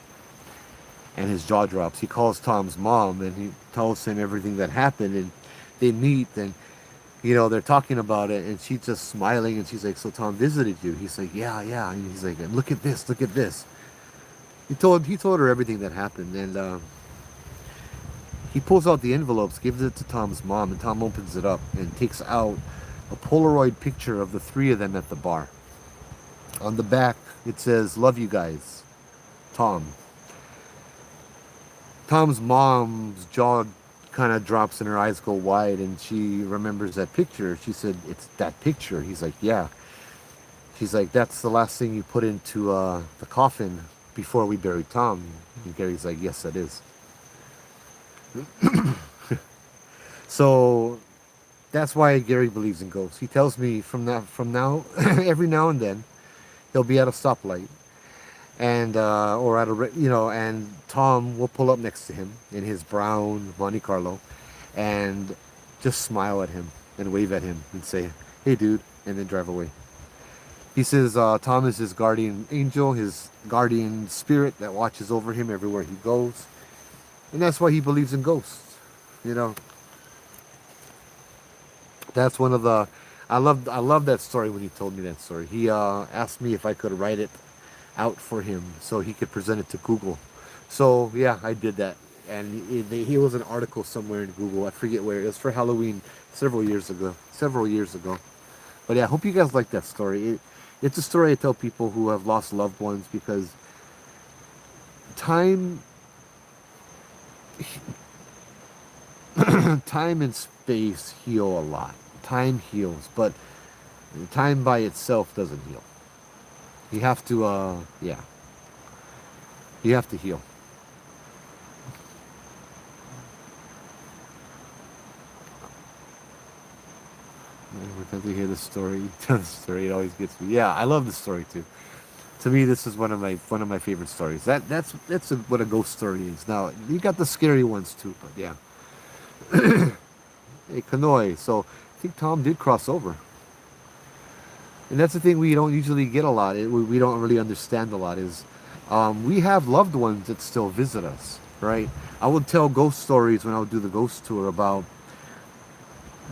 Speaker 1: and his jaw drops. He calls Tom's mom and he tells him everything that happened, and they meet, and they're talking about it, and she's just smiling, and she's like, "So Tom visited you?" He's like, "Yeah, yeah." And he's like, "Look at this, look at this." He told her everything that happened, and he pulls out the envelopes, gives it to Tom's mom, and Tom opens it up and takes out a Polaroid picture of the three of them at the bar. On the back, it says, "Love you guys, Tom." Tom's mom's jaw kind of drops and her eyes go wide, and she remembers that picture. She said, "It's that picture." He's like, "Yeah." She's like, "That's the last thing you put into the coffin before we buried Tom." And Gary's like, "Yes, that is." So that's why Gary believes in ghosts. He tells me from now, every now and then, he'll be at a stoplight, and or at and Tom will pull up next to him in his brown Monte Carlo, and just smile at him and wave at him and say, "Hey, dude," and then drive away. He says Tom is his guardian angel, his guardian spirit that watches over him everywhere he goes, and that's why he believes in ghosts. You know, that's one of the. I love that story when he told me that story. He asked me if I could write it out for him so he could present it to Google. So yeah, I did that, and he was an article somewhere in Google. I forget where. It was for Halloween several years ago. But yeah, I hope you guys like that story. It's a story I tell people who have lost loved ones, because time, time and space heal a lot. Time heals, but time by itself doesn't heal. You have to, yeah, you have to heal. Every time you hear the story, tell the story, it always gets me. Yeah, I love the story too. To me, this is one of my favorite stories. What a ghost story is. Now you got the scary ones too, but yeah. Hey, Kanoi. So I think Tom did cross over, and that's the thing we don't usually get a lot. We don't really understand a lot. Is we have loved ones that still visit us, right? I would tell ghost stories when I would do the ghost tour about,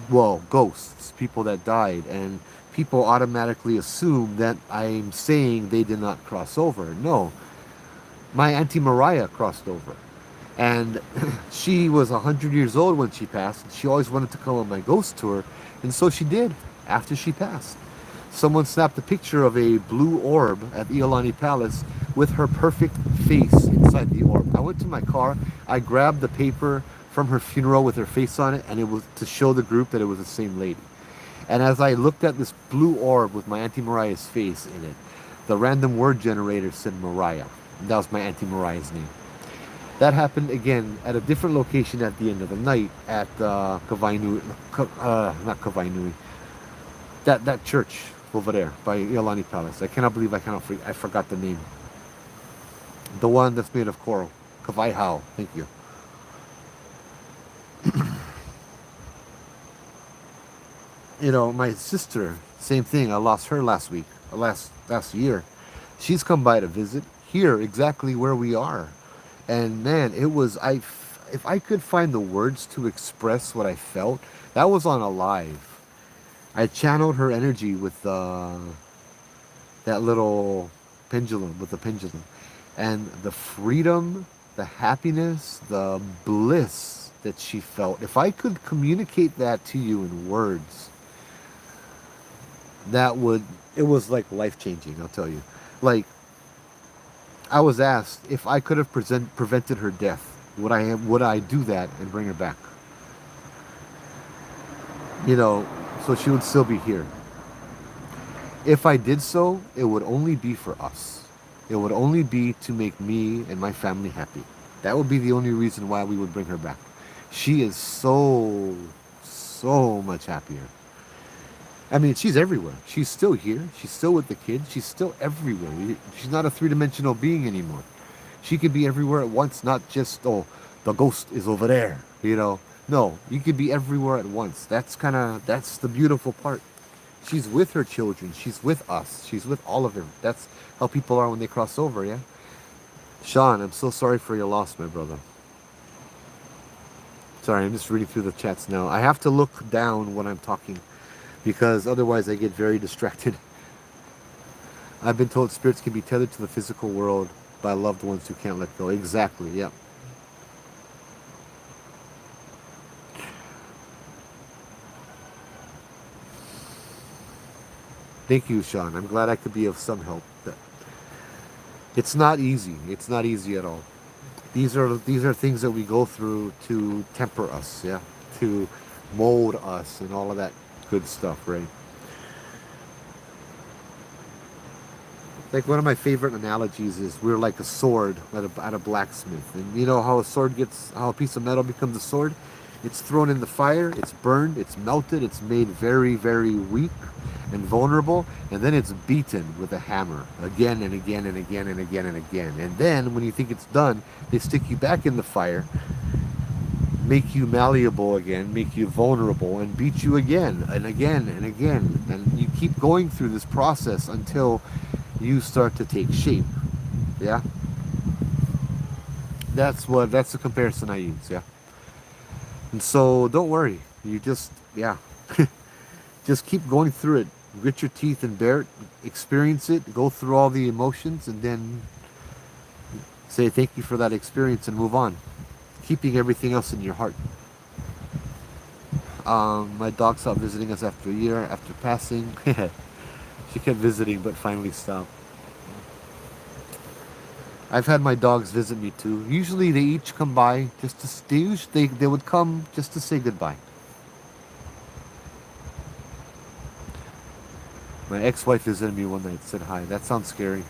Speaker 1: well, ghosts, people that died, and people automatically assume that I'm saying they did not cross over. No, my Auntie Mariah crossed over, and she was 100 years old when she passed. And she always wanted to come on my ghost tour, and so she did after she passed. Someone snapped a picture of a blue orb at Iolani Palace with her perfect face inside the orb. I went to my car, I grabbed the paper from her funeral with her face on it, and it was to show the group that it was the same lady. And as I looked at this blue orb with my Auntie Mariah's face in it, the random word generator said Mariah. And that was my Auntie Mariah's name. That happened again at a different location at the end of the night at Kavainui, not Kavainui, that church over there by Iolani Palace. I cannot believe I forgot the name. The one that's made of coral. Kavaihau. Thank you. My sister, same thing. I lost her last week, last year. She's come by to visit here, exactly where we are, and man, it was if I could find the words to express what I felt, that was on a live. I channeled her energy with that little pendulum, and the freedom, the happiness, the bliss that she felt. If I could communicate that to you in words, it was like life changing, I'll tell you. Like, I was asked if I could have prevented her death, would I do that and bring her back? So she would still be here. If I did so, it would only be for us. It would only be to make me and my family happy. That would be the only reason why we would bring her back. She is so much happier. I mean, she's everywhere. She's still here. She's still with the kids. She's still everywhere. She's not a three-dimensional being anymore. She could be everywhere at once, not just, oh, the ghost is over there, No, you could be everywhere at once. That's the beautiful part. She's with her children. She's with us. She's with all of them. That's how people are when they cross over, yeah? Sean, I'm so sorry for your loss, my brother. Sorry, I'm just reading through the chats now. I have to look down when I'm talking because otherwise I get very distracted. I've been told spirits can be tethered to the physical world by loved ones who can't let go. Exactly, yeah. Thank you, Sean. I'm glad I could be of some help. It's not easy. It's not easy at all. These are things that we go through to temper us, yeah, to mold us and all of that good stuff, right? Like one of my favorite analogies is we're like a sword at a blacksmith, and you know how a piece of metal becomes a sword? It's thrown in the fire, it's burned, it's melted, it's made very, very weak and vulnerable, and then it's beaten with a hammer again and again and again and again and again. And then when you think it's done, they stick you back in the fire, make you malleable again, make you vulnerable, and beat you again and again and again. And you keep going through this process until you start to take shape. Yeah? That's the comparison I use, yeah. And so don't worry. You just just keep going through it. Grit your teeth and bear it, experience it, go through all the emotions, and then say thank you for that experience and move on. Keeping everything else in your heart. My dog stopped visiting us after a year after passing. She kept visiting but finally stopped. I've had my dogs visit me too. Usually they each come by just to they would come just to say goodbye. My ex-wife visited me one night, said hi. That sounds scary.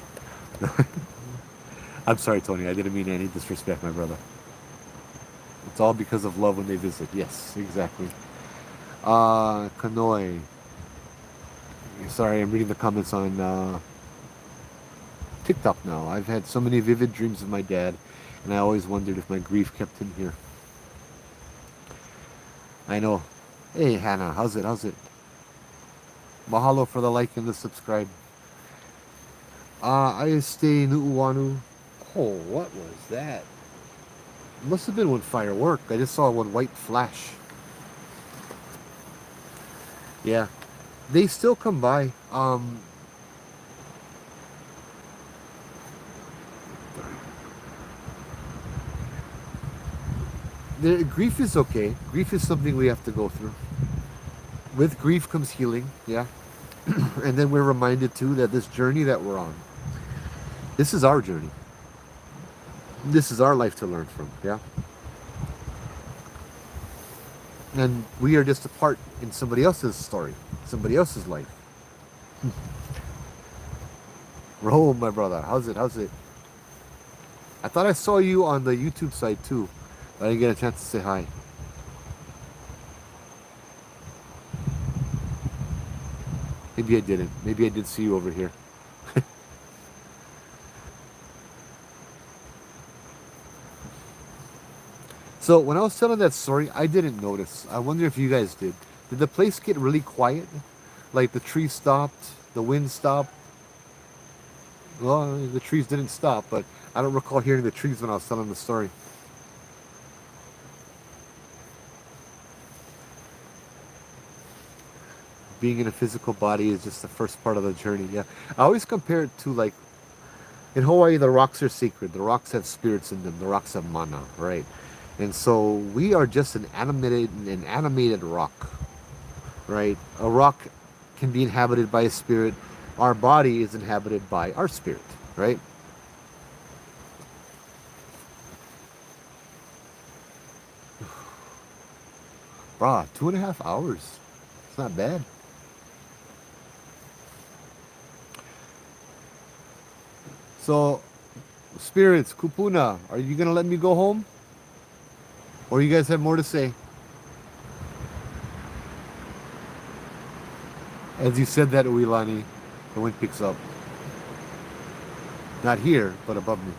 Speaker 1: I'm sorry, Tony. I didn't mean any disrespect, my brother. It's all because of love when they visit. Yes, exactly. Kanoi. Sorry, I'm reading the comments on TikTok now. I've had so many vivid dreams of my dad, and I always wondered if my grief kept him here. I know. Hey, Hannah, how's it? Mahalo for the like and the subscribe. I stay Nu'uanu. Oh, what was that? Must have been one firework. I just saw one white flash. Yeah. They still come by. Grief is okay. Grief is something we have to go through. With grief comes healing, yeah. And then we're reminded too that this journey that we're on, this is our journey. This is our life to learn from, yeah. And we are just a part in somebody else's story, somebody else's life. Roll, my brother, how's it? I thought I saw you on the YouTube side too, but I didn't get a chance to say hi. Maybe I didn't. Maybe I did see you over here. So when I was telling that story, I didn't notice. I wonder if you guys did. Did the place get really quiet? Like the trees stopped, the wind stopped? Well, the trees didn't stop, but I don't recall hearing the trees when I was telling the story. Being in a physical body is just the first part of the journey, yeah. I always compare it to, like, in Hawaii, the rocks are sacred. The rocks have spirits in them. The rocks have mana, right? And so we are just an animated rock, right? A rock can be inhabited by a spirit. Our body is inhabited by our spirit, right? Bruh, 2.5 hours. It's not bad. So, spirits, Kupuna, are you gonna let me go home? Or you guys have more to say? As you said that, Uilani, the wind picks up. Not here, but above me.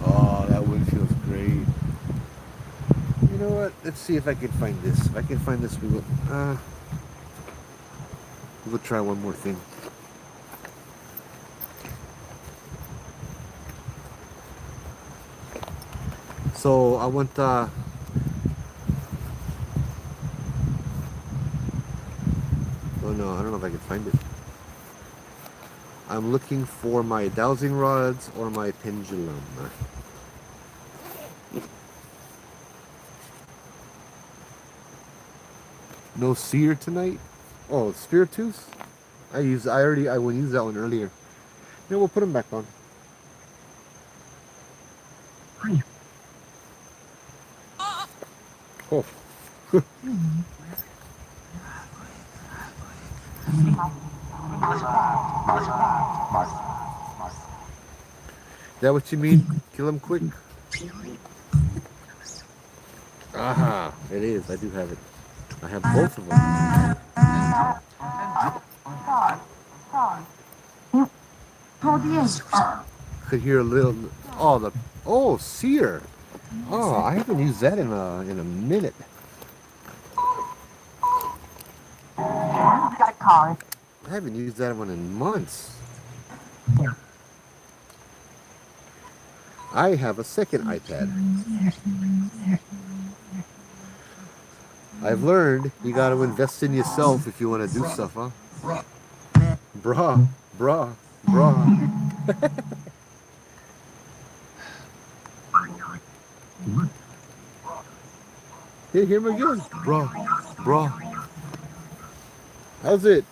Speaker 1: Oh, that wind feels know what? Let's see if I can find this. If I can find this, we'll try one more thing. So I want oh no, I don't know if I can find it. I'm looking for my dowsing rods or my pendulum. No seer tonight? Oh, spiritus? I went use that one earlier. Yeah, we'll put them back on. Oh. Is that what you mean? Kill him quick? Aha, it is. I do have it. I have both of them. Could hear a little. Oh, seer. Oh, I haven't used that in a minute. I haven't used that one in months. I have a second iPad. I've learned you got to invest in yourself if you want to do stuff, huh? Bruh. Hey, hear me again. Bruh. How's it?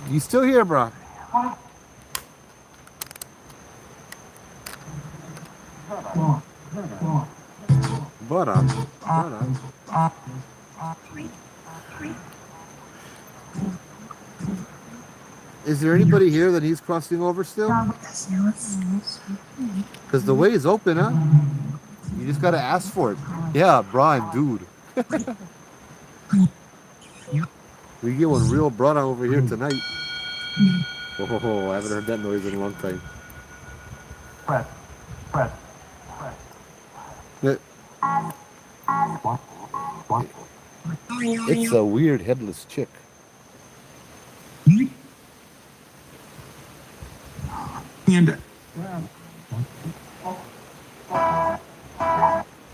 Speaker 1: You still here, bruh? Butter. Is there anybody here that he's crossing over still? Because the way is open, huh? You just gotta ask for it. Yeah, Brian, dude. We get one real brother over here tonight. Oh, I haven't heard that noise in a long time. It's a weird headless chick.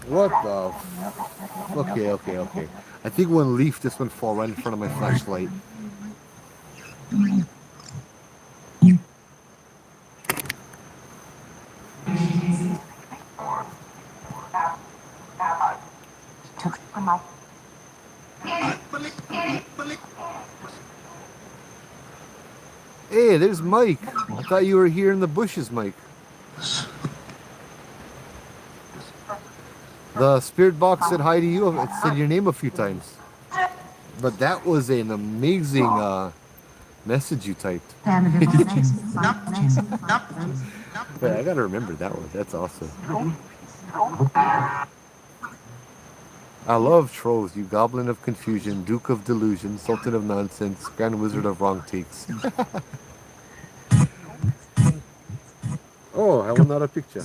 Speaker 1: What the? Okay. I think one leaf just went fall right in front of my flashlight. Hey, there's Mike. I thought you were here in the bushes, Mike. The spirit box said hi to you. It said your name a few times. But that was an amazing message you typed. But I gotta remember that one. That's awesome. I love trolls, you goblin of confusion, duke of delusion, sultan of nonsense, grand wizard of wrong takes. Oh, I want another picture.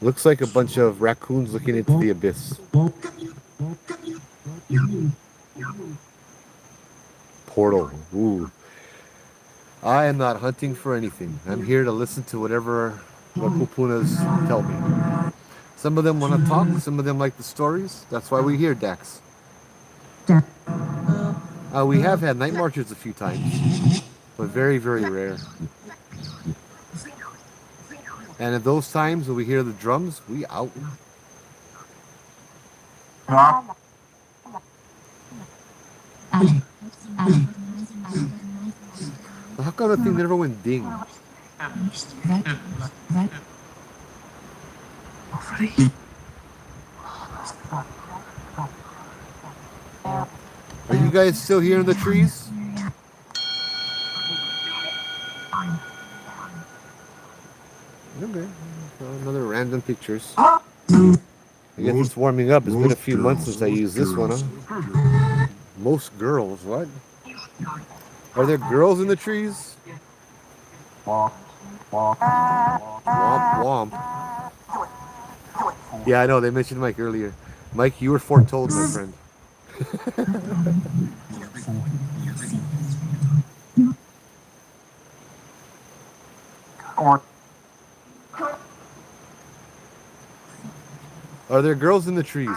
Speaker 1: Looks like a bunch of raccoons looking into the abyss. Portal. Ooh. I am not hunting for anything. I'm here to listen to whatever the kupunas tell me. Some of them want to talk, some of them like the stories. That's why we're here, Dax. We have had night marchers a few times, but very, very rare. And at those times when we hear the drums, we out. How come that thing never went ding? Are you guys still here in the trees? Okay. Another random pictures. I guess it's warming up. It's been a few months since I used this one, huh? Most girls, what? Are there girls in the trees?
Speaker 2: Womp, womp,
Speaker 1: Womp womp. Yeah, I know. They mentioned Mike earlier. Mike, you were foretold, my friend. Are there girls in the trees?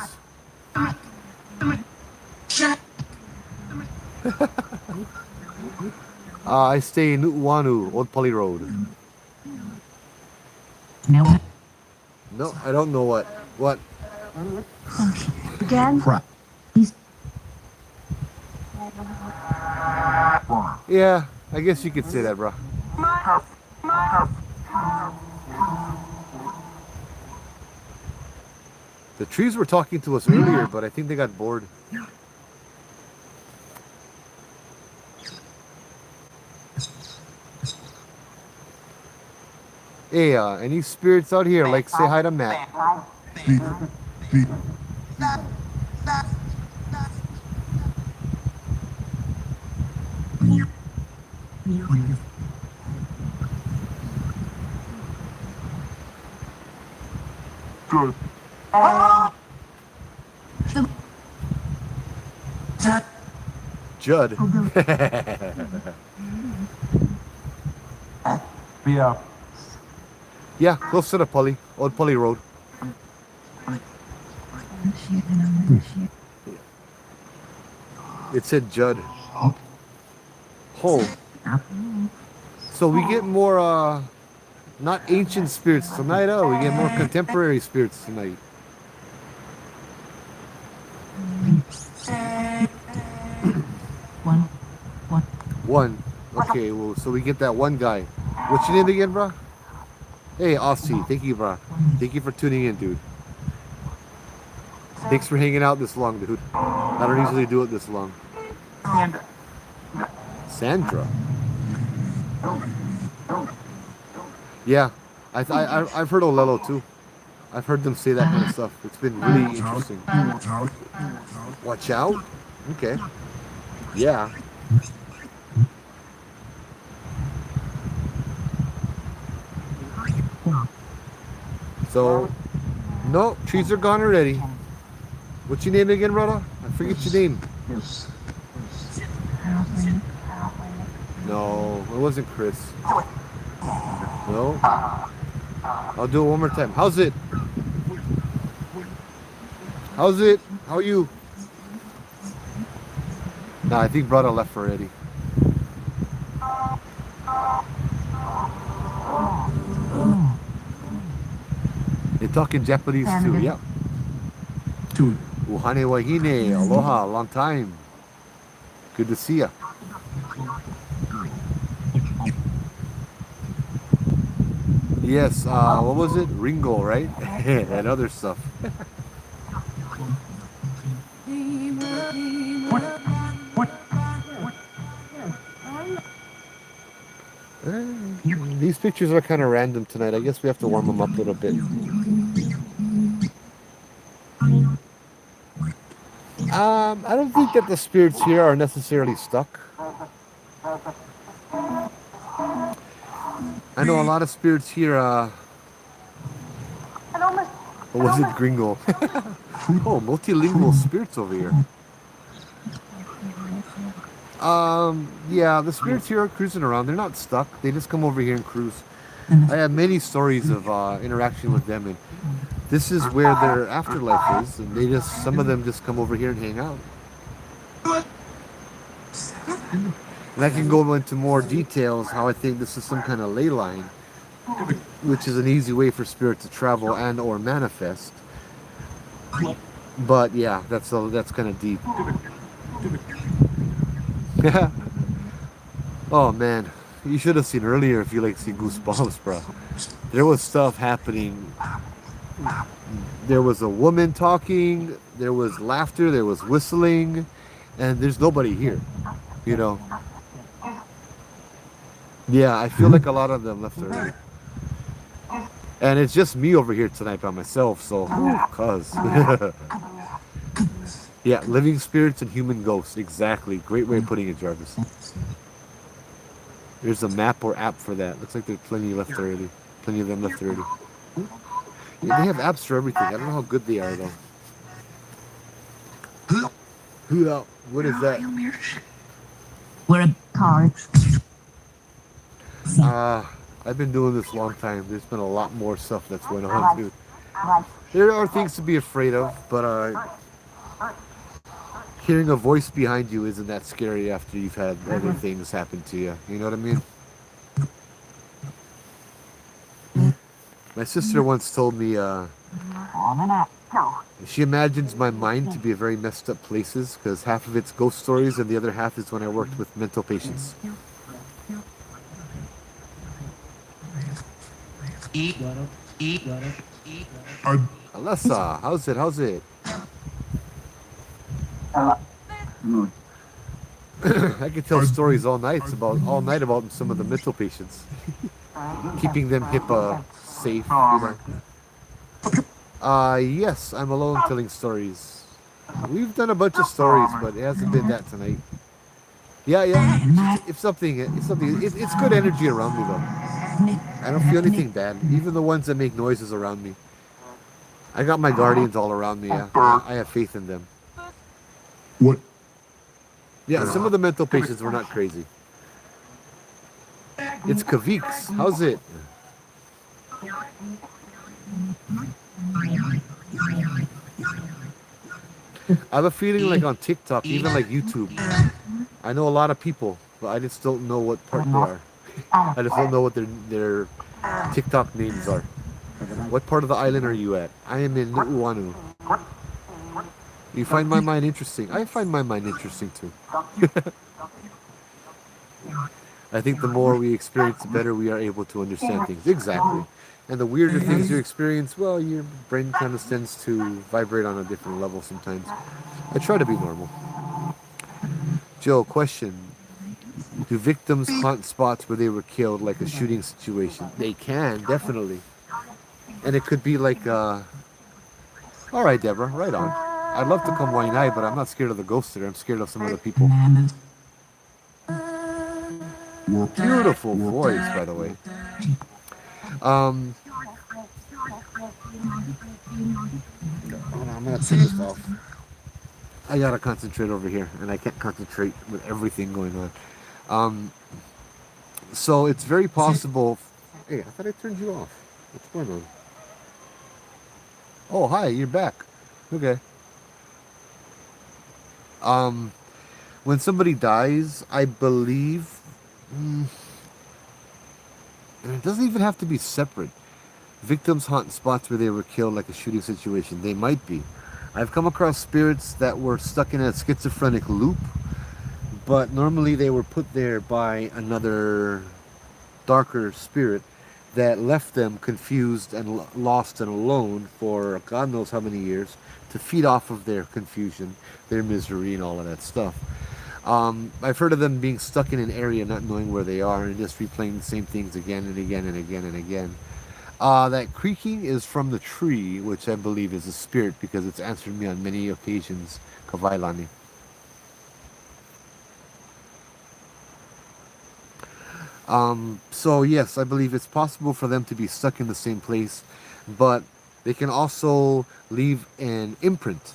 Speaker 1: I stay in Nu'uanu, Old Pali Road.
Speaker 2: no,
Speaker 1: No, I don't know what. What?
Speaker 2: again, he's
Speaker 1: Yeah, I guess you could say that, bro. The trees were talking to us earlier, but I think they got bored. Hey, any spirits out here? Like, say hi to Matt.
Speaker 3: Good.
Speaker 1: Judd.
Speaker 2: yeah.
Speaker 1: Yeah, close to the Pali, Old Pali Road. It said Judd. Oh. So we get more, not ancient spirits tonight, we get more contemporary spirits tonight. One. Okay, well, so we get that one guy. What's your name again, bro? Hey, Aussie. Thank you, bro. Thank you for tuning in, dude. Thanks for hanging out this long, dude. I don't usually do it this long. Sandra. Yeah, I've heard Olelo too. I've heard them say that kind of stuff. It's been really interesting. Watch out. Okay. Yeah. So, no, trees are gone already. What's your name again, brother? I forget your name. No, it wasn't Chris. No. I'll do it one more time. How's it? How's it? How are you? Nah, I think brother left already. They talk in Japanese too, yeah. Uhane wahine, aloha, long time. Good to see ya. Yes, what was it? Ringo, right? And other stuff. These pictures are kind of random tonight. I guess we have to warm them up a little bit. I don't think that the spirits here are necessarily stuck. I know a lot of spirits here, what was it, gringo? Oh, multilingual spirits over here. Yeah, the spirits here are cruising around. They're not stuck. They just come over here and cruise. I have many stories of interaction with them, and this is where their afterlife is, and some of them just come over here and hang out. And I can go into more details how I think this is some kind of ley line, which is an easy way for spirit to travel and or manifest. But yeah, that's kind of deep. Oh man, you should have seen earlier if you like see Goosebumps, bro. There was stuff happening. There was a woman talking, there was laughter, there was whistling, and there's nobody here, you know. Yeah, I feel like a lot of them left early. And it's just me over here tonight by myself, so, cuz. Yeah, living spirits and human ghosts, exactly. Great way of putting it, Jarvis. There's a map or app for that. Looks like there's plenty left already. Plenty of them left already. Yeah, they have apps for everything. I don't know how good they are though. What is that?
Speaker 4: We're a card.
Speaker 1: I've been doing this a long time. There's been a lot more stuff that's going on too. There are things to be afraid of, but hearing a voice behind you isn't that scary after you've had other things happen to you. You know what I mean? My sister once told me she imagines my mind to be very messed up places because half of it's ghost stories and the other half is when I worked with mental patients. Alessa, how's it? How's it? I could tell stories all night about some of the mental patients, keeping them HIPAA safe. You know. Yes, I'm alone telling stories. We've done a bunch of stories, but it hasn't been that tonight. Yeah. It's good energy around me though. I don't feel anything bad. Even the ones that make noises around me. I got my guardians all around me. Yeah. I have faith in them.
Speaker 3: What?
Speaker 1: Yeah, some of the mental patients were not crazy. It's Kavix. How's it? I have a feeling like on TikTok, even like YouTube, I know a lot of people, but I just don't know what part they are. I just don't know what their TikTok names are. What part of the island are you at? I am in Nu'uanu. You find my mind interesting. I find my mind interesting too. I think the more we experience, the better we are able to understand things. Exactly. And the weirder things you experience, well, your brain kind of tends to vibrate on a different level sometimes. I try to be normal. Joe, question. Do victims haunt spots where they were killed, like a shooting situation? They can, definitely. And it could be like, all right, Deborah, right on. I'd love to come Waianae, but I'm not scared of the ghosts there. I'm scared of some other people. Beautiful voice, by the way. I'm gonna turn this off. I gotta concentrate over here, and I can't concentrate with everything going on. So it's very possible. Hey, I thought I turned you off. What's going on? Oh, hi, you're back. Okay. When somebody dies, I believe, and it doesn't even have to be separate. Victims haunt spots where they were killed, like a shooting situation. They might be. I've come across spirits that were stuck in a schizophrenic loop, but normally they were put there by another darker spirit that left them confused and lost and alone for God knows how many years to feed off of their confusion, their misery, and all of that stuff. I've heard of them being stuck in an area, not knowing where they are, and just replaying the same things again and again and again and again. That creaking is from the tree, which I believe is a spirit because it's answered me on many occasions, Kavailani. So yes, I believe it's possible for them to be stuck in the same place, but they can also leave an imprint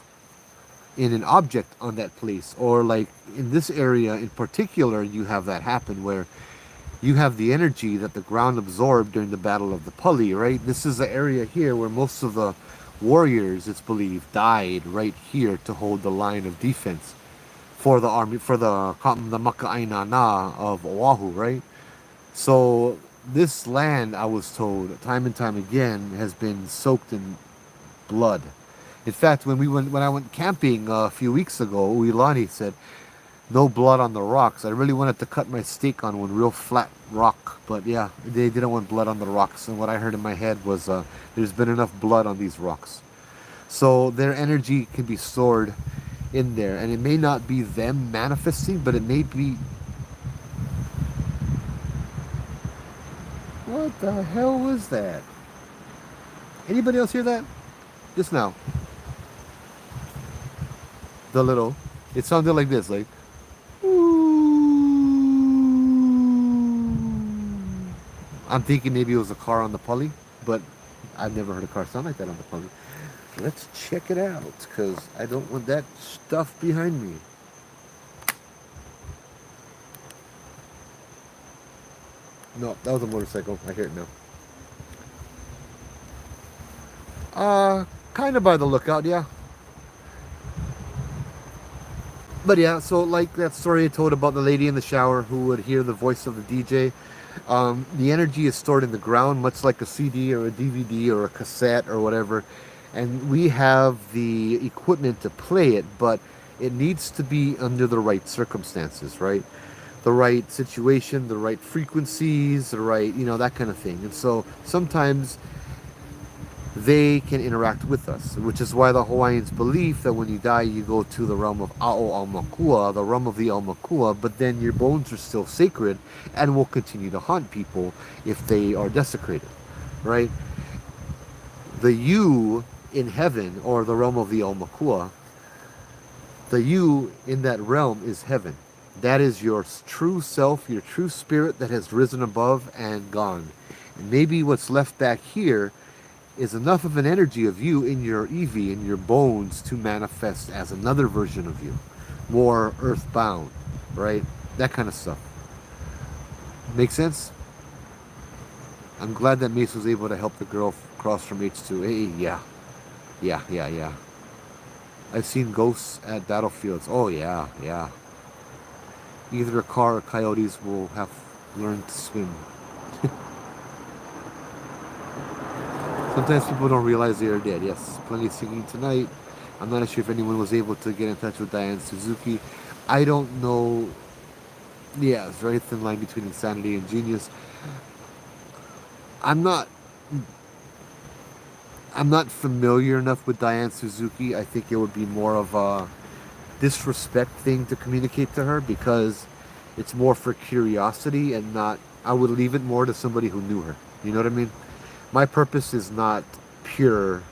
Speaker 1: in an object on that place. Or like in this area in particular, you have that happen where you have the energy that the ground absorbed during the Battle of the Pali, right? This is the area here where most of the warriors, it's believed, died right here to hold the line of defense for the army, for the Maka'aina Na of Oahu, right? So this land, I was told time and time again, has been soaked in blood. In fact, when I went camping a few weeks ago, Uilani said, "No blood on the rocks." I really wanted to cut my steak on one real flat rock, but yeah, they didn't want blood on the rocks. And what I heard in my head was, "There's been enough blood on these rocks." So their energy can be stored in there, and it may not be them manifesting, but it may be. What the hell was that? Anybody else hear that? Just now. The little. It sounded like this, like. I'm thinking maybe it was a car on the pulley, but I've never heard a car sound like that on the pulley. Let's check it out, because I don't want that stuff behind me. No, that was a motorcycle. I hear it now. Kind of by the lookout, yeah. But yeah, so like that story I told about the lady in the shower who would hear the voice of the DJ. The energy is stored in the ground, much like a CD or a DVD or a cassette or whatever. And we have the equipment to play it, but it needs to be under the right circumstances, right? The right situation, the right frequencies, the right, that kind of thing. And so sometimes they can interact with us, which is why the Hawaiians believe that when you die, you go to the realm of Ao Aumakua, the realm of the Aumakua, but then your bones are still sacred and will continue to haunt people if they are desecrated, right? The you in heaven, or the realm of the Aumakua, the you in that realm is heaven. That is your true self, your true spirit that has risen above and gone. And maybe what's left back here is enough of an energy of you in your Eevee, in your bones, to manifest as another version of you. More earthbound, right? That kind of stuff. Make sense? I'm glad that Mace was able to help the girl cross from H2. Hey, yeah. Yeah. I've seen ghosts at battlefields. Oh, yeah. Either a car or coyotes will have learned to swim. Sometimes people don't realize they are dead. Yes, plenty of singing tonight. I'm not sure if anyone was able to get in touch with Diane Suzuki. I don't know. Yeah, it's a very thin line between insanity and genius. I'm not familiar enough with Diane Suzuki. I think it would be more of a disrespect thing to communicate to her, because it's more for curiosity and not. I would leave it more to somebody who knew her. You know what I mean? My purpose is not pure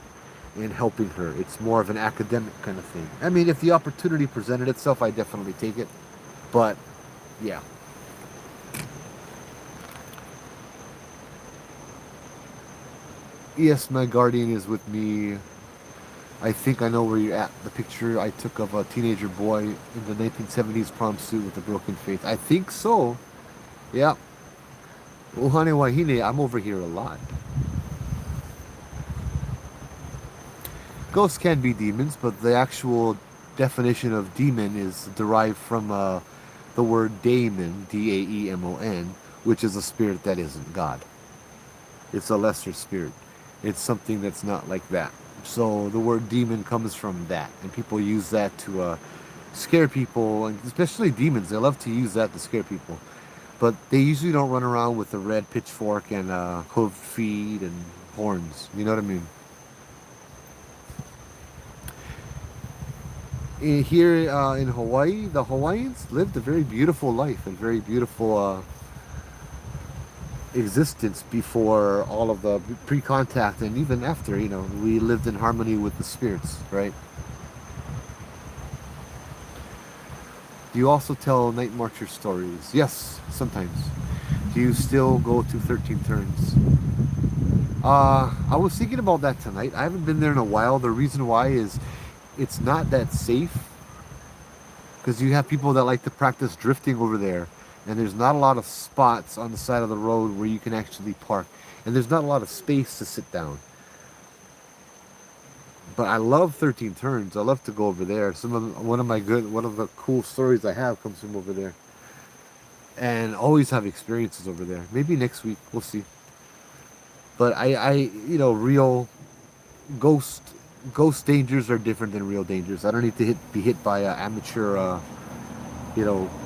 Speaker 1: in helping her. It's more of an academic kind of thing. I mean, if the opportunity presented itself, I definitely take it. But, yeah. Yes, my guardian is with me. I think I know where you're at. The picture I took of a teenager boy in the 1970s prom suit with a broken faith. I think so. Yeah. Uhane Wahine, I'm over here a lot. Ghosts can be demons, but the actual definition of demon is derived from the word daemon, D-A-E-M-O-N, which is a spirit that isn't God. It's a lesser spirit. It's something that's not like that. So the word demon comes from that, and people use that to scare people, and especially demons. They love to use that to scare people. But they usually don't run around with a red pitchfork and hooved feet and horns. You know what I mean? Here in Hawaii, the Hawaiians lived a very beautiful life and very beautiful existence before all of the pre-contact, and even after. We lived in harmony with the spirits, right? Do you also tell night marcher stories? Yes, sometimes. Do you still go to 13 turns? I was thinking about that tonight. I haven't been there in a while. The reason why is it's not that safe, because you have people that like to practice drifting over there, and there's not a lot of spots on the side of the road where you can actually park, and there's not a lot of space to sit down. But I love 13 turns. I love to go over there. One of the cool stories I have comes from over there, and always have experiences over there. Maybe next week, we'll see. But real ghost dangers are different than real dangers. I don't need to be hit by an amateur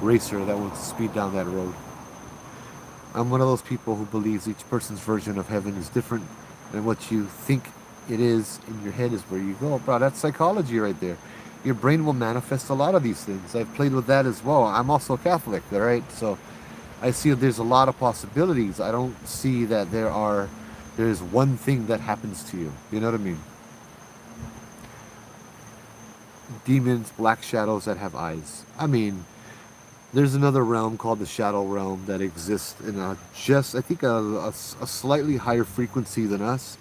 Speaker 1: racer that wants to speed down that road. I'm one of those people who believes each person's version of heaven is different, and what you think it is in your head is where you go. Bro, that's psychology right there. Your brain will manifest a lot of these things. I've played with that as well. I'm also Catholic, all right? So I see there's a lot of possibilities. I don't see that there's one thing that happens to you. You know what I mean? Demons, black shadows that have eyes. I mean, There's another realm called the shadow realm that exists in I think a slightly higher frequency than us,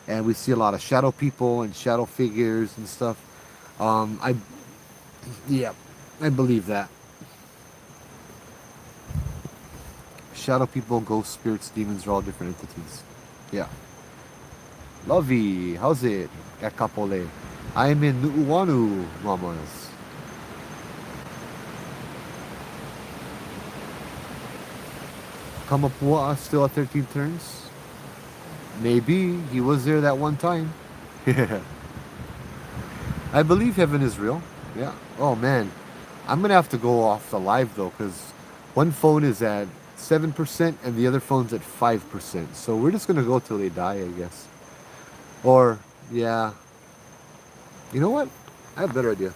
Speaker 1: and we see a lot of shadow people and shadow figures and stuff. I Yeah, I believe that shadow people, ghost spirits, demons are all different entities. Yeah. Lovey, how's it? Ekapole. I'm in Nu'uanu, mamas. Kamapua still at 13 turns? Maybe. He was there that one time. I believe heaven is real. Yeah. Oh, man. I'm going to have to go off the live, though, because one phone is at 7% and the other phone's at 5%. So we're just going to go till they die, I guess. Or, yeah. You know what? I have a better idea.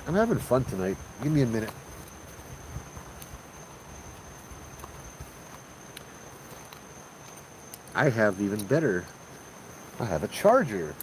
Speaker 1: I'm having fun tonight. Give me a minute. I have even better. I have a charger.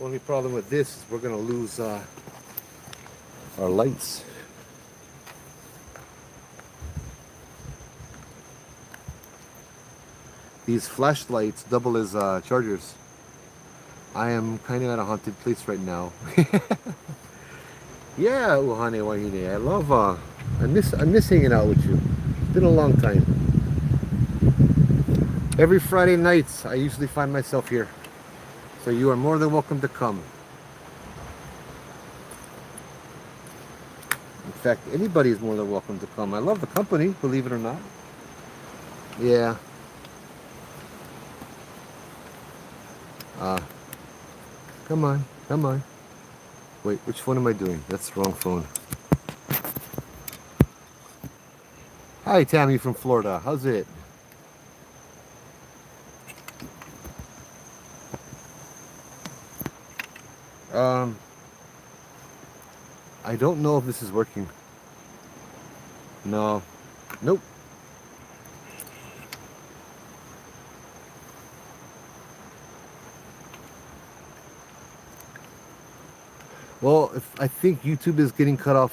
Speaker 1: Only problem with this is we're going to lose our lights. These flashlights double as chargers. I am kind of at a haunted place right now. Yeah, Uhane Wahine. I love I miss hanging out with you. It's been a long time. Every Friday nights I usually find myself here. So you are more than welcome to come. In fact, anybody is more than welcome to come. I love the company, believe it or not. Yeah. Come on, come on. Wait, which phone am I doing? That's the wrong phone. Hi, Tammy from Florida. How's it? I don't know if this is working. No. Nope. Well, I think YouTube is getting cut off